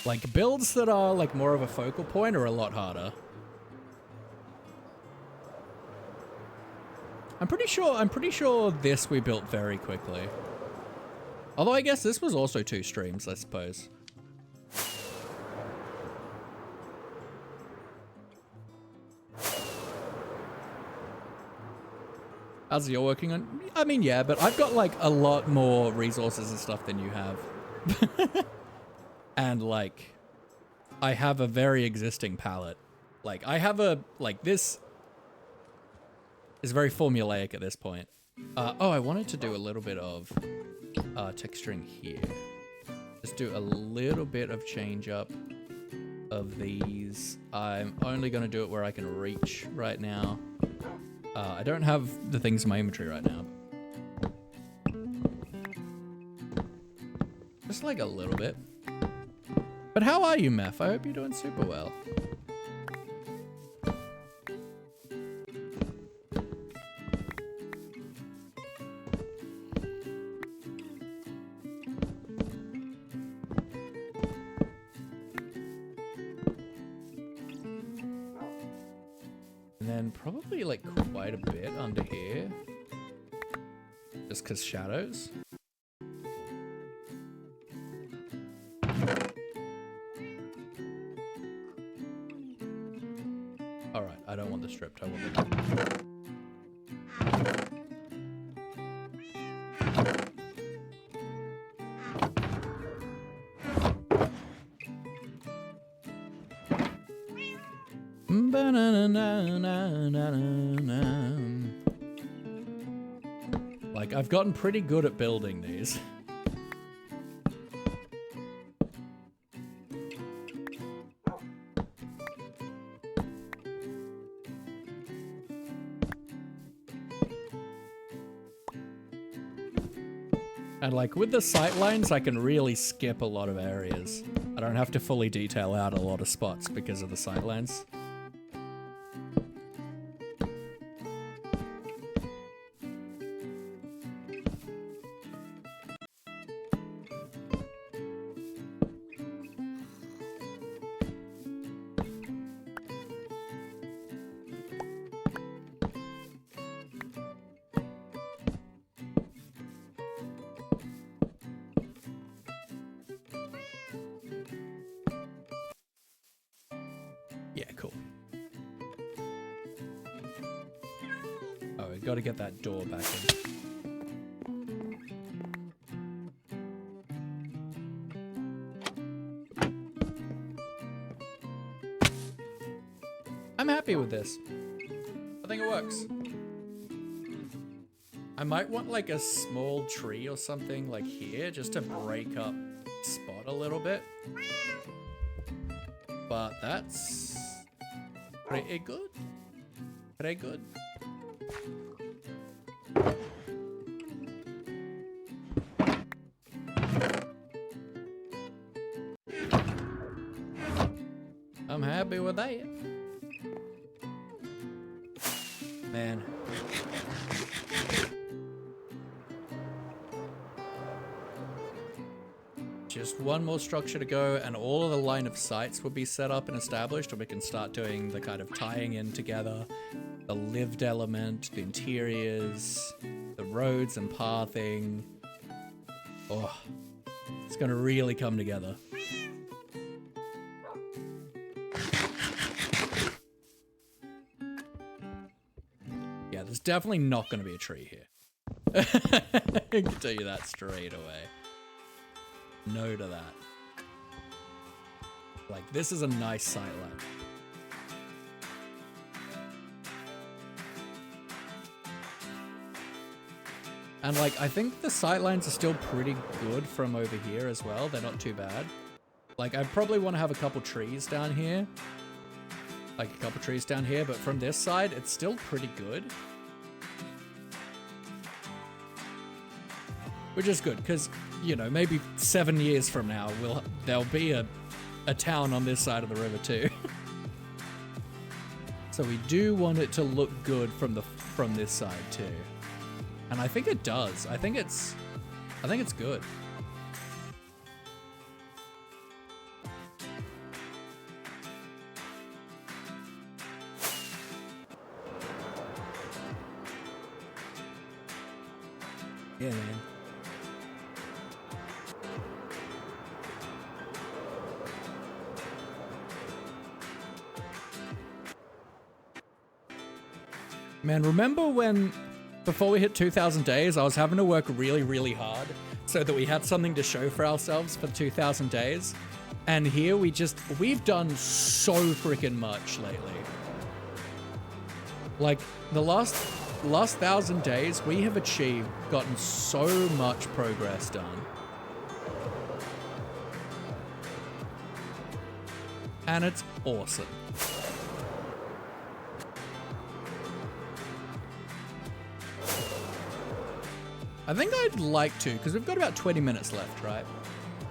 Like builds that are like more of a focal point are a lot harder. I'm pretty sure this we built very quickly. Although I guess this was also 2 streams, I suppose. As you're working on, I mean, yeah, but I've got like a lot more resources and stuff than you have. And like, I have a very existing palette. Like I have this is very formulaic at this point. Oh, I wanted to do a little bit of texturing here. Just do a little bit of change up of these. I'm only going to do it where I can reach right now. I don't have the things in my inventory right now. Just like a little bit. But how are you, Meph? I hope you're doing super well. And then probably like quite a bit under here. Just because shadows. Alright, I don't want the stripped, I want the... Like, I've gotten pretty good at building these. And like with the sightlines, I can really skip a lot of areas. I don't have to fully detail out a lot of spots because of the sightlines. Yeah, cool. Oh, we gotta get that door back in. I'm happy with this. I think it works. I might want like a small tree or something like here just to break up the spot a little bit. But that's pretty good. Pretty good. I'm happy with that. Man. Just one more structure to go and all of the line of sights will be set up and established, and we can start doing the kind of tying in together, the lived element, the interiors, the roads and pathing. Oh, it's gonna really come together. Yeah, there's definitely not gonna be a tree here. I can tell you that straight away. No to that. Like, this is a nice sightline. And like, I think the sightlines are still pretty good from over here as well. They're not too bad. Like, I probably want to have a couple trees down here. Like a couple trees down here, but from this side, it's still pretty good. Which is good, because, you know, maybe 7 years from now, there'll be a town on this side of the river too. So we do want it to look good from this side too. And I think it does. I think it's good. Yeah, man. Man, remember when, before we hit 2,000 days, I was having to work really, really hard so that we had something to show for ourselves for 2,000 days? And here we've done so freaking much lately. Like, the last 1,000 days, we have gotten so much progress done. and it's awesome. I think I'd like to, because we've got about 20 minutes left, right?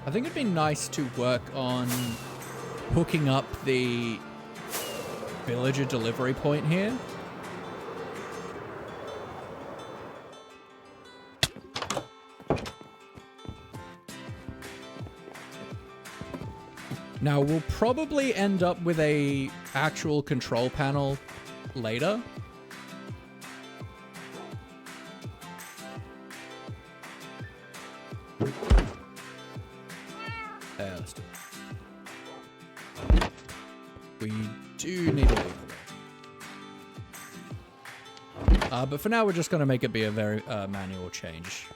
I think it'd be nice to work on hooking up the villager delivery point here. Now, we'll probably end up with a actual control panel later. Let's do it. We do need a lever. But for now, we're just going to make it be a very manual interchange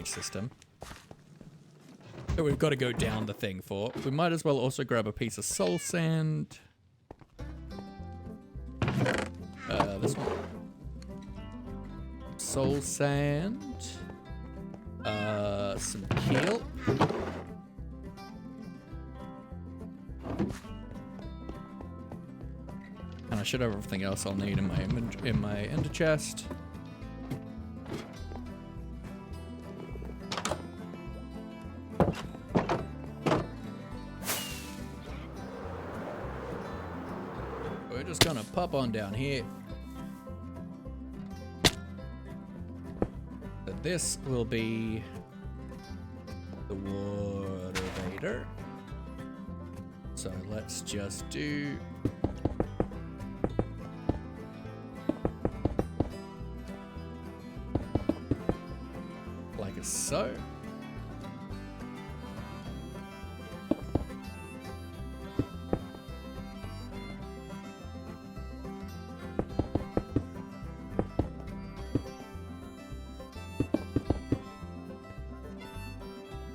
system. That we've got to go down the thing for. We might as well also grab a piece of soul sand. This one. Soul sand. Some keel. And I should have everything else I'll need in my ender chest. We're just gonna pop on down here. So this will be the water vader. So let's just do like so.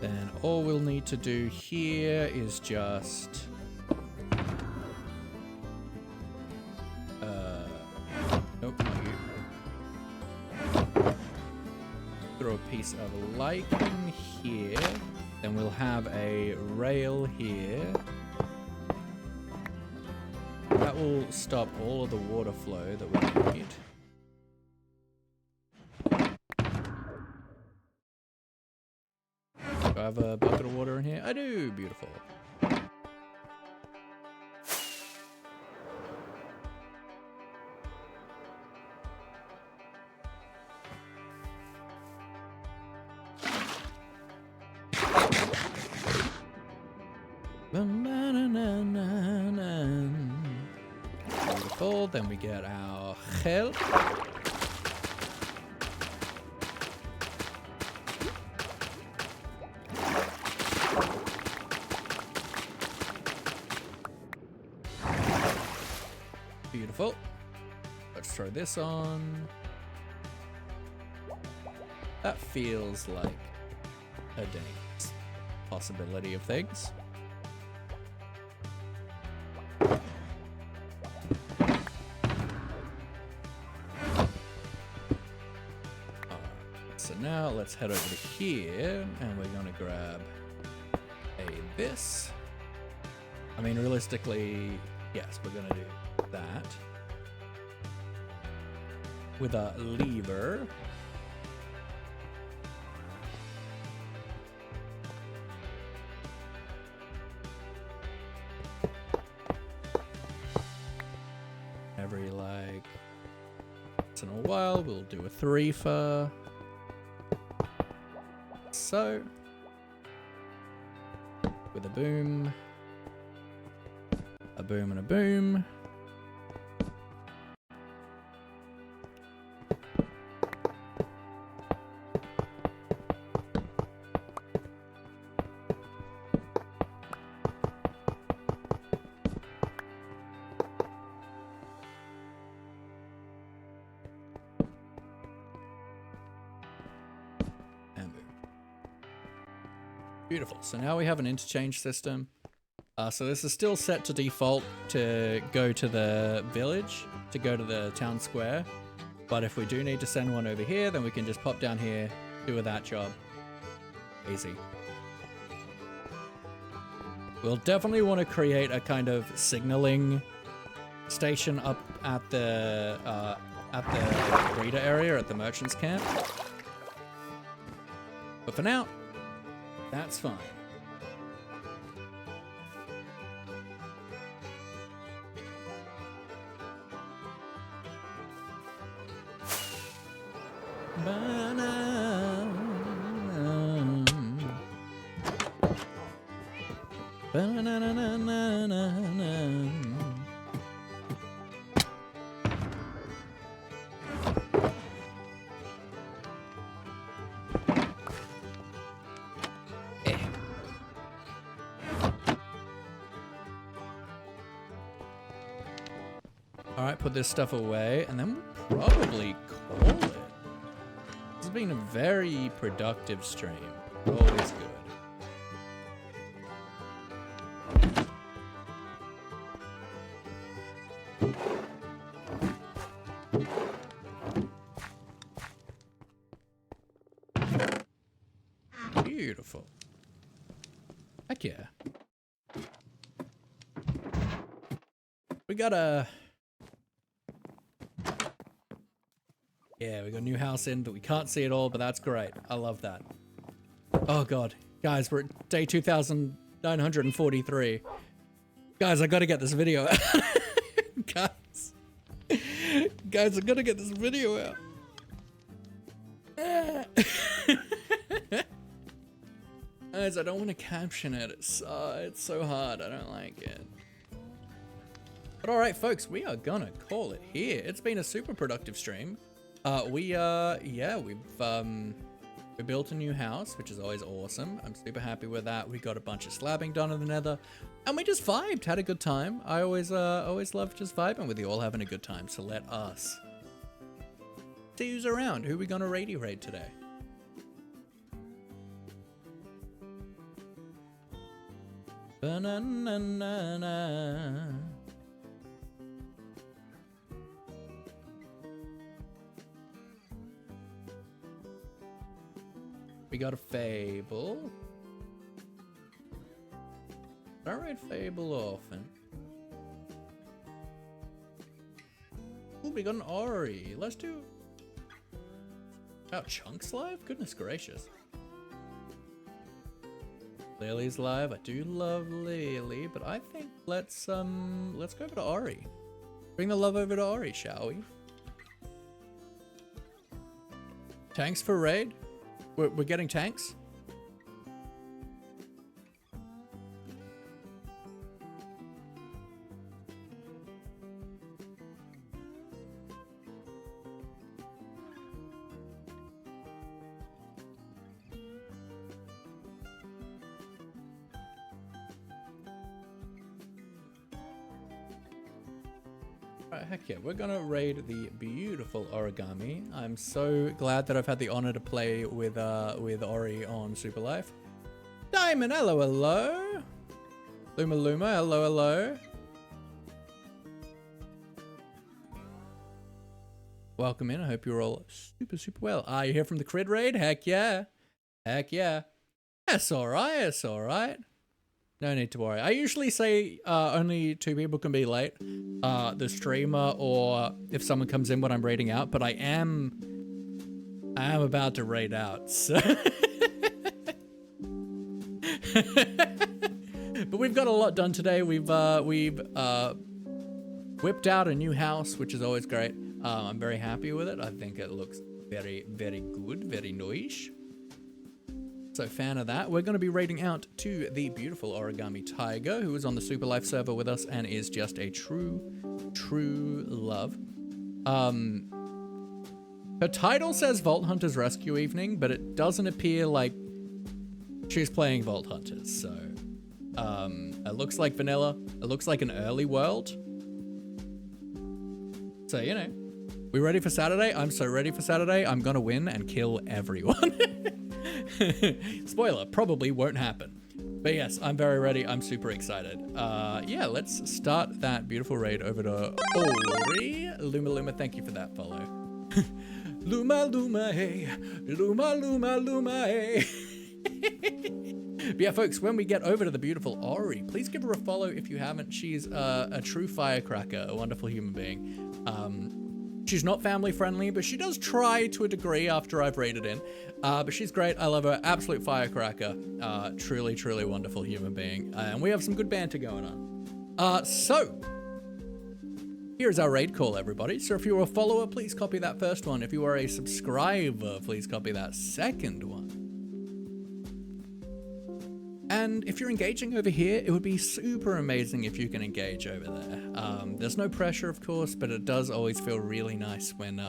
Then all we'll need to do here is just nope, not you. Throw a piece of lichen here. Then we'll have a rail here. That will stop all of the water flow that we need. Do I have a bucket of water in here? I do. Beautiful. Beautiful. Then we get our help. Beautiful. Let's throw this on. That feels like a dangerous possibility of things. So now let's head over to here and we're gonna grab this. I mean, realistically, yes, we're gonna do that with a lever. Every like once in a while we'll do a threefer. So with a boom, and a boom. And boom. Beautiful. So now we have an interchange system. So this is still set to default to go to the village, to go to the town square. But if we do need to send one over here, then we can just pop down here, do that job. Easy. We'll definitely want to create a kind of signaling station up at the breeder area at the merchant's camp. But for now, that's fine. All right, put this stuff away, and then we'll probably call it. This has been a very productive stream. Always good. Beautiful. Heck yeah. We got a... Yeah, we got a new house in, but we can't see it all, but that's great. I love that. Oh god. Guys, we're at day 2943. Guys, I gotta get this video out. Guys, I gotta get this video out. Guys, I don't want to caption it. It's so hard. I don't like it. But alright, folks, we are gonna call it here. It's been a super productive stream. We built a new house, which is always awesome. I'm super happy with that. We got a bunch of slabbing done in the nether, and we just vibed, had a good time. I always love just vibing with you all, having a good time. So let us see who's around. Who are we gonna raid today? Ba-na-na-na-na. We got a Fable. I don't read Fable often. Ooh, we got an Ori. Let's do... Oh, Chunks live? Goodness gracious. Lily's live. I do love Lily, but I think let's go over to Ori. Bring the love over to Ori, shall we? Tanks for raid? We're getting tanks? Alright, heck yeah, we're gonna raid the beautiful Origami. I'm so glad that I've had the honor to play with Ori on Super Life. Diamond, hello, hello. Luma Luma, hello, hello. Welcome in, I hope you're all super well. Are you here from the Crid raid? Heck yeah. Heck yeah. That's alright, that's alright. No need to worry. I usually say only 2 people can be late. The streamer or if someone comes in when I'm raiding out, but I am about to raid out, so. But we've got a lot done today. We've whipped out a new house, which is always great. I'm very happy with it. I think it looks very good, very nice. So fan of that. We're going to be raiding out to the beautiful Origami Tiger, who is on the Super Life server with us and is just a true love. Her title says Vault Hunters Rescue Evening, but it doesn't appear like she's playing Vault Hunters. So it looks like vanilla. It looks like an early world. So, you know, we ready for Saturday? I'm so ready for Saturday. I'm going to win and kill everyone. Spoiler, probably won't happen. But yes, I'm very ready. I'm super excited. Yeah, let's start that beautiful raid over to Ori. Luma Luma, thank you for that follow. Luma Luma, hey. Luma Luma Luma, hey. But yeah, folks, when we get over to the beautiful Ori, please give her a follow if you haven't. She's a true firecracker, a wonderful human being. She's not family friendly, but she does try to a degree after I've raided in. But she's great. I love her. Absolute firecracker. Truly, truly wonderful human being. And we have some good banter going on. So, here's our raid call, everybody. So if you're a follower, please copy that first one. If you are a subscriber, please copy that second one. And if you're engaging over here, it would be super amazing if you can engage over there. There's no pressure, of course, but it does always feel really nice when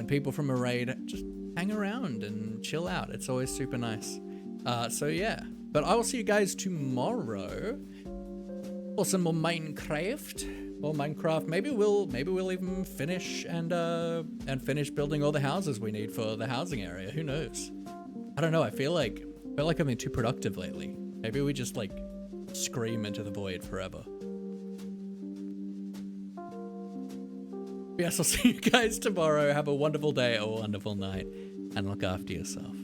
people from a raid just hang around and chill out. It's always super nice. So yeah, but I will see you guys tomorrow for some more Minecraft. Or Minecraft. Maybe we'll even finish and finish building all the houses we need for the housing area. Who knows? I don't know. I feel like I've been too productive lately. Maybe we just like scream into the void forever. Yes, I'll see you guys tomorrow. Have a wonderful day, a wonderful night, and look after yourself.